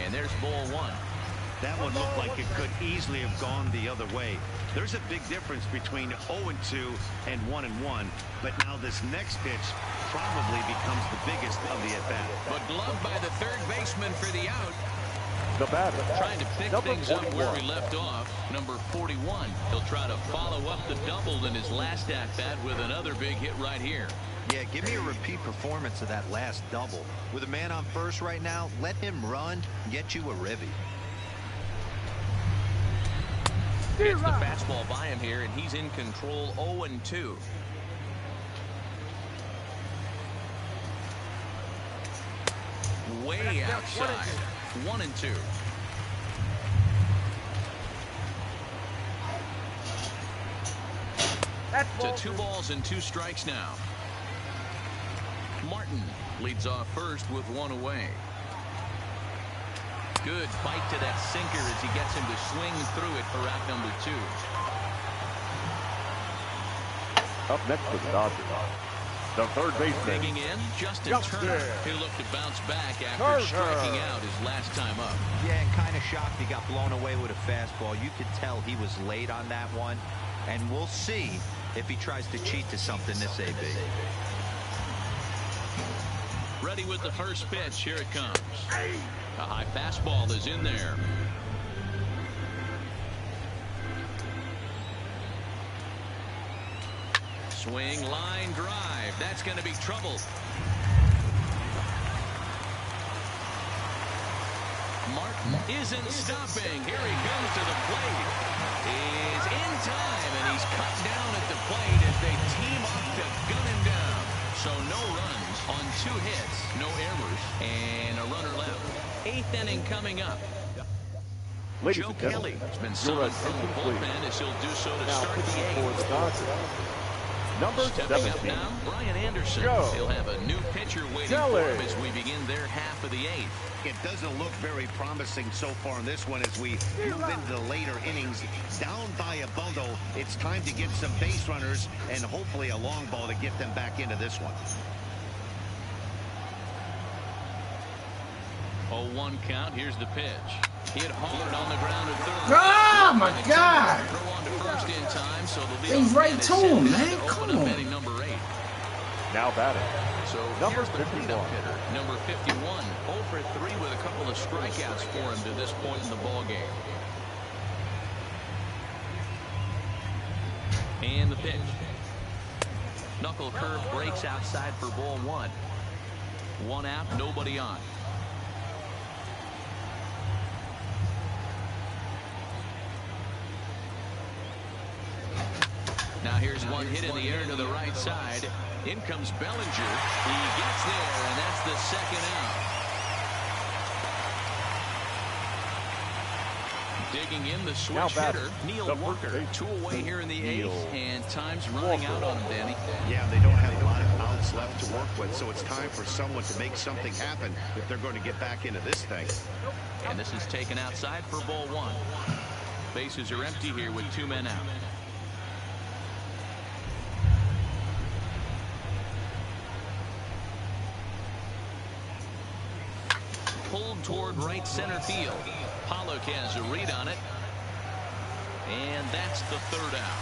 And there's ball 1. That one looked like it could easily have gone the other way. There's a big difference between 0-2 and 1-1, but now this next pitch probably becomes the biggest of the at-bat. But gloved by the third baseman for the out. The batter, trying to pick things up where we left off. Number 41. He'll try to follow up the double in his last at-bat with another big hit right here. Yeah, give me a repeat performance of that last double. With a man on first right now, let him run, get you a ribby. It's the fastball by him here, and he's in control. 0-2. Way outside. 1-2. To 2 balls and 2 strikes now. Martin leads off first with 1 away. Good bite to that sinker as he gets him to swing through it for out number 2. Up next for the Dodgers, the third baseman, digging in, Justin Turner. He looked to bounce back after striking out his last time up. Yeah, and kind of shocked he got blown away with a fastball. You could tell he was late on that one, and we'll see if he tries to cheat to something this AB. Ready with the first pitch. Here it comes. A high fastball is in there. Swing, line drive. That's going to be trouble. Martin isn't stopping. Here he comes to the plate. He's in time, and he's cut down at the plate as they team up to gun him down. So no runs on 2 hits, no errors, and a runner left. 8th inning coming up. Joe Kelly has been summoned from the bullpen as he'll do so to start the 8th. Number Stepping 17. up now, Brian Anderson. Go. He'll have a new pitcher waiting for him as we begin their half of the 8th. It doesn't look very promising so far in this one as we move into the later innings. Down by a bundle, it's time to get some base runners and hopefully a long ball to get them back into this one. 0-1 count. Here's the pitch. Hit hard on the ground at third. Oh my God! Throw on to first in time, so He's right to him, man. Come on. Number 8. Now batting. So number here's the 51. cleanup hitter, number 51. 0 for 3 with a couple of strikeouts for him to this point in the ball game. And the pitch. Knuckle curve breaks outside for ball 1. 1 out, nobody on. Now here's one hit in the air to the right side. In comes Bellinger. He gets there, and that's the second out. Digging in the switch hitter, Neil Walker. 2 away here in the 8th, and time's running out on him, Danny. Yeah, they don't have a lot of outs left to work with, so it's time for someone to make something happen if they're going to get back into this thing. And this is taken outside for ball 1. Bases are empty here with 2 men out. Pulled toward right center field. Pollock has a read on it. And that's the 3rd out.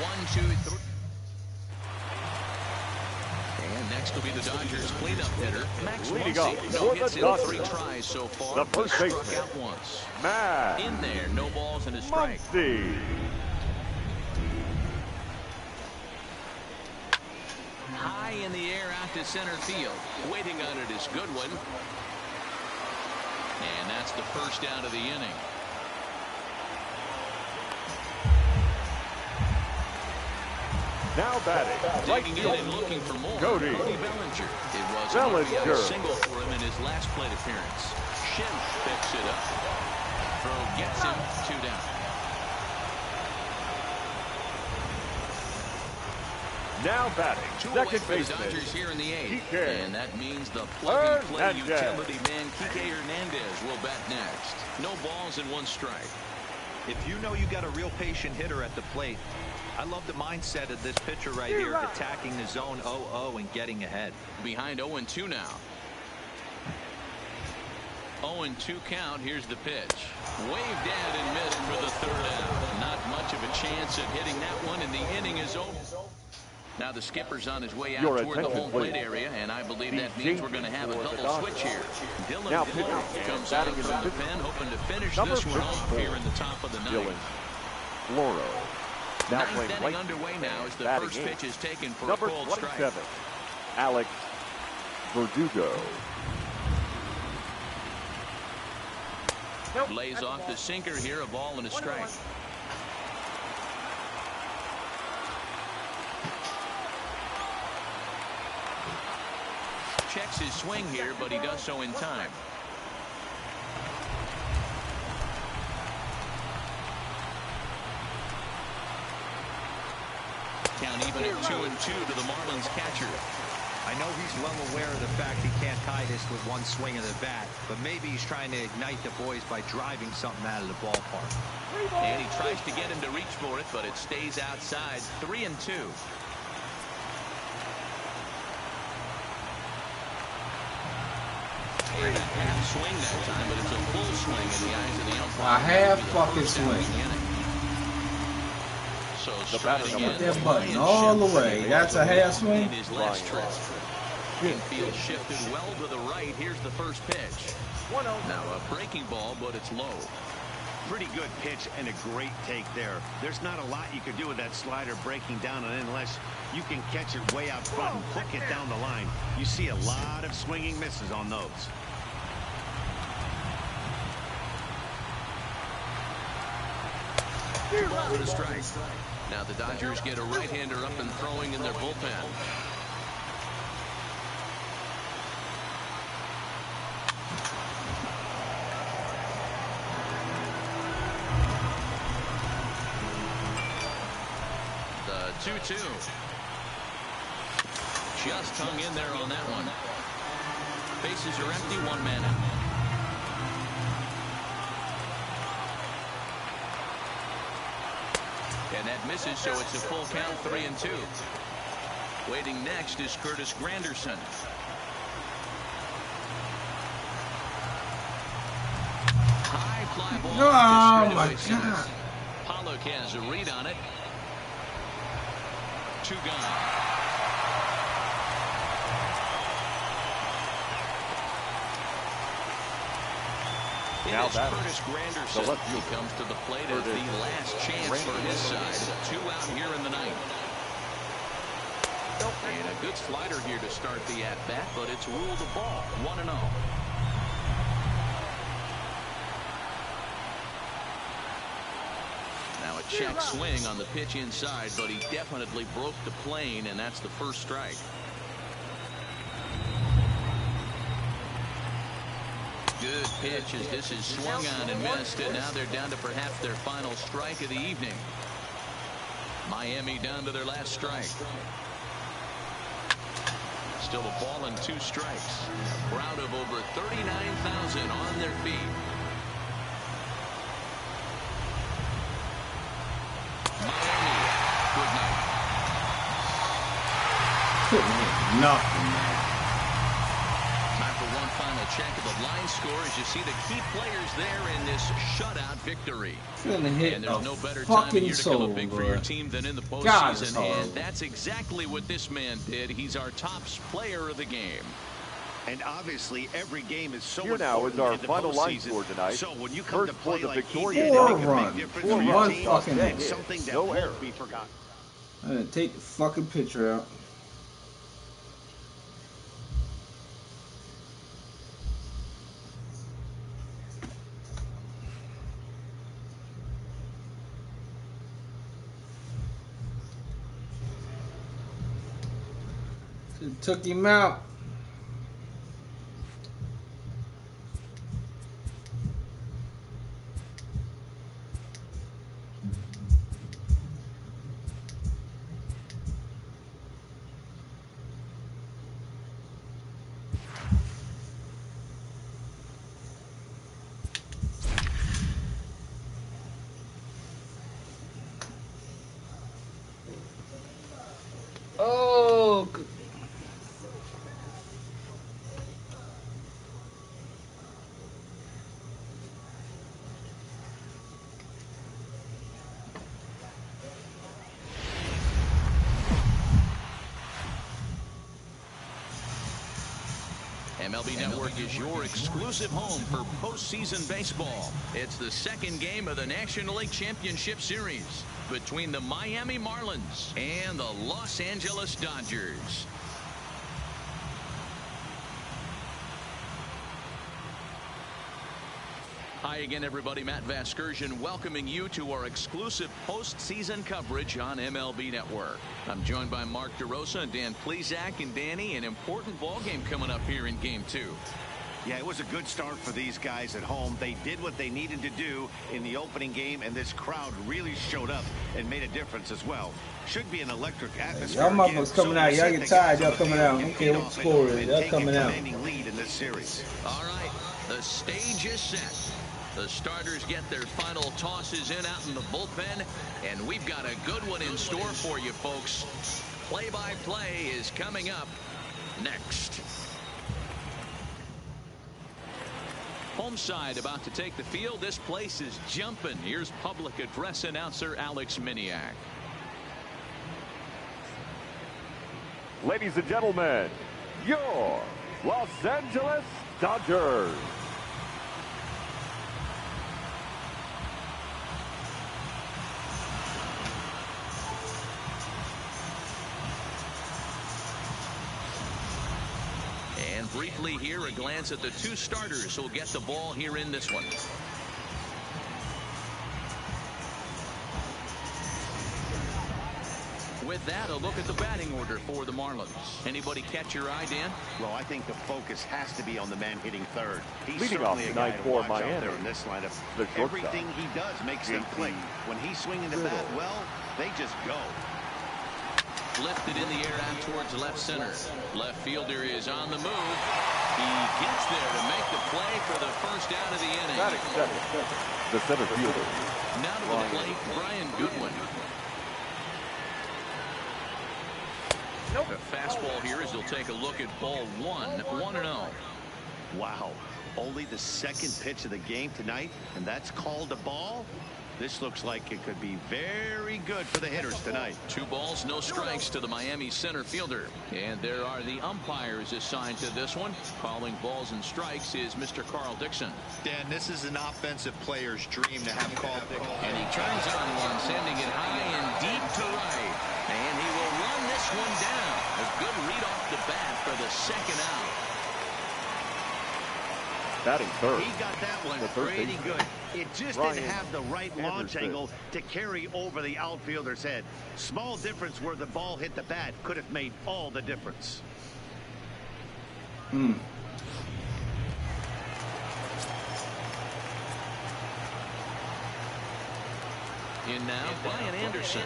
1, 2, 3. And next will be the Dodgers cleanup hitter, Max Muncy. No hits in 3 tries so far. The first struck out once. In there, no balls and a strike. High in the air out to center field. Waiting on it is Goodwin. And that's the first out of the inning. Now batting, right Digging in and looking for more. Cody Bellinger. It was an RBI single for him in his last plate appearance. Shin picks it up. Throw gets him 2 down. Now batting, 2 second away baseman. for the Dodgers here in the 8th. Kike And that means the plug-and-play Hernandez. utility man, Kike Hernandez, will bat next. No balls and 1 strike. If you know you got a real patient hitter at the plate, I love the mindset of this pitcher right here, attacking the zone 0-0 and getting ahead. Behind 0-2 now. 0-2 count. Here's the pitch. Waved at and missed for the 3rd out. Not much of a chance at hitting that one, and the inning is over. Now the skipper's on his way out toward the home plate area, and I believe that means we're going to have a double switch here. Dylan Floro comes out from the pen, hoping to finish this one off here in the top of the 9th. Floro. Now 9th inning underway now as the first pitch is taken for a cold strike. Alex Verdugo. Lays off the sinker here, a ball and a strike. Checks his swing here, but he does so in time. Count even at 2-2 to the Marlins catcher. I know he's well aware of the fact he can't tie this with 1 swing of the bat, but maybe he's trying to ignite the boys by driving something out of the ballpark. And he tries to get him to reach for it, but it stays outside. 3-2. Half swing that time, but it's a full swing in the eyes of the umpire. A half fucking swing. So put that button all the way. That's a half swing. His last trip. Infield shifted well to the right. Here's the first pitch. Now a breaking ball, but it's low. Pretty good pitch and a great take there. There's not a lot you could do with that slider breaking down, and unless you can catch it way out front and hook it down the line, you see a lot of swinging misses on those. Ball and a strike. Now the Dodgers get a right-hander up and throwing in their bullpen. The 2-2. Just hung in there on that one. Bases are empty, 1 man out. And that misses, so it's a full count, 3-2. Waiting next is Curtis Granderson. High fly ball. Oh my God. Pollock has a read on it. 2 gone. Now that Curtis Granderson. He comes to the plate at the last chance for his side. 2 out here in the 9th. And a good slider here to start the at-bat, but it's ruled a ball. 1-0. Now a check swing on the pitch inside, but he definitely broke the plane, and that's the first strike. Good pitch as this is swung on and missed, and now they're down to perhaps their final strike of the evening. Miami down to their last strike. Still a ball and 2 strikes. A crowd of over 39,000 on their feet. Miami, good night. Couldn't hit nothing, man. Time for one final check of the line score as you see the key players there in this shutout victory. And there's no better time of year to come up big for your team than in the postseason, and that's exactly what this man did. He's our top player of the game. And obviously, every game is so Here now is our final line score tonight. So when you come First to play for the like he victorious did, 4 make a runs. big difference 4 for your runs team. fucking It's something that no won't error. be forgotten. I'm gonna take the fucking picture out. Took him out. Oh, MLB Network is your exclusive home for postseason baseball. It's the second game of the National League Championship Series between the Miami Marlins and the Los Angeles Dodgers. Hi again, everybody. Matt Vasgersian welcoming you to our exclusive postseason coverage on MLB Network. I'm joined by Mark DeRosa and Dan Plesac. And Danny, an important ball game coming up here in Game 2. Yeah, it was a good start for these guys at home. They did what they needed to do in the opening game, and this crowd really showed up and made a difference as well. Should be an electric atmosphere. y'all motherfuckers coming out. Y'all get tired. Y'all coming out. I don't care what the score is. Y'all coming out. Lead in this series. All right, the stage is set. The starters get their final tosses in out in the bullpen, and we've got a good one in store for you folks. Play-by-play is coming up next. Home side about to take the field. This place is jumping. Here's public address announcer Alex Miniak. Ladies and gentlemen, your Los Angeles Dodgers. And briefly here, a glance at the 2 starters who'll get the ball here in this one. With that, a look at the batting order for the Marlins. Anybody catch your eye, Dan? Well, I think the focus has to be on the man hitting third. He's Leading off certainly a tonight guy to for watch out Miami, there in this lineup. the shortstop. Everything he does makes them click. When he's swinging the bat well, they just go. Lifted in the air out towards left center. Left fielder is on the move. He gets there to make the play for the first out of the inning. The center fielder. Now to the plate, Brian Goodwin. A fastball here as he'll take a look at ball 1, 1-0. Wow. Only the second pitch of the game tonight, and that's called a ball. This looks like it could be very good for the hitters tonight. 2 balls, no strikes to the Miami center fielder. And there are the umpires assigned to this one. Calling balls and strikes is Mr. Carl Dixon. Dan, this is an offensive player's dream to have called. And he turns on one, sending it high and deep to right. And he will run this one down. A good read off the bat for the second out. Batting third. He got that one pretty good. It just didn't have the right launch angle to carry over the outfielder's head. Small difference where the ball hit the bat could have made all the difference. In now, Brian Anderson.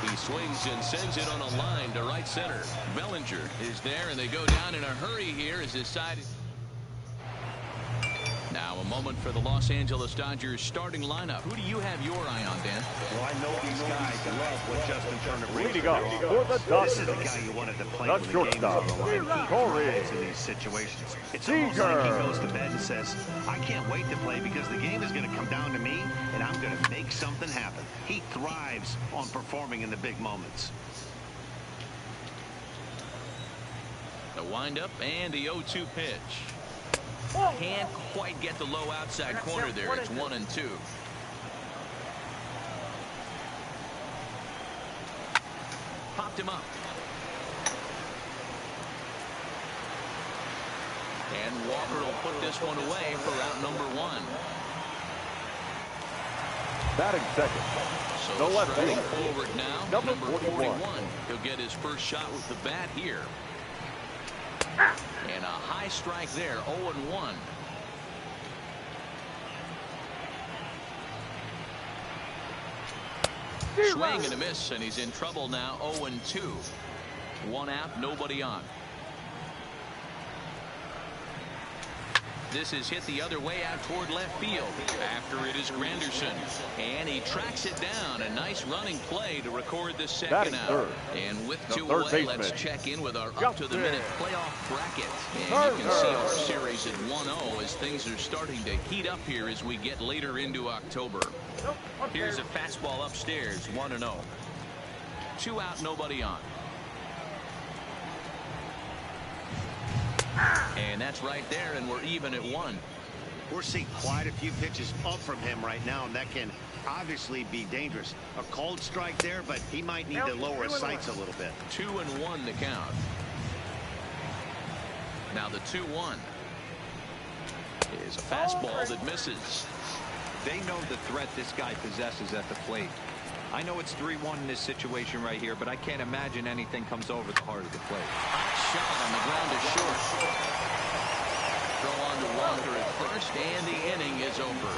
He swings and sends it on a line to right center. Bellinger is there, and they go down in a hurry here as his side. Now a moment for the Los Angeles Dodgers starting lineup. Who do you have your eye on, Dan? Well, I know these guys love what Justin Turner brings. Leading up for the Dodgers. This is the guy you wanted to play when the game is on the line. He thrives in these situations. It's almost like he goes to bed and says, I can't wait to play because the game is going to come down to me, and I'm going to make something happen. He thrives on performing in the big moments. The windup and the 0-2 pitch. Can't quite get the low outside corner there. It's 1-2. Popped him up. And Walker will put this one away for out number 1. Batting second. So the left striking fielder. forward now. Number 41. He'll get his first shot with the bat here. And a high strike there, 0-1. Swing and a miss, and he's in trouble now, 0-2. 1 out, nobody on. This is hit the other way out toward left field. After it is Granderson. And he tracks it down. A nice running play to record the second out. Third. And with The 2 third away, baseman. let's check in with our up-to-the-minute playoff bracket. And you can see our series at 1-0 as things are starting to heat up here as we get later into October. Here's a fastball upstairs, 1-0. 2 out, nobody on. And that's right there, and we're even at 1. We're seeing quite a few pitches up from him right now, and that can obviously be dangerous. A cold strike there, but he might need to lower his sights a little bit. 2-1 the count. Now the 2-1 is a fastball that misses. They know the threat this guy possesses at the plate. I know it's 3-1 in this situation right here, but I can't imagine anything comes over the heart of the plate. Hot shot on the ground is short. Throw on to Walker at first, and the inning is over.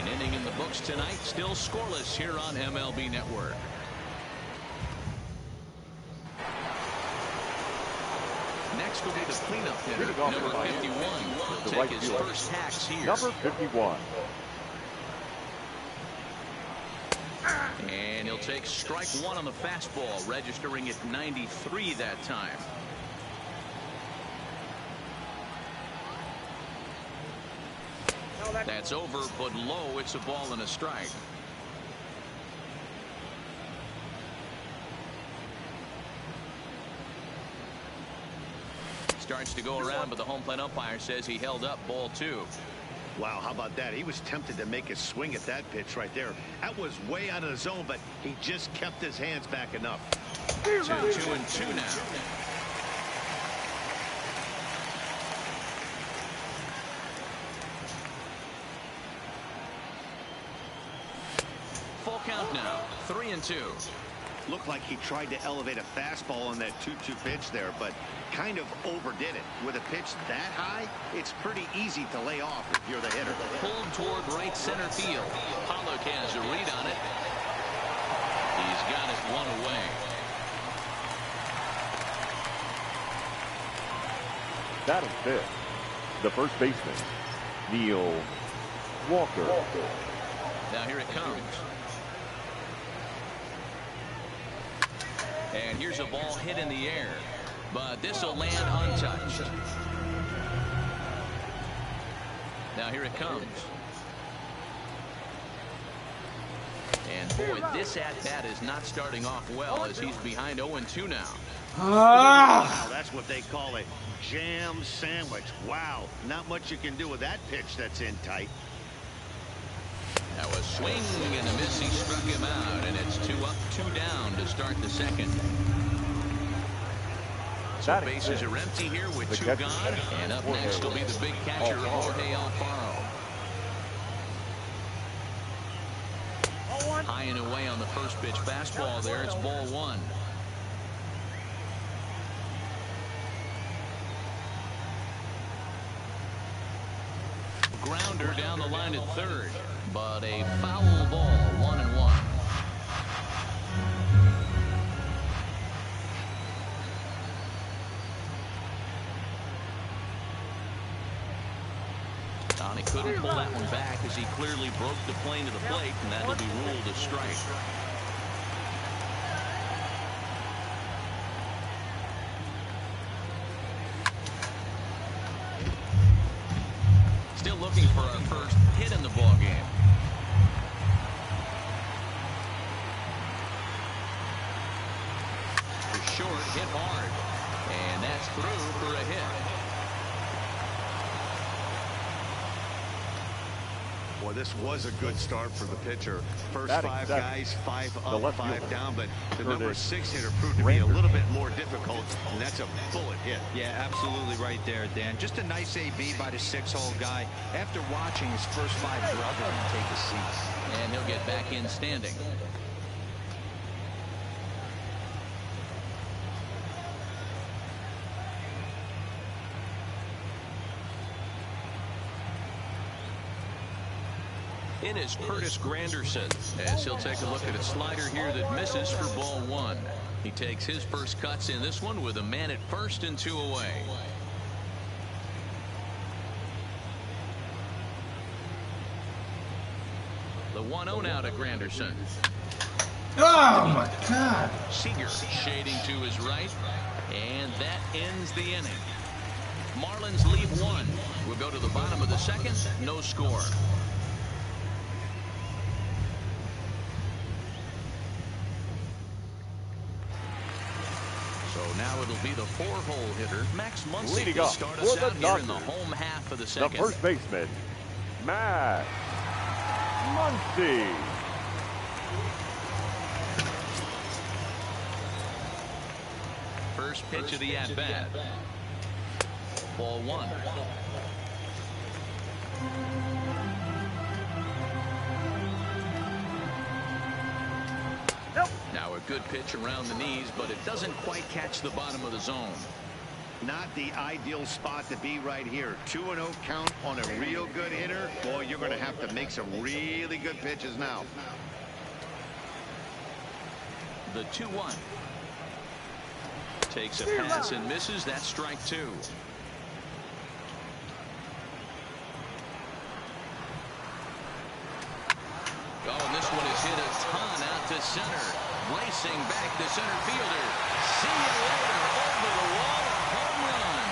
An inning in the books tonight, still scoreless here on MLB Network. Next will be the cleanup hitter, number 51. Will take his first hacks here. Number 51. And he'll take strike 1 on the fastball, registering at 93 that time. That's over, but low. It's a ball and a strike. Starts to go around, but the home plate umpire says he held up, ball 2. Wow, how about that? He was tempted to make a swing at that pitch right there. That was way out of the zone, but he just kept his hands back enough. 2-2 now. Full count now, 3-2. Looked like he tried to elevate a fastball on that 2-2 pitch there, but kind of overdid it. With a pitch that high, it's pretty easy to lay off if you're the hitter. Pulled toward right center field. Pollock has a read on it. He's got it 1 away. Batting fifth, the first baseman, Neil Walker. Now here it comes. And here's a ball hit in the air, but this will land untouched. Now here it comes. And boy, this at-bat is not starting off well as he's behind 0-2 now. Wow, that's what they call a jam sandwich. Wow, not much you can do with that pitch that's in tight. That was swing and a miss. He struck him out, and it's 2 up, 2 down to start the second. So bases are empty here with 2 gone. And up next will be the big catcher, Jorge Alfaro. High and away on the first pitch fastball there. It's ball 1. Grounder down the line at third, but a foul ball, 1-1. He couldn't pull that one back as he clearly broke the plane to the plate, and that will be ruled a strike. Still looking for our first hit in the ball game. For short, hit hard, and that's through for a hit. Well, this was a good start for the pitcher. First 5 guys, 5 up, 5 down, but the number 6 hitter proved to be a little bit more difficult, and that's a bullet hit. Yeah, absolutely right there, Dan. Just a nice AB by the 6-hole guy after watching his first 5 brethren take a seat. And he'll get back in standing. In is Curtis Granderson, as he'll take a look at a slider here that misses for ball 1. He takes his first cuts in this one with a man at first and 2 away. The 1-0 now to Granderson. Oh my God! Seager shading to his right, and that ends the inning. Marlins leave 1. We'll go to the bottom of the second. No score. So now it'll be the 4-hole hitter, Max Muncy, to start us out here in the home half of the second. The first baseman, Max Muncy. First pitch of the at-bat. Ball 1. Now a good pitch around the knees, but it doesn't quite catch the bottom of the zone. Not the ideal spot to be right here. 2-0 count on a real good hitter. Boy, you're going to have to make some really good pitches now. The 2-1. Takes a pass and misses. That's strike 2. Oh, and this one is hit a ton out to center. Racing back to center fielder. See you later. Over the wall. A home run.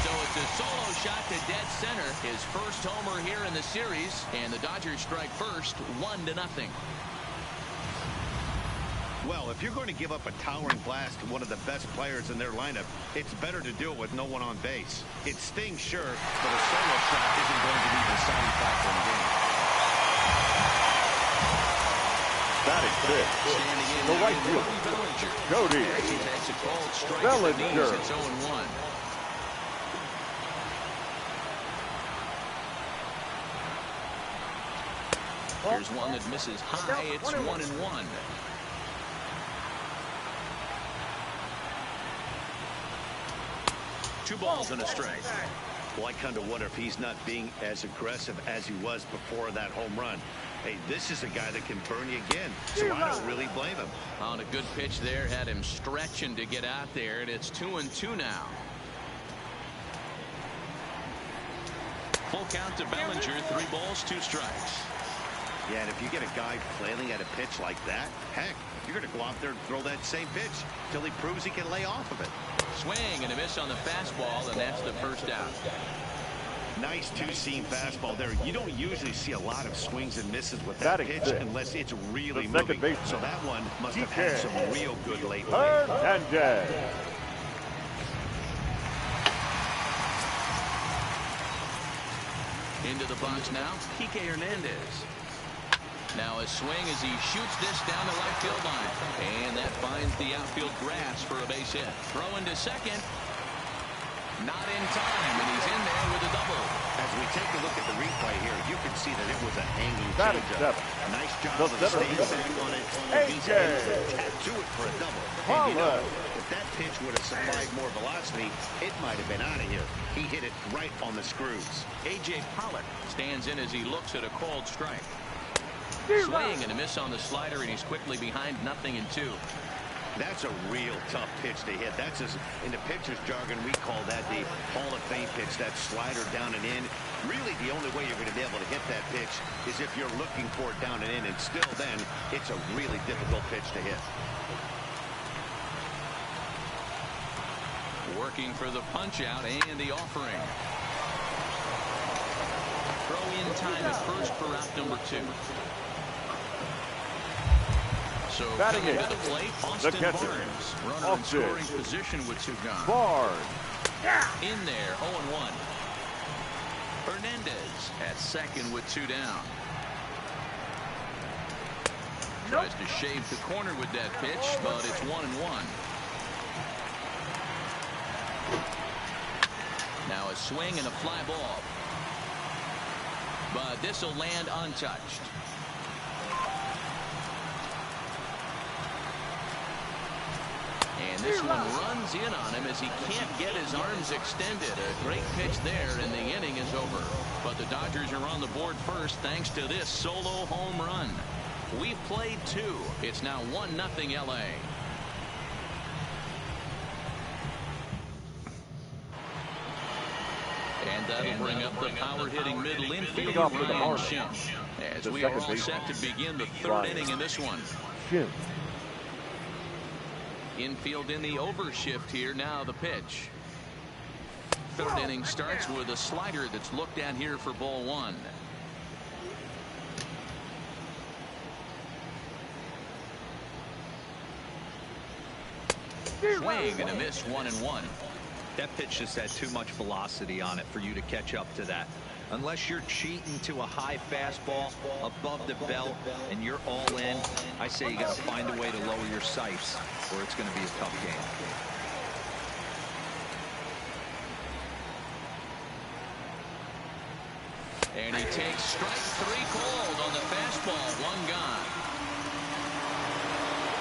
So it's a solo shot to dead center. His first homer here in the series. And the Dodgers strike first, 1-0. Well, if you're going to give up a towering blast to one of the best players in their lineup, it's better to do it with no one on base. It stings, sure, but a solo shot isn't going to be the deciding factor in the game. Batting fifth, the right fielder, Cody Bellinger. It's 0-1. Here's one that misses high. It's 1-1. 2 balls and a strike. Well, I kind of wonder if he's not being as aggressive as he was before that home run. Hey, this is a guy that can burn you again, so I don't really blame him. On a good pitch there, had him stretching to get out there, and it's 2-2 now. Full count to Bellinger, 3 balls, 2 strikes. Yeah, and if you get a guy flailing at a pitch like that, heck, you're going to go out there and throw that same pitch till he proves he can lay off of it. Swing and a miss on the fastball, and that's the first out. Nice 2-seam fastball there. You don't usually see a lot of swings and misses with that pitch unless it's really moving. So that one must have had some real good late. Hernandez. Into the box now, Kike Hernandez. Now a swing as he shoots this down the right field line. And that finds the outfield grass for a base hit. Throw into second. Not in time, and he's in there with a double. As we take a look at the replay here, you can see that it was a hanging changeup. Nice job of staying back on it. He's able to tattoo it for a double. And you know, if that pitch would have supplied more velocity, it might have been out of here. He hit it right on the screws. A.J. Pollock stands in as he looks at a called strike. Swing and a miss on the slider, and he's quickly behind 0-2. That's a real tough pitch to hit. That's in the pitcher's jargon, we call that the Hall of Fame pitch, that slider down and in. Really, the only way you're going to be able to hit that pitch is if you're looking for it down and in, and still then, it's a really difficult pitch to hit. Working for the punch out and the offering. Throw in time at first for out number 2. So coming to the plate, Austin Barnes. Runner in scoring position with 2 gone. Barnes. In there, 0-1. Hernandez at second with 2 down. Tries to shave the corner with that pitch, but it's 1-1. Now a swing and a fly ball. But this will land untouched. And this one runs in on him as he can't get his arms extended. A great pitch there, and the inning is over. But the Dodgers are on the board first thanks to this solo home run. We've played 2. It's now 1-0 LA. And that'll bring up the power-hitting middle infielder, Ryan Schimpf, as we are all set to begin the 3rd inning in this one. Infield in the overshift here. Now the pitch. 3rd inning starts with a slider that's looked at here for ball 1. Swing and a miss, 1-1. That pitch just had too much velocity on it for you to catch up to that. Unless you're cheating to a high fastball above the belt and you're all in, I say you got to find a way to lower your sights or it's going to be a tough game. And he takes strike 3 called on the fastball. 1 gone.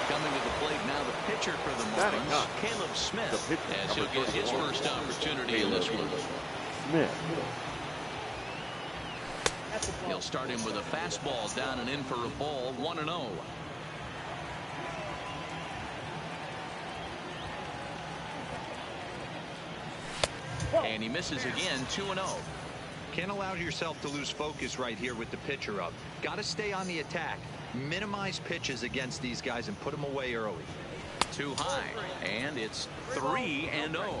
Coming to the plate now, the pitcher for the Marlins, Caleb Smith, as he'll get his first opportunity in this one. He'll start him with a fastball down and in for a ball. 1-0. And he misses again. 2-0. Can't allow yourself to lose focus right here with the pitcher up. Got to stay on the attack. Minimize pitches against these guys and put them away early. Too high, and it's 3-0.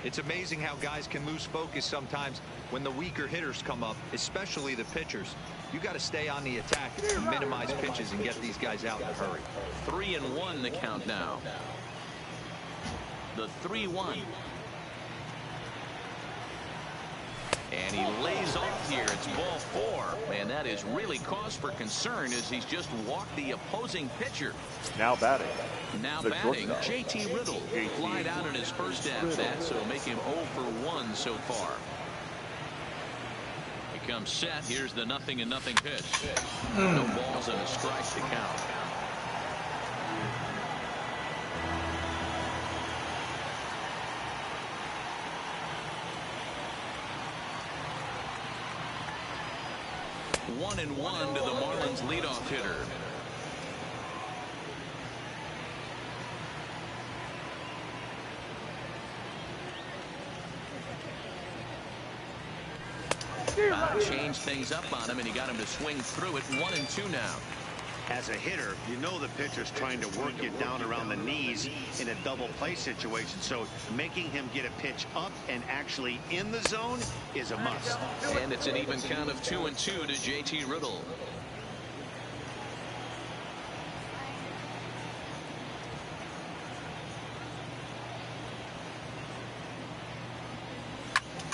It's amazing how guys can lose focus sometimes when the weaker hitters come up, especially the pitchers. You got to stay on the attack and minimize pitches and get these guys out in a hurry. 3-1 the count now. The 3-1. And he lays off here. It's ball 4. And that is really cause for concern as he's just walked the opposing pitcher. Now batting. Now batting, JT Riddle. Flied out in his first at-bat, so make him 0 for 1 so far. He comes set. Here's the 0-0 pitch. No balls and a strike to count. One and 1 to the Marlins leadoff hitter. Changed things up on him, and he got him to swing through it. 1-2 now. As a hitter, you know the pitcher's trying to work you down around the knees in a double play situation. So making him get a pitch up and actually in the zone is a must. And it's an even count of 2-2 to JT Riddle.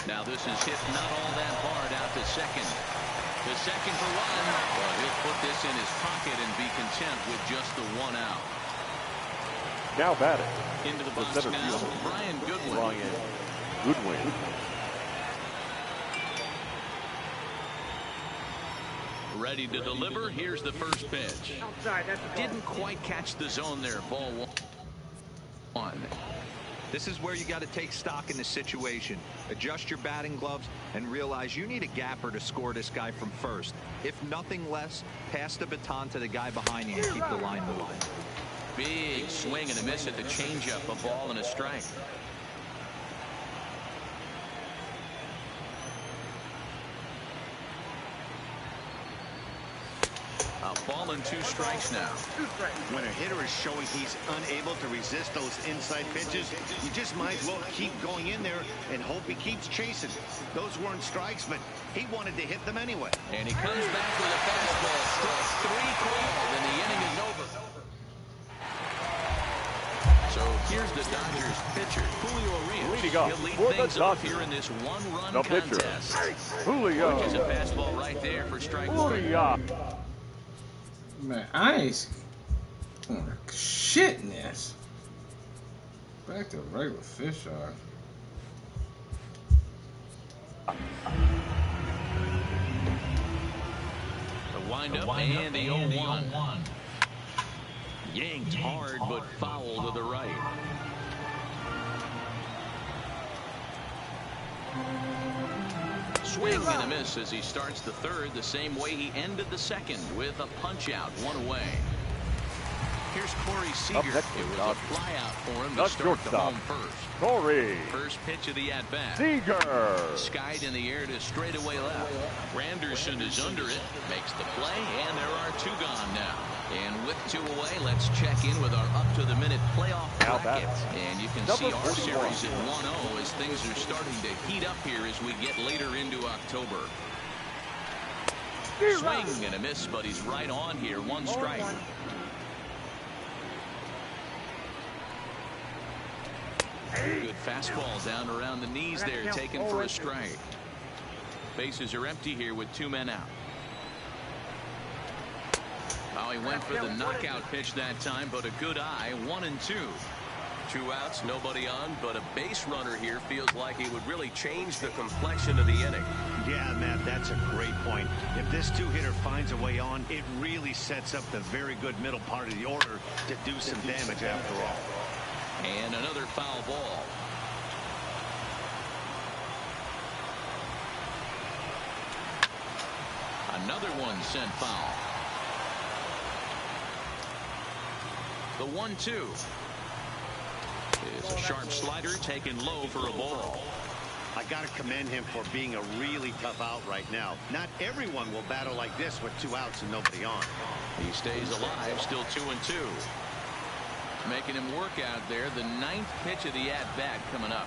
Now this is hit not all that hard out to second. The second for one. Well, he'll put this in his pocket and be content with just the 1 out. Now batting. Into the box center now, fielder, Brian Goodwin. Brian Goodwin. Ready to deliver. Here's the first pitch. Outside, that's a Didn't quite catch the zone there. Ball 1. This is where you got to take stock in the situation. Adjust your batting gloves and realize you need a gapper to score this guy from first. If nothing less, pass the baton to the guy behind you and keep the line moving. Big swing and a miss at the changeup. A ball and a strike. A ball and 2 strikes now. When a hitter is showing he's unable to resist those inside pitches, you just might as well keep going in there and hope he keeps chasing. Those weren't strikes, but he wanted to hit them anyway. And he comes back with a fastball. Strike 3 called, and the inning is over. So here's the Dodgers pitcher, Julio Urias. Leading off He'll lead for the things off Dodgers. here in this 1-run The contest. pitcher, Julio. Which is a fastball right there for strike 1. Julio. Man, I ain't shit in this. Back to regular fish eye. The windup and the 0-1. Yanked hard, but foul to the right. Swing and a miss as he starts the third the same way he ended the second with a punch out, 1 away. Here's Corey Seager. It was a fly out for him to start the home first. Corey. First pitch of the at-bat. Seager. Skied in the air to straightaway left. Randerson is under it, makes the play, and there are 2 gone now. And with 2 away, let's check in with our up-to-the-minute playoff bracket. And you can see our series at 1-0 as things are starting to heat up here as we get later into October. Swing and a miss, but he's right on here. 1 strike. Good fastball down around the knees there, taken for a strike. Bases are empty here with 2 men out. Well, he went for the knockout pitch that time, but a good eye. 1-2. 2 outs, nobody on, but a base runner here feels like it would really change the complexion of the inning. Yeah, Matt, that's a great point. If this 2-hitter finds a way on, it really sets up the very good middle part of the order to do some damage after all. And another foul ball. Another one sent foul. The 1-2. It's a sharp slider taken low for a ball. I got to commend him for being a really tough out right now. Not everyone will battle like this with 2 outs and nobody on. He stays alive, still 2-2. Making him work out there. The 9th pitch of the at-bat coming up.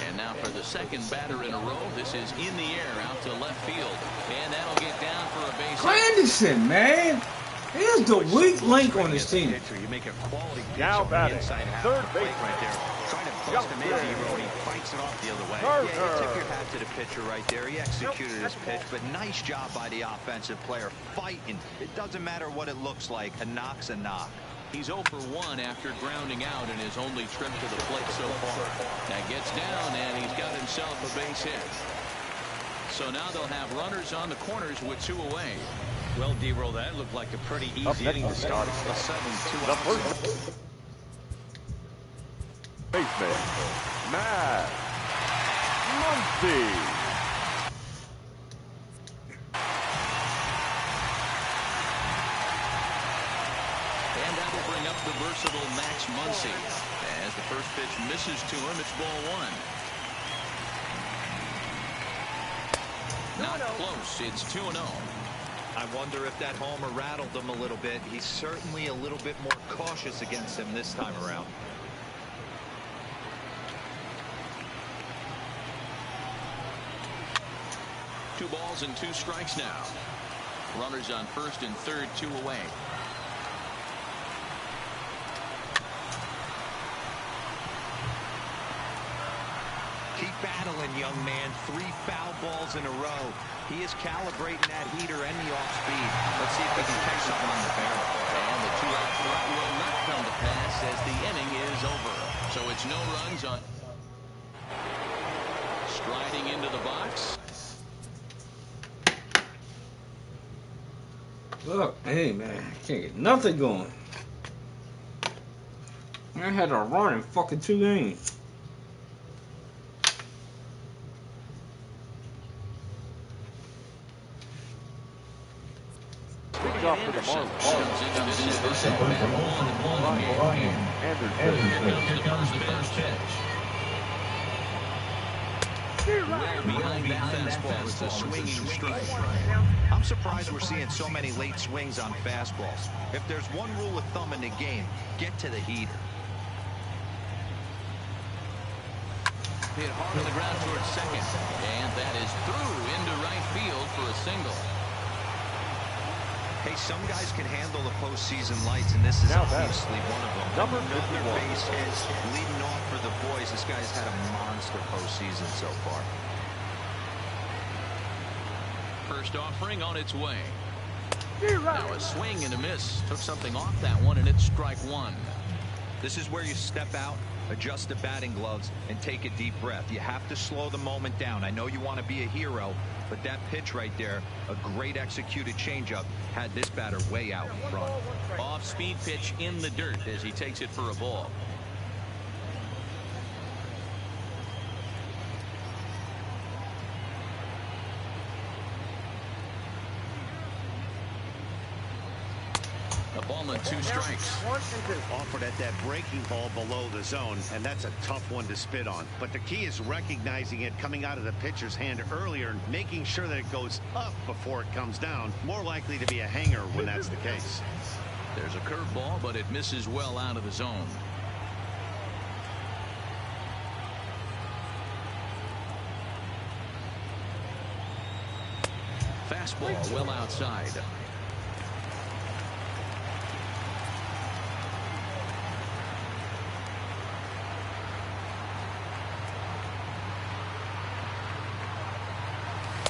And now for the second batter in a row. This is in the air out to left field. And that'll get down for a base hit. Granderson, man. Here's the weak link on this team. You make a quality pitch Now on the batting. inside half Third of the plate base. right there. Trying to bust him in, and he fights it off the other way. Yeah, you tip your hat to the pitcher right there. He executed his pitch, but nice job by the offensive player fighting. It doesn't matter what it looks like. A knock's a knock. He's 0 for 1 after grounding out in his only trip to the plate so far. That gets down, and he's got himself a base hit. So now they'll have runners on the corners with 2 away. Well, D-Roll, that looked like a pretty easy inning to start. All of a sudden, 2 outs. First baseman, Matt Muncy. And that will bring up the versatile Max Muncy. As the first pitch misses to him, it's ball 1. Not close. It's 2-0. I wonder if that homer rattled him a little bit. He's certainly a little bit more cautious against him this time around. Two balls and 2 strikes now. Runners on first and third, 2 away. going, young man. 3 foul balls in a row. He is calibrating that heater and the off speed. Let's see if we can catch something on the barrel. And the 2-out front will not come to pass as the inning is over. So it's no runs on. Striding into the box. Look, hey man, I can't get nothing going. I had a run in fucking 2 games. Leading off for the Marlins. Here comes the first pitch. Behind that fastball is a swinging strike. I'm surprised we're seeing so many late swings on fastballs. If there's one rule of thumb in the game, get to the heater. Hit hard on the ground towards second. And that is through into right field for a single. Hey, some guys can handle the postseason lights, and this is obviously one of them. Another base hit, leading off for the boys. This guy's had a monster postseason so far. First offering on its way. Now a swing and a miss. Took something off that one, and it's strike 1. This is where you step out, adjust the batting gloves, and take a deep breath. You have to slow the moment down. I know you want to be a hero, but that pitch right there, a great executed changeup, had this batter way out in front. Off-speed pitch in the dirt as he takes it for a ball. A ball and 2 strikes. Offered at that breaking ball below the zone, and that's a tough one to spit on. But the key is recognizing it coming out of the pitcher's hand earlier and making sure that it goes up before it comes down. More likely to be a hanger when that's the case. There's a curveball, but it misses well out of the zone. Fastball well outside.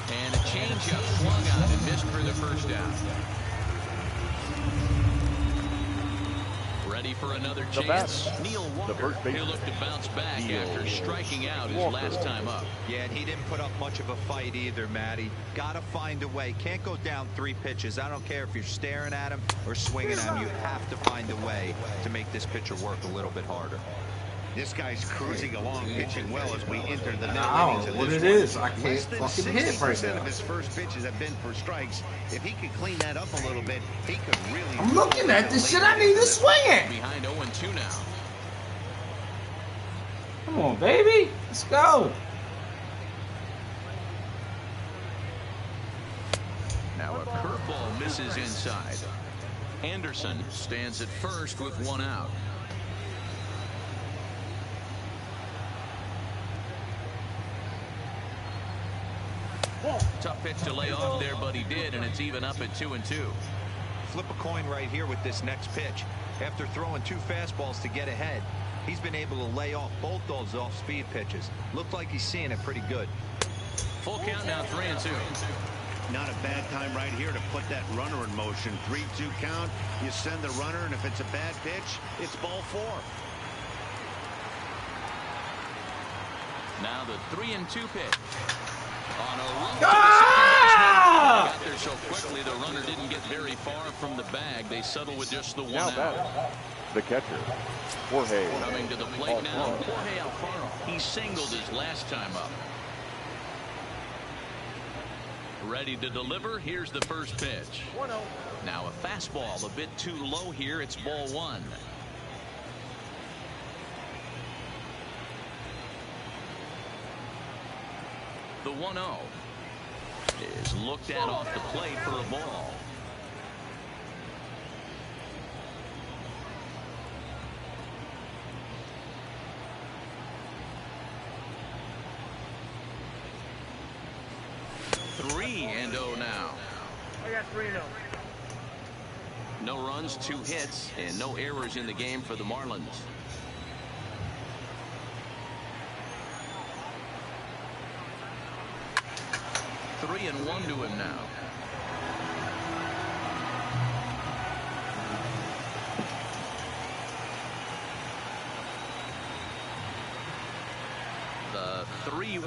And a changeup swung on and missed for the first down. Ready for another chance. Neil Walker. He'll look to bounce back after striking out his last time up. Yeah, and he didn't put up much of a fight either, Matty. Got to find a way. Can't go down 3 pitches. I don't care if you're staring at him or swinging at him. You have to find a way to make this pitcher work a little bit harder. This guy's cruising along, pitching well as we enter the middle I innings don't of know what this it one. is. I can't Less than fucking hit right 60% now. of his first pitches have been for strikes. If he could clean that up a little bit, he could really. I'm looking at this shit. I need to swing it. Behind 0-2 now. Come on, baby. Let's go. Now a curveball misses inside. Anderson stands at first with 1 out. Tough pitch to lay off there, but he did, and it's even up at 2-2. Flip a coin right here with this next pitch. After throwing 2 fastballs to get ahead, he's been able to lay off both those off-speed pitches. Looked like he's seeing it pretty good. Full count now, 3-2. Not a bad time right here to put that runner in motion. 3-2 count. You send the runner, and if it's a bad pitch, it's ball 4. Now the 3-2 pitch. On a run to the second baseman. Got there so quickly the runner didn't get very far from the bag. They settle with just the 1 out. The catcher, Jorge. Coming to the plate now, Jorge Alfaro. He singled his last time up. Ready to deliver. Here's the first pitch. Now a fastball a bit too low here. It's ball 1. The 1-0 is looked at off the plate for a ball. Three and 0 now. I got 3-0. No runs, 2 hits, and no errors in the game for the Marlins. 3-1 to him now. The 3-1.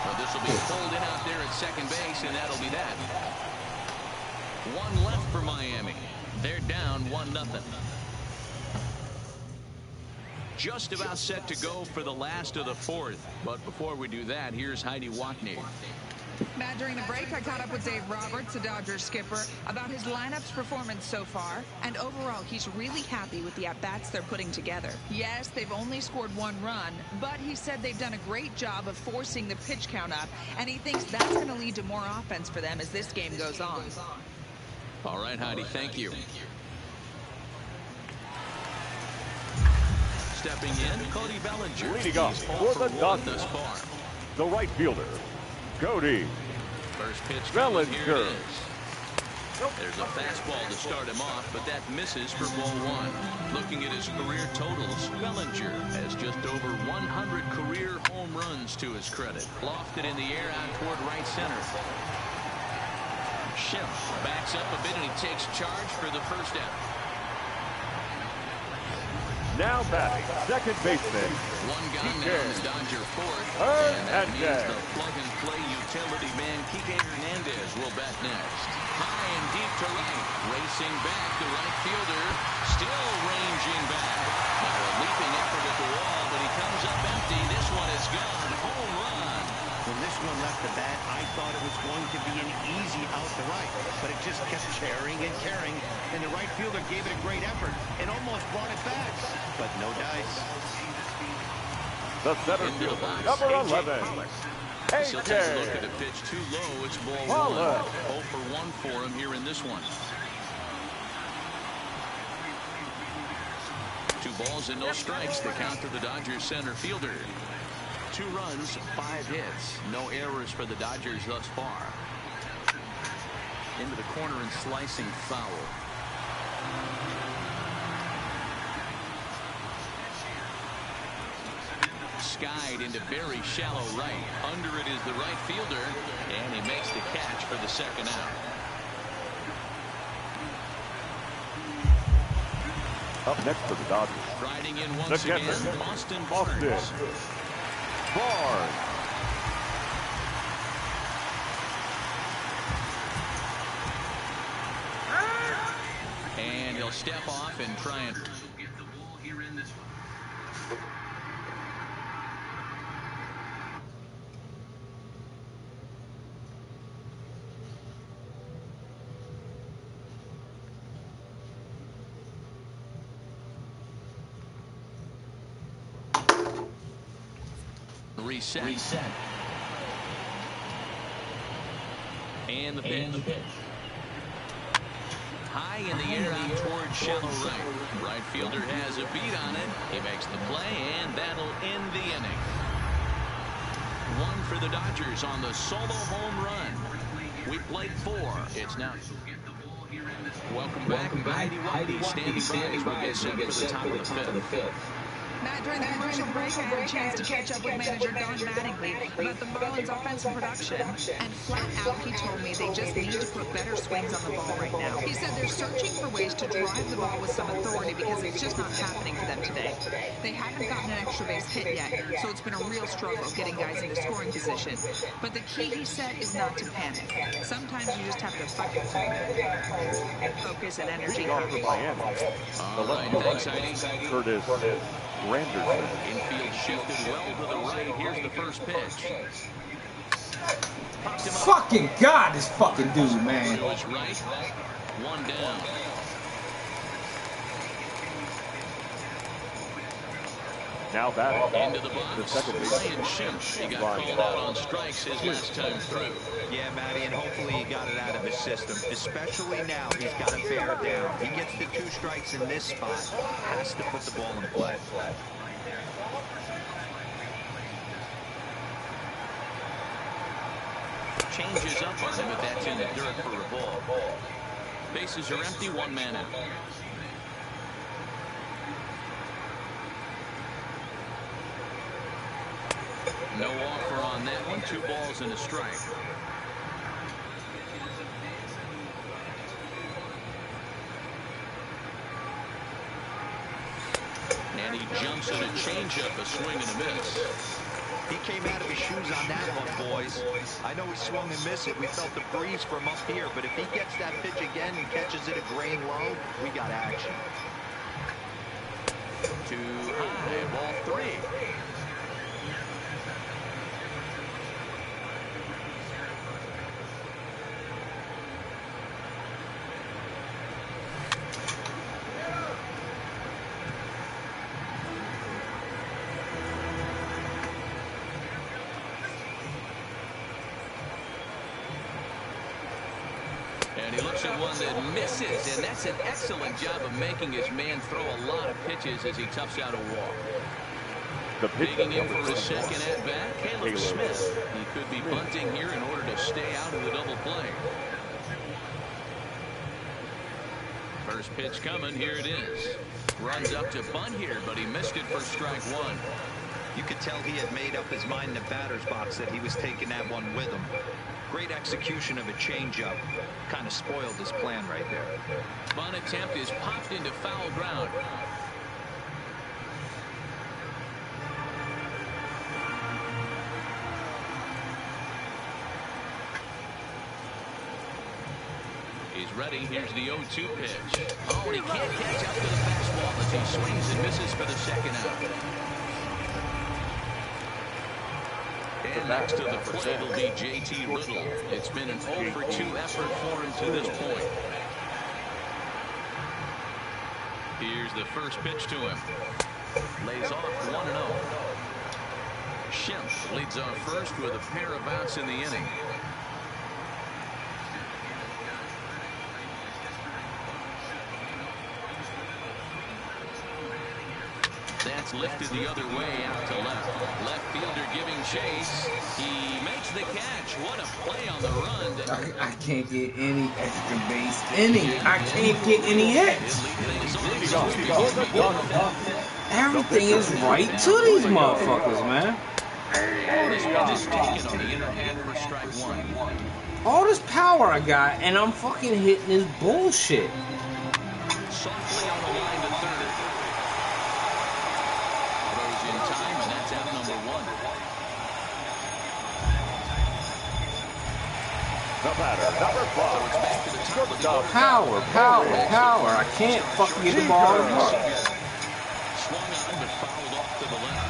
So this will be pulled in out there at second base, and that'll be that. One left for Miami. They're down 1-0. Just about set to go for the last of the fourth. But before we do that, here's Heidi Watney. Matt, during the break, I caught up with Dave Roberts, the Dodgers skipper, about his lineup's performance so far. And overall, he's really happy with the at-bats they're putting together. Yes, they've only scored 1 run, but he said they've done a great job of forcing the pitch count up. And he thinks that's going to lead to more offense for them as this game goes on. All right, Heidi, thank you. Stepping in, Cody Bellinger. Leading off for the Dodgers, the right fielder, Cody First pitch Bellinger. Here it is. There's a fastball to start him off, but that misses for ball 1. Looking at his career totals, Bellinger has just over 100 career home runs to his credit. Lofted in the air out toward right center. Schiff backs up a bit and he takes charge for the first out. Now batting, second baseman. One guy now is Dodger fourth. And that means the plug-and-play utility man, Kike Hernandez, will bat next. High and deep to right. Racing back, the right fielder still ranging back. Now a leaping effort at the wall, but he comes up empty. This one is gone. Home run. When this one left the bat, I thought it was going to be an easy out to right, but it just kept carrying and carrying, and the right fielder gave it a great effort and almost brought it back, but no dice. The center fielder, number 11, He'll take a look at the pitch too low. It's ball 1. 0 for 1 for him here in this one. 2 balls and no strikes. The count to the Dodgers center fielder. 2 runs, 5 hits. No errors for the Dodgers thus far. Into the corner and slicing foul. Skied into very shallow right. Under it is the right fielder, and he makes the catch for the second out. Up next for the Dodgers. Riding in once again, Boston Barnes. Barnes. And he'll step off and try and Get the ball here in this one. reset. And the pitch. High in the air out towards shallow right. Right fielder has a beat on it. He makes the play, and that'll end the inning. 1 for the Dodgers on the solo home run. We played 4. It's now. Welcome back. Heidi Watney standing by as we get set for the top of the fifth. Matt, during the commercial break, I had a chance to catch up with manager Don Mattingly about the Marlins' offensive production. And flat out, he told me they just need to put better swings on the ball right now. He said they're searching for ways to drive the ball with some authority because it's just not happening for them today. They haven't gotten an extra base hit yet, so it's been a real struggle getting guys into scoring position. But the key, he said, is not to panic. Sometimes you just have to fight the swing and focus and energy. All right, thanks, Heidi. Curtis Granderson. Infield shifted well to the right. Here's the first pitch. Fucking God, this fucking dude, man. Was right. 1 down. Now batting. Into the box. The second base. Ryan Schimpf. He got called out on strikes his last time through. Yeah, Matty, and hopefully he got it out of his system. Especially now, he's got to bear down. He gets the 2 strikes in this spot. Has to put the ball in play. Changes up on him, but that's in the dirt for a ball. Bases are empty, 1 man out. No offer on that one. 2 balls and a strike. And he jumps in a changeup, a swing and a miss. He came out of his shoes on that one, boys. I know he swung and missed it. We felt the breeze from up here, but if he gets that pitch again and catches it a grain low, we got action. Too high, ball 3. And he looks at one that misses, and that's an excellent job of making his man throw a lot of pitches as he toughs out a walk. Digging in for his second at-bat, Caleb Smith. He could be bunting here in order to stay out of the double play. First pitch coming, here it is. Runs up to bunt here, but he missed it for strike 1. You could tell he had made up his mind in the batter's box that he was taking that one with him. Great execution of a changeup. Kind of spoiled his plan right there. Bunt attempt is popped into foul ground. He's ready. Here's the 0-2 pitch. Oh, and he can't catch up to the fastball as he swings and misses for the second out. And next to the plate will be J.T. Riddle. It's been an 0-for-2 effort for him to this point. Here's the first pitch to him. Lays off 1-0. Schimpf leads off first with a pair of outs in the inning. That's lifted the other way out to left. Left fielder giving chase. He makes the catch. What a play on the run. I can't get any extra base inning. I can't get any hits. Everything is right to these motherfuckers, man. All this power I got, and I'm fucking hitting this bullshit. Softly on the line to third. Throws in time, and that's out number 1. The batter, number 5. Power. I can't fucking get the ball in the ball. Swung on, but fouled off to the left.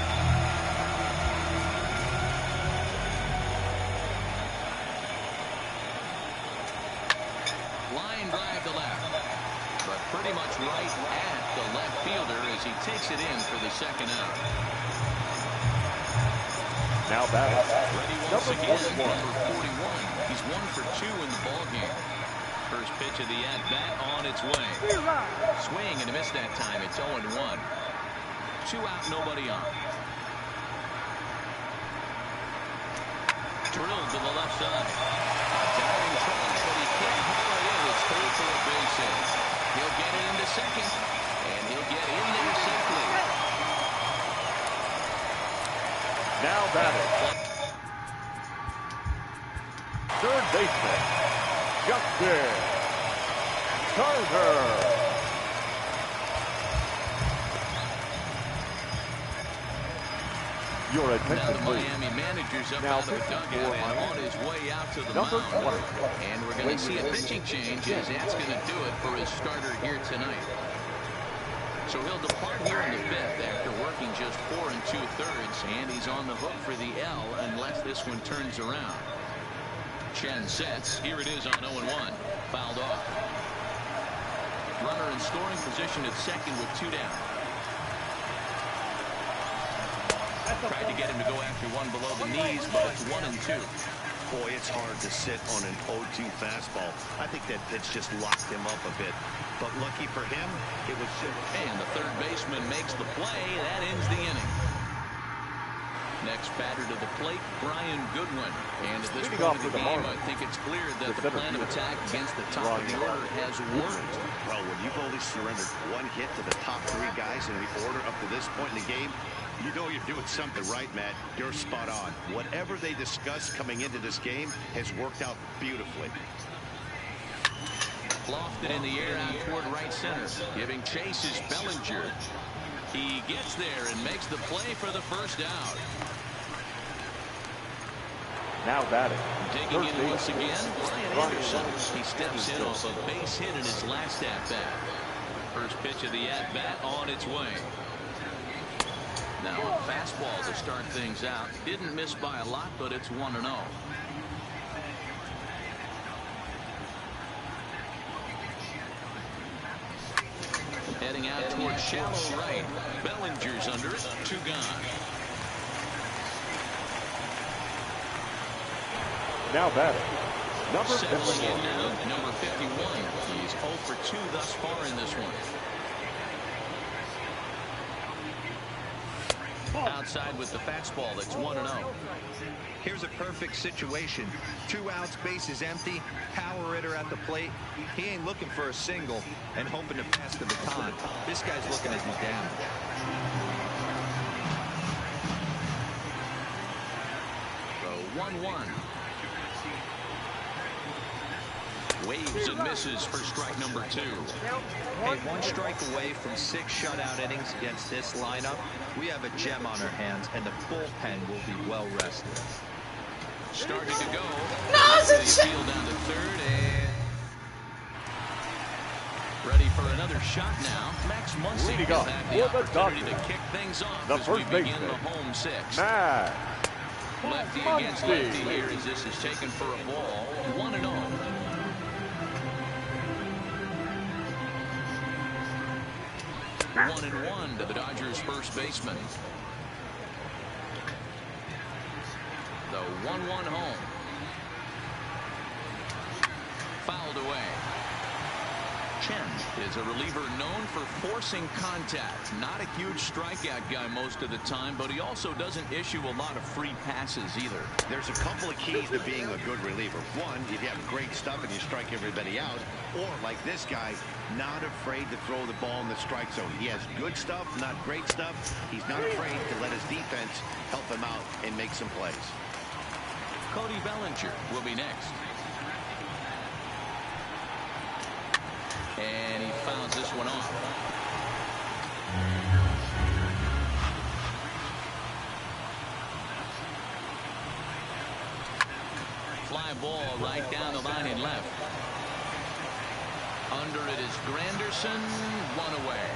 Line drive to left. But pretty much right at the left fielder as he takes it in for the second out. Now batting, ready once again, number 41. He's 1 for 2 in the ballgame. First pitch of the at-bat on its way. Swing and a miss that time. It's 0-1. 2 out, nobody on. Drilled to the left side. Diving try, but he can't haul it in. It's through for a base hit. He'll get it into second, and he'll get in there safely. Now batting, third baseman, Justin Turner. Your attention, now the Miami manager's up out of the dugout and on his way out to the mound. And we're going to see a pitching change as that's going to do it for his starter here tonight. So he'll depart here in the 5th after working just 4 2/3, and he's on the hook for the L unless this one turns around. Chen sets. Here it is on 0-1. Fouled off. Runner in scoring position at second with 2 down. Tried to get him to go after one below the knees, but it's 1-2. Boy, it's hard to sit on an 0-2 fastball. I think that pitch just locked him up a bit. But lucky for him, it was just... And the third baseman makes the play. That ends the inning. Next batter to the plate, Brian Goodwin. And at this point of the game, I think it's clear that the plan of attack against the top of the order has worked. Well, when you've only surrendered one hit to the top three guys in the order up to this point in the game, you know you're doing something right, Matt. You're spot on. Whatever they discussed coming into this game has worked out beautifully. Lofted in the air out toward right center. Giving chase is Bellinger. He gets there and makes the play for the first out. Now batting. Digging in once again, Brian Anderson. He steps in off a base hit in his last at-bat. First pitch of the at-bat on its way. Now a fastball to start things out. Didn't miss by a lot, but it's 1-0. Heading out towards shallow right. Bellinger's under it. 2 gone. Now batting. Number 51. Number 51. He's 0 for 2 thus far in this one. Outside with the fastball. That's 1-0. Here's a perfect situation. 2 outs, bases empty, power hitter at the plate. He ain't looking for a single and hoping to pass the baton. This guy's looking to do damage. So 1-1. Waves and misses for strike number 2. Hey, 1 strike away from 6 shutout innings against this lineup. We have a gem on our hands, and the bullpen will be well rested. Starting to go. No, it's a field down to third and ready for another shot now. Max Muncy will have the opportunity to kick things off as we begin the home 6th. Lefty against lefty here as this is taken for a ball. 1-0. 1-1 to the Dodgers first baseman. The 1-1 home. Fouled away. Chen is a reliever known for forcing contact. Not a huge strikeout guy most of the time, but he also doesn't issue a lot of free passes either. There's a couple of keys to being a good reliever. One, if you have great stuff and you strike everybody out, or like this guy, not afraid to throw the ball in the strike zone. He has good stuff, not great stuff. He's not afraid to let his defense help him out and make some plays. Cody Bellinger will be next. And he fouls this one off. Fly ball right down the line and left. Under it is Granderson. 1 away.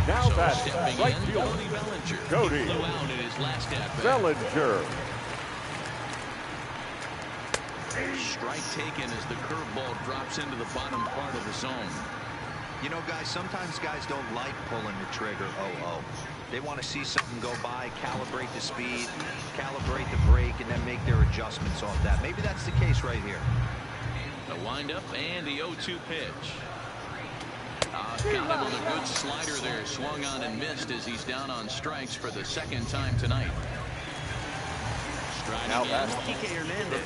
Now so batting. Stepping Right in, fielder. Cody Bellinger. Cody. He flew out in his last at-bat. Bellinger. Strike taken as the curveball drops into the bottom part of the zone. You know, guys, sometimes guys don't like pulling the trigger 0-0. They want to see something go by, calibrate the speed, calibrate the break, and then make their adjustments off that. Maybe that's the case right here. The windup and the 0-2 pitch. Got him with a good slider there. Swung on and missed as he's down on strikes for the second time tonight. Now that's the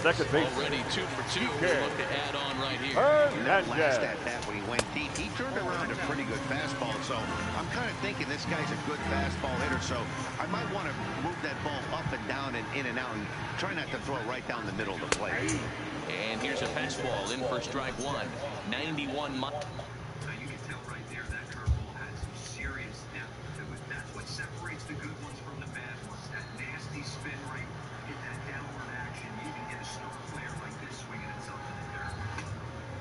second base. Already 2 for 2. We'll look to add on right here. That last at-bat when he went deep, he turned around a pretty good fastball. So I'm kind of thinking this guy's a good fastball hitter. So I might want to move that ball up and down and in and out and try not to throw it right down the middle of the plate. And here's a fastball in for strike 1. 91 miles. Now you can tell right there that curveball had some serious depth to it. That's what separates the good ones from the bad ones. That nasty spin rate. Get that downward action. You can get a star player like this swinging at something in there.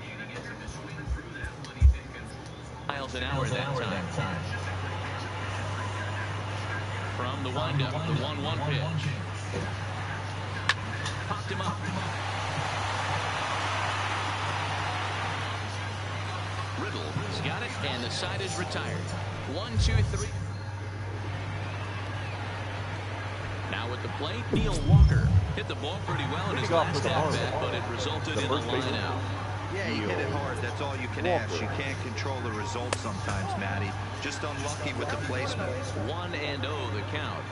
You can get him to swing through that one. He's in control. Miles an hour that time. From the windup, the 1-1 pitch. Popped him up. Riddle's got it, and the side is retired. 1, 2, 3. Now at the plate, Neil Walker hit the ball pretty well in his last at-bat, but it resulted in a line out. Yeah, he hit it hard. That's all you can ask. You can't control the result sometimes, Matty. Just unlucky with the placement. 1-0 the count.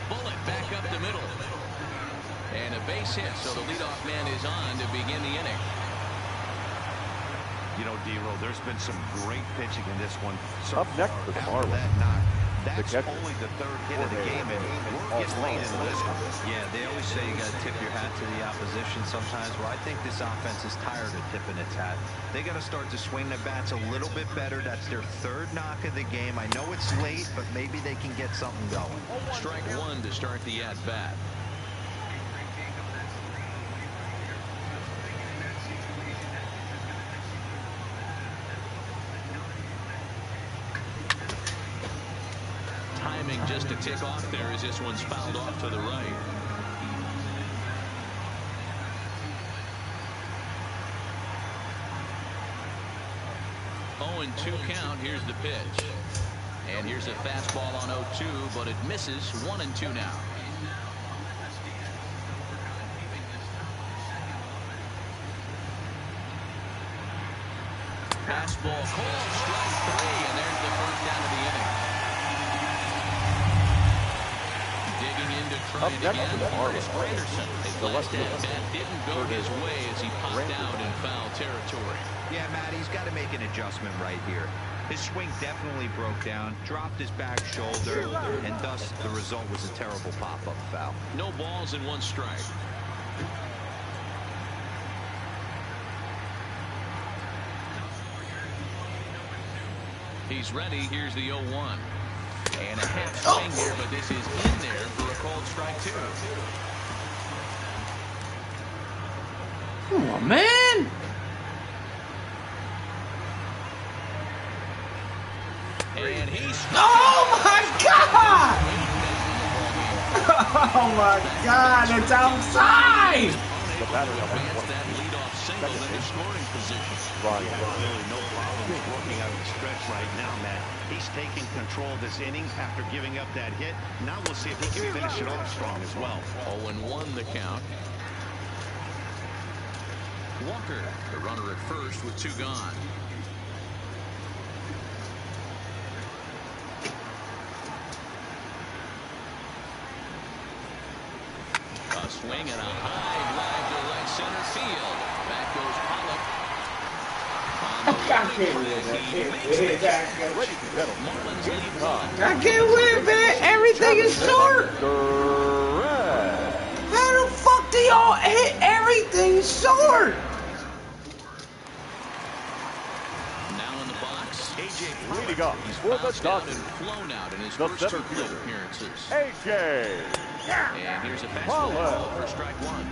Bullet back up the middle. And a base hit, so the leadoff man is on to begin the inning. You know, D-Roll, there's been some great pitching in this one. So up next for the Marlins. That knock, that's only the third hit of the game, and word gets late in this one. Yeah, they always say you got to tip your hat to the opposition sometimes. Well, I think this offense is tired of tipping its hat. They got to start to swing their bats a little bit better. That's their third knock of the game. I know it's late, but maybe they can get something going. Strike one to start the at-bat. Timing just a tick off there as this one's fouled off to the right. Oh, and 2 count. Here's the pitch. And here's a fastball on 0-2, but it misses. 1-2 now. Fastball called, strike 3, and there's the first down of the inning. Digging in to try it again, Marcus Granderson. His last at-bat didn't go his way as he popped out in foul territory. Yeah, Matt, he's got to make an adjustment right here. His swing definitely broke down, dropped his back shoulder, and thus the result was a terrible pop-up foul. No balls and 1 strike. He's ready. Here's the 0-1. And a half swing here, but this is in there for a called strike 2. Come on, man. And he's... Oh, my God! Oh, my God. It's outside! The batter advance that leadoff single into scoring position. Really no problem working out of the stretch right now, Matt. He's taking control of this inning after giving up that hit. Now we'll see if he can finish it off strong as well. 0-1 the count. Walker, the runner at first with 2 gone. A swing and a high drive to right center field. Back goes Pollock. I can't win, man. Everything is short. How the fuck do y'all hit everything short? Now in the box, AJ leading off for the Dodgers. Flown out in his The first 2 center plate fielder, appearances. AJ. And here's a fastball for strike 1.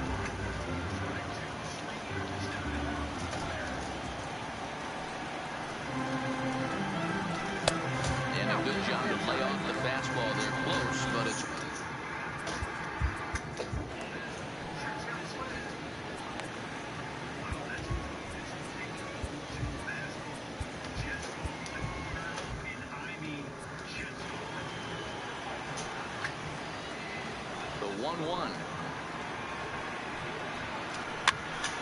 And a good job to lay off the fastball. They're close, but it's... The 1-1.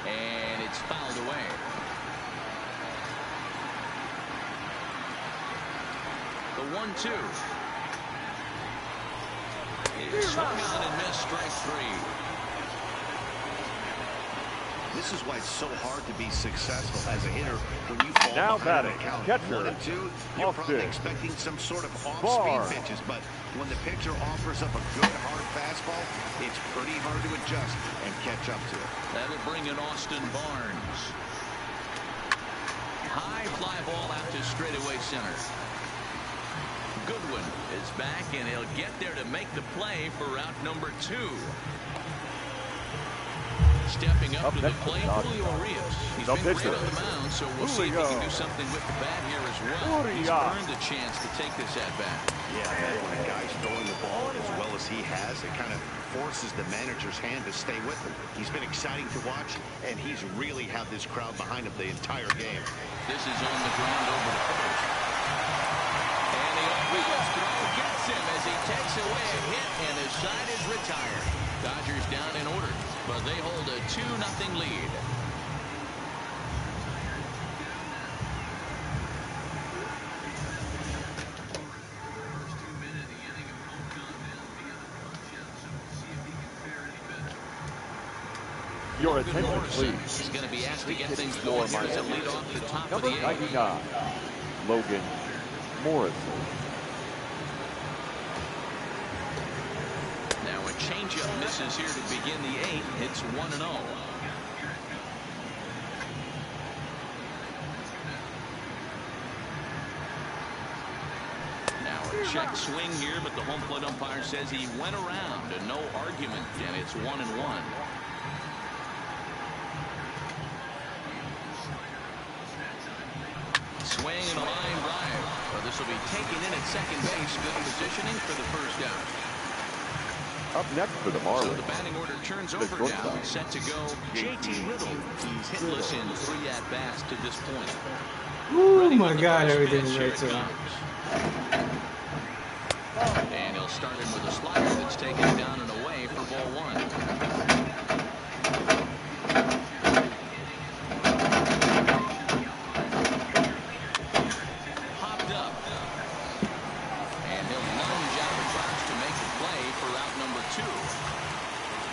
And it's fouled away. The 1-2. It's swung on and missed, strike 3. This is why it's so hard to be successful as a hitter when you fall Now behind batting, a count catcher, 1-2. You're probably expecting some sort of off-speed pitches, but when the pitcher offers up a good hard fastball, it's pretty hard to adjust and catch up to it. That'll bring in Austin Barnes. High fly ball out to straightaway center. Goodwin is back, and he'll get there to make the play for route number 2. Stepping up to the plate, Julio Urias. He's been great on the mound, so we'll see if he can do something with the bat here as well. He's earned a chance to take this at-bat. Yeah, man, when a guy's throwing the ball as well as he has, it kind of forces the manager's hand to stay with him. He's been exciting to watch, and he's really had this crowd behind him the entire game. This is on the ground over to first. And the off-balance throw gets him as he takes away a hit and Well, they hold a 2-0 lead. Your attention, please. He's going to be asked to get things going here as a lead off the top Number of the 99, Logan Morrison. Now a changeup misses here to begin the 8th. It's 1-0. Now a check swing here, but the home plate umpire says he went around and no argument, and it's 1-1. Swing and a line drive. Well, this will be taken in at second base. Good positioning for the first out. Up next for the Marlins. So the batting order turns over now. Set to go, JT Riddle. He's hitless in 3 at-bats to this point. Oh my God, everything's right to him. And he'll start him with a slider that's taken down and away for ball 1.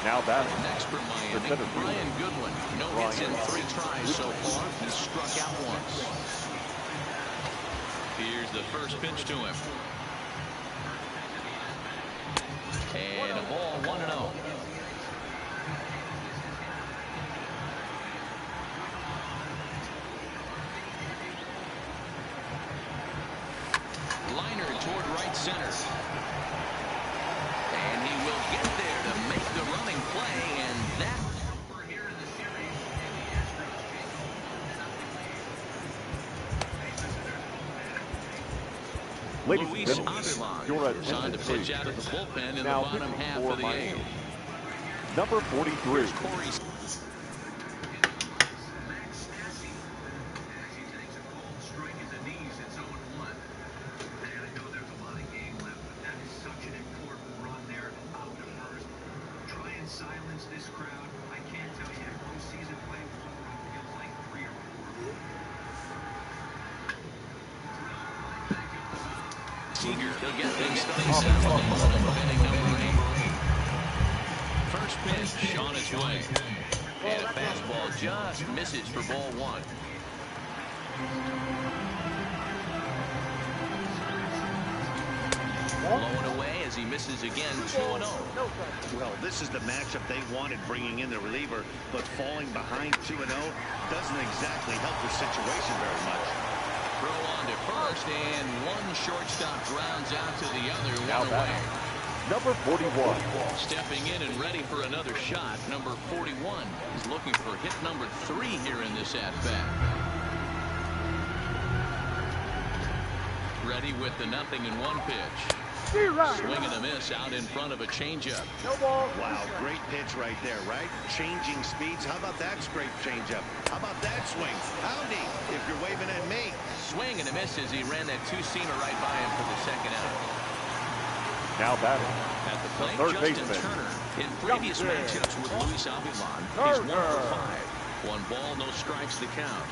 Now that next for Miami, Brian Goodwin. No hits in 3 tries so far. He's struck out once. Here's the first pitch to him. And a ball 1-0. Liner toward right center. And he will get there to make the running play, and that Luis Avila is on to pitch out of the bullpen in the bottom half of the 8th. Number 43. Silence this crowd. I can't tell you, postseason play feels like 3 or 4. Eager to get things started. First pitch on its way. And a fastball just misses for ball 1. Blowing away as he misses again, 2-0. Well, this is the matchup they wanted, bringing in the reliever, but falling behind 2-0 doesn't exactly help the situation very much. Throw on to first, and one shortstop grounds out to the other, one away. Number 41. Stepping in and ready for another shot, number 41 is looking for hit number 3 here in this at-bat. Ready with the 0-1 pitch. Swing and a miss out in front of a changeup. No ball. Wow, great pitch right there, right? Changing speeds. How about that scrape changeup? How about that swing? Howdy, if you're waving at me. Swing and a miss as he ran that 2-seamer right by him for the second out. Now batting at the plate, third Justin baseman. Turner. In previous matchups with Luis Avila, he's 1 for 5. 1 ball, no strikes to count.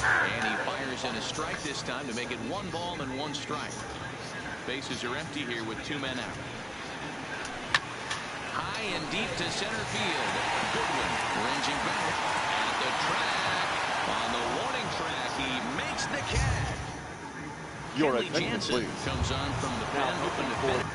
And he fires in a strike this time to make it 1 ball and 1 strike. Bases are empty here with 2 men out. High and deep to center field. Goodwin ranging back at the track. On the warning track, he makes the catch. Your Kenley attention, Jansen please. comes on from the pen, hoping to finish.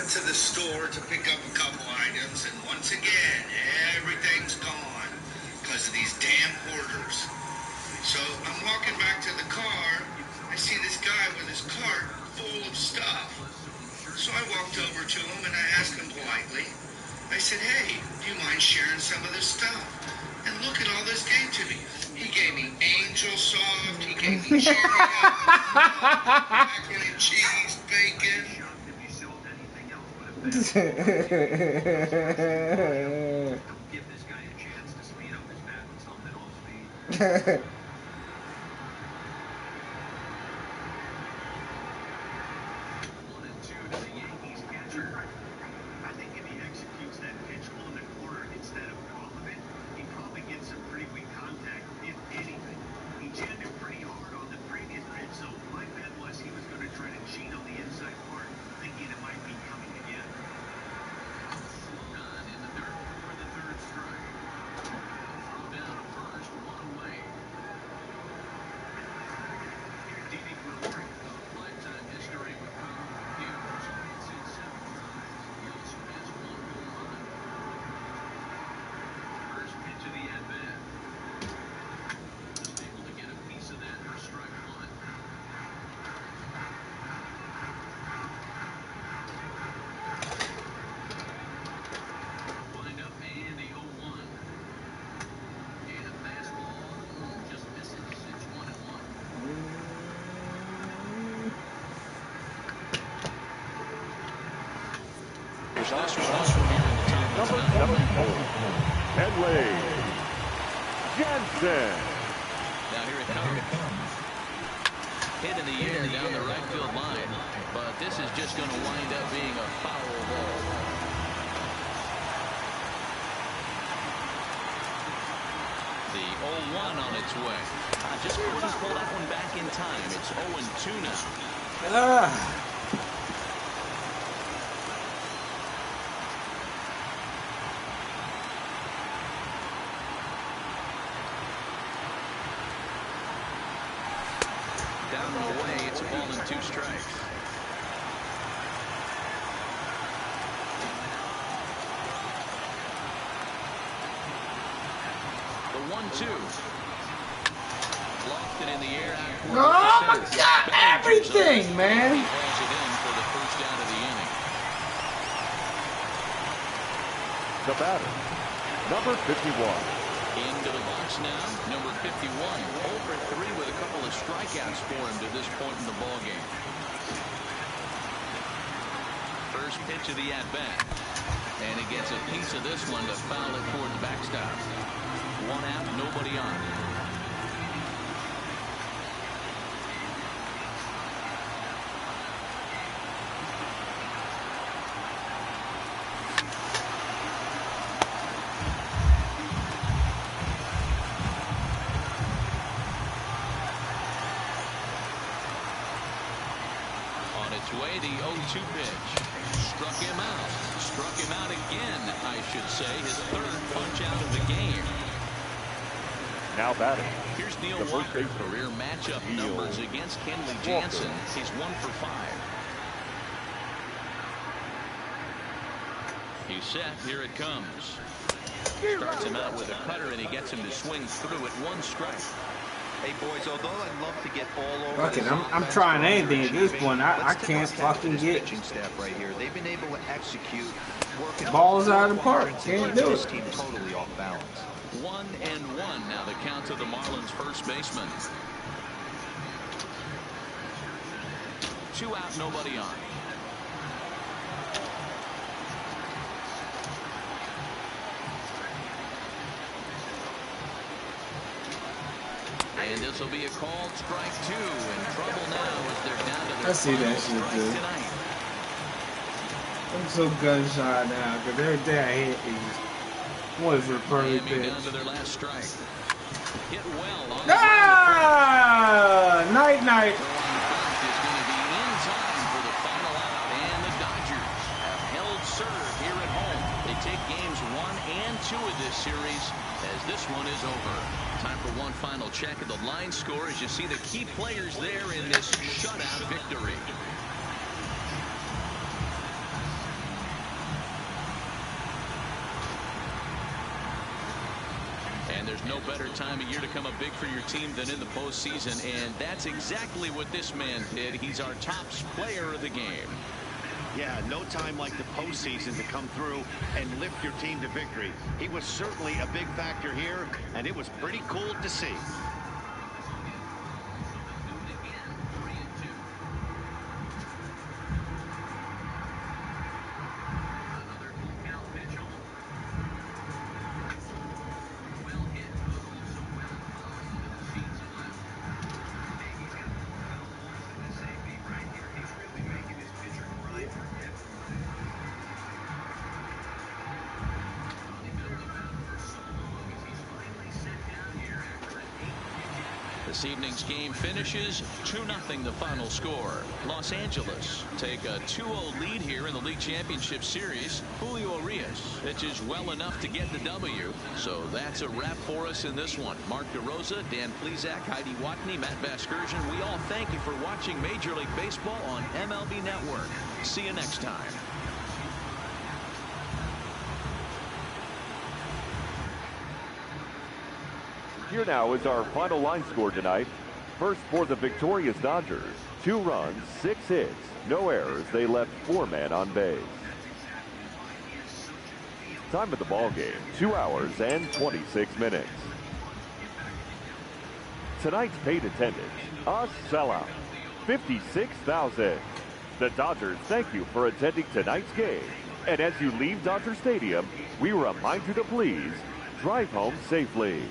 To the store to pick up a couple items, and once again everything's gone because of these damn hoarders. So I'm walking back to the car. I see this guy with his cart full of stuff. So I walked over to him and I asked him politely, I said, hey, do you mind sharing some of this stuff? And look at all this gave to me. He gave me Angel Soft. He gave me cherry macaroni and cheese, bacon. Give this guy a chance to speed up his bat with something off speed. 1-2 to the Yankees catcher. I think if he executes that pitch on the corner instead of off of it, he probably gets some pretty weak contact, if anything. He jammed it pretty hard on the previous pitch, so my bet was he was going to try to cheat on the inside part, thinking it might be coming again. Swung on in the dirt for the third strike. Throw down to first, one away. Didi Gregorius, lifetime history with Cooper. Hughes hits it 7 times. He also has 1 home run. First pitch of the at-bat. Just able to get a piece of that for strike 1. Wind up and the 0-1. And a fastball just misses. It's 1-1. Number 74, Henley Jensen. Now here it comes. Hit in the air down the right field line, but this is just going to wind up being a foul ball. The 0-1 on its way. Just couldn't pull that one back in time. It's 0-2 now. Down and away, it's a ball and 2 strikes. The 1-2. Lofted in the air. Oh my God, everything, man. Calls it in for the first down of the inning. The batter, number 51. Into the box now, number 51. 0 for 3 with a couple of strikeouts for him to this point in the ballgame. First pitch of the at-bat. And he gets a piece of this one to foul it toward the backstop. 1 out, nobody on. Way the 0-2 pitch. Struck him out. Struck him out again, I should say. His 3rd punch out of the game. Now batting. Here's Neil Walker. Career matchup numbers against Kenley Jansen. He's 1 for 5. He's set. Here it comes. Starts him out with a cutter, and he gets him to swing through at 1 strike. Hey, boys, although I'd love to get all over Fuck it, I'm trying anything at this point. I can't fucking get pitching staff right here. They've been able to execute balls out of the park. Can't do it. Team totally off balance. 1-1 now the count to the Marlins first baseman. 2 out, nobody on. And this will be a called strike 2. In trouble now as they're down to their I see that shit, dude. I'm so gunshot now because every day I hit is what is the perfect pitch? Down to their last strike. Hit well on night night. is going to be in time for the final out, and the Dodgers have held serve here at home. They take games 1 and 2 of this series as this one is over. Time for one final check of the line score as you see the key players there in this shutout victory. And there's no better time of year to come up big for your team than in the postseason, and that's exactly what this man did. He's our top player of the game. Yeah, no time like the postseason to come through and lift your team to victory. He was certainly a big factor here, and it was pretty cool to see. This evening's game finishes 2-0 the final score. Los Angeles take a 2-0 lead here in the league championship series. Julio Urias pitches well enough to get the W. So that's a wrap for us in this one. Mark DeRosa, Dan Plesac, Heidi Watney, Matt Vasgersian. We all thank you for watching Major League Baseball on MLB Network. See you next time. Here now is our final line score tonight. First for the victorious Dodgers, 2 runs, 6 hits, no errors. They left 4 men on base. Time of the ball game, 2 hours and 26 minutes. Tonight's paid attendance, a sellout, 56,000. The Dodgers thank you for attending tonight's game. And as you leave Dodger Stadium, we remind you to please drive home safely.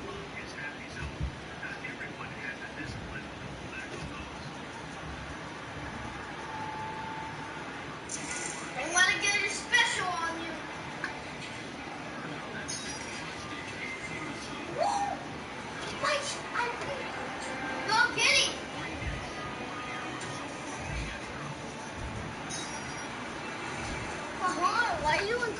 Why are you in...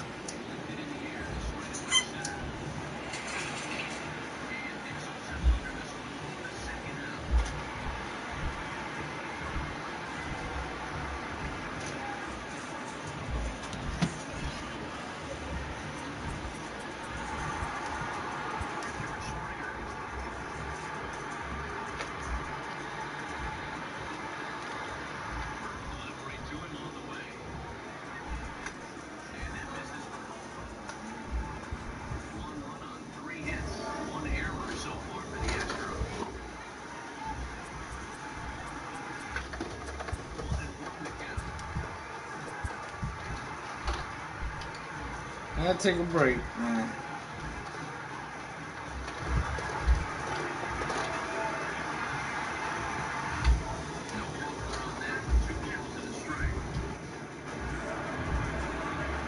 I gotta take a break, man.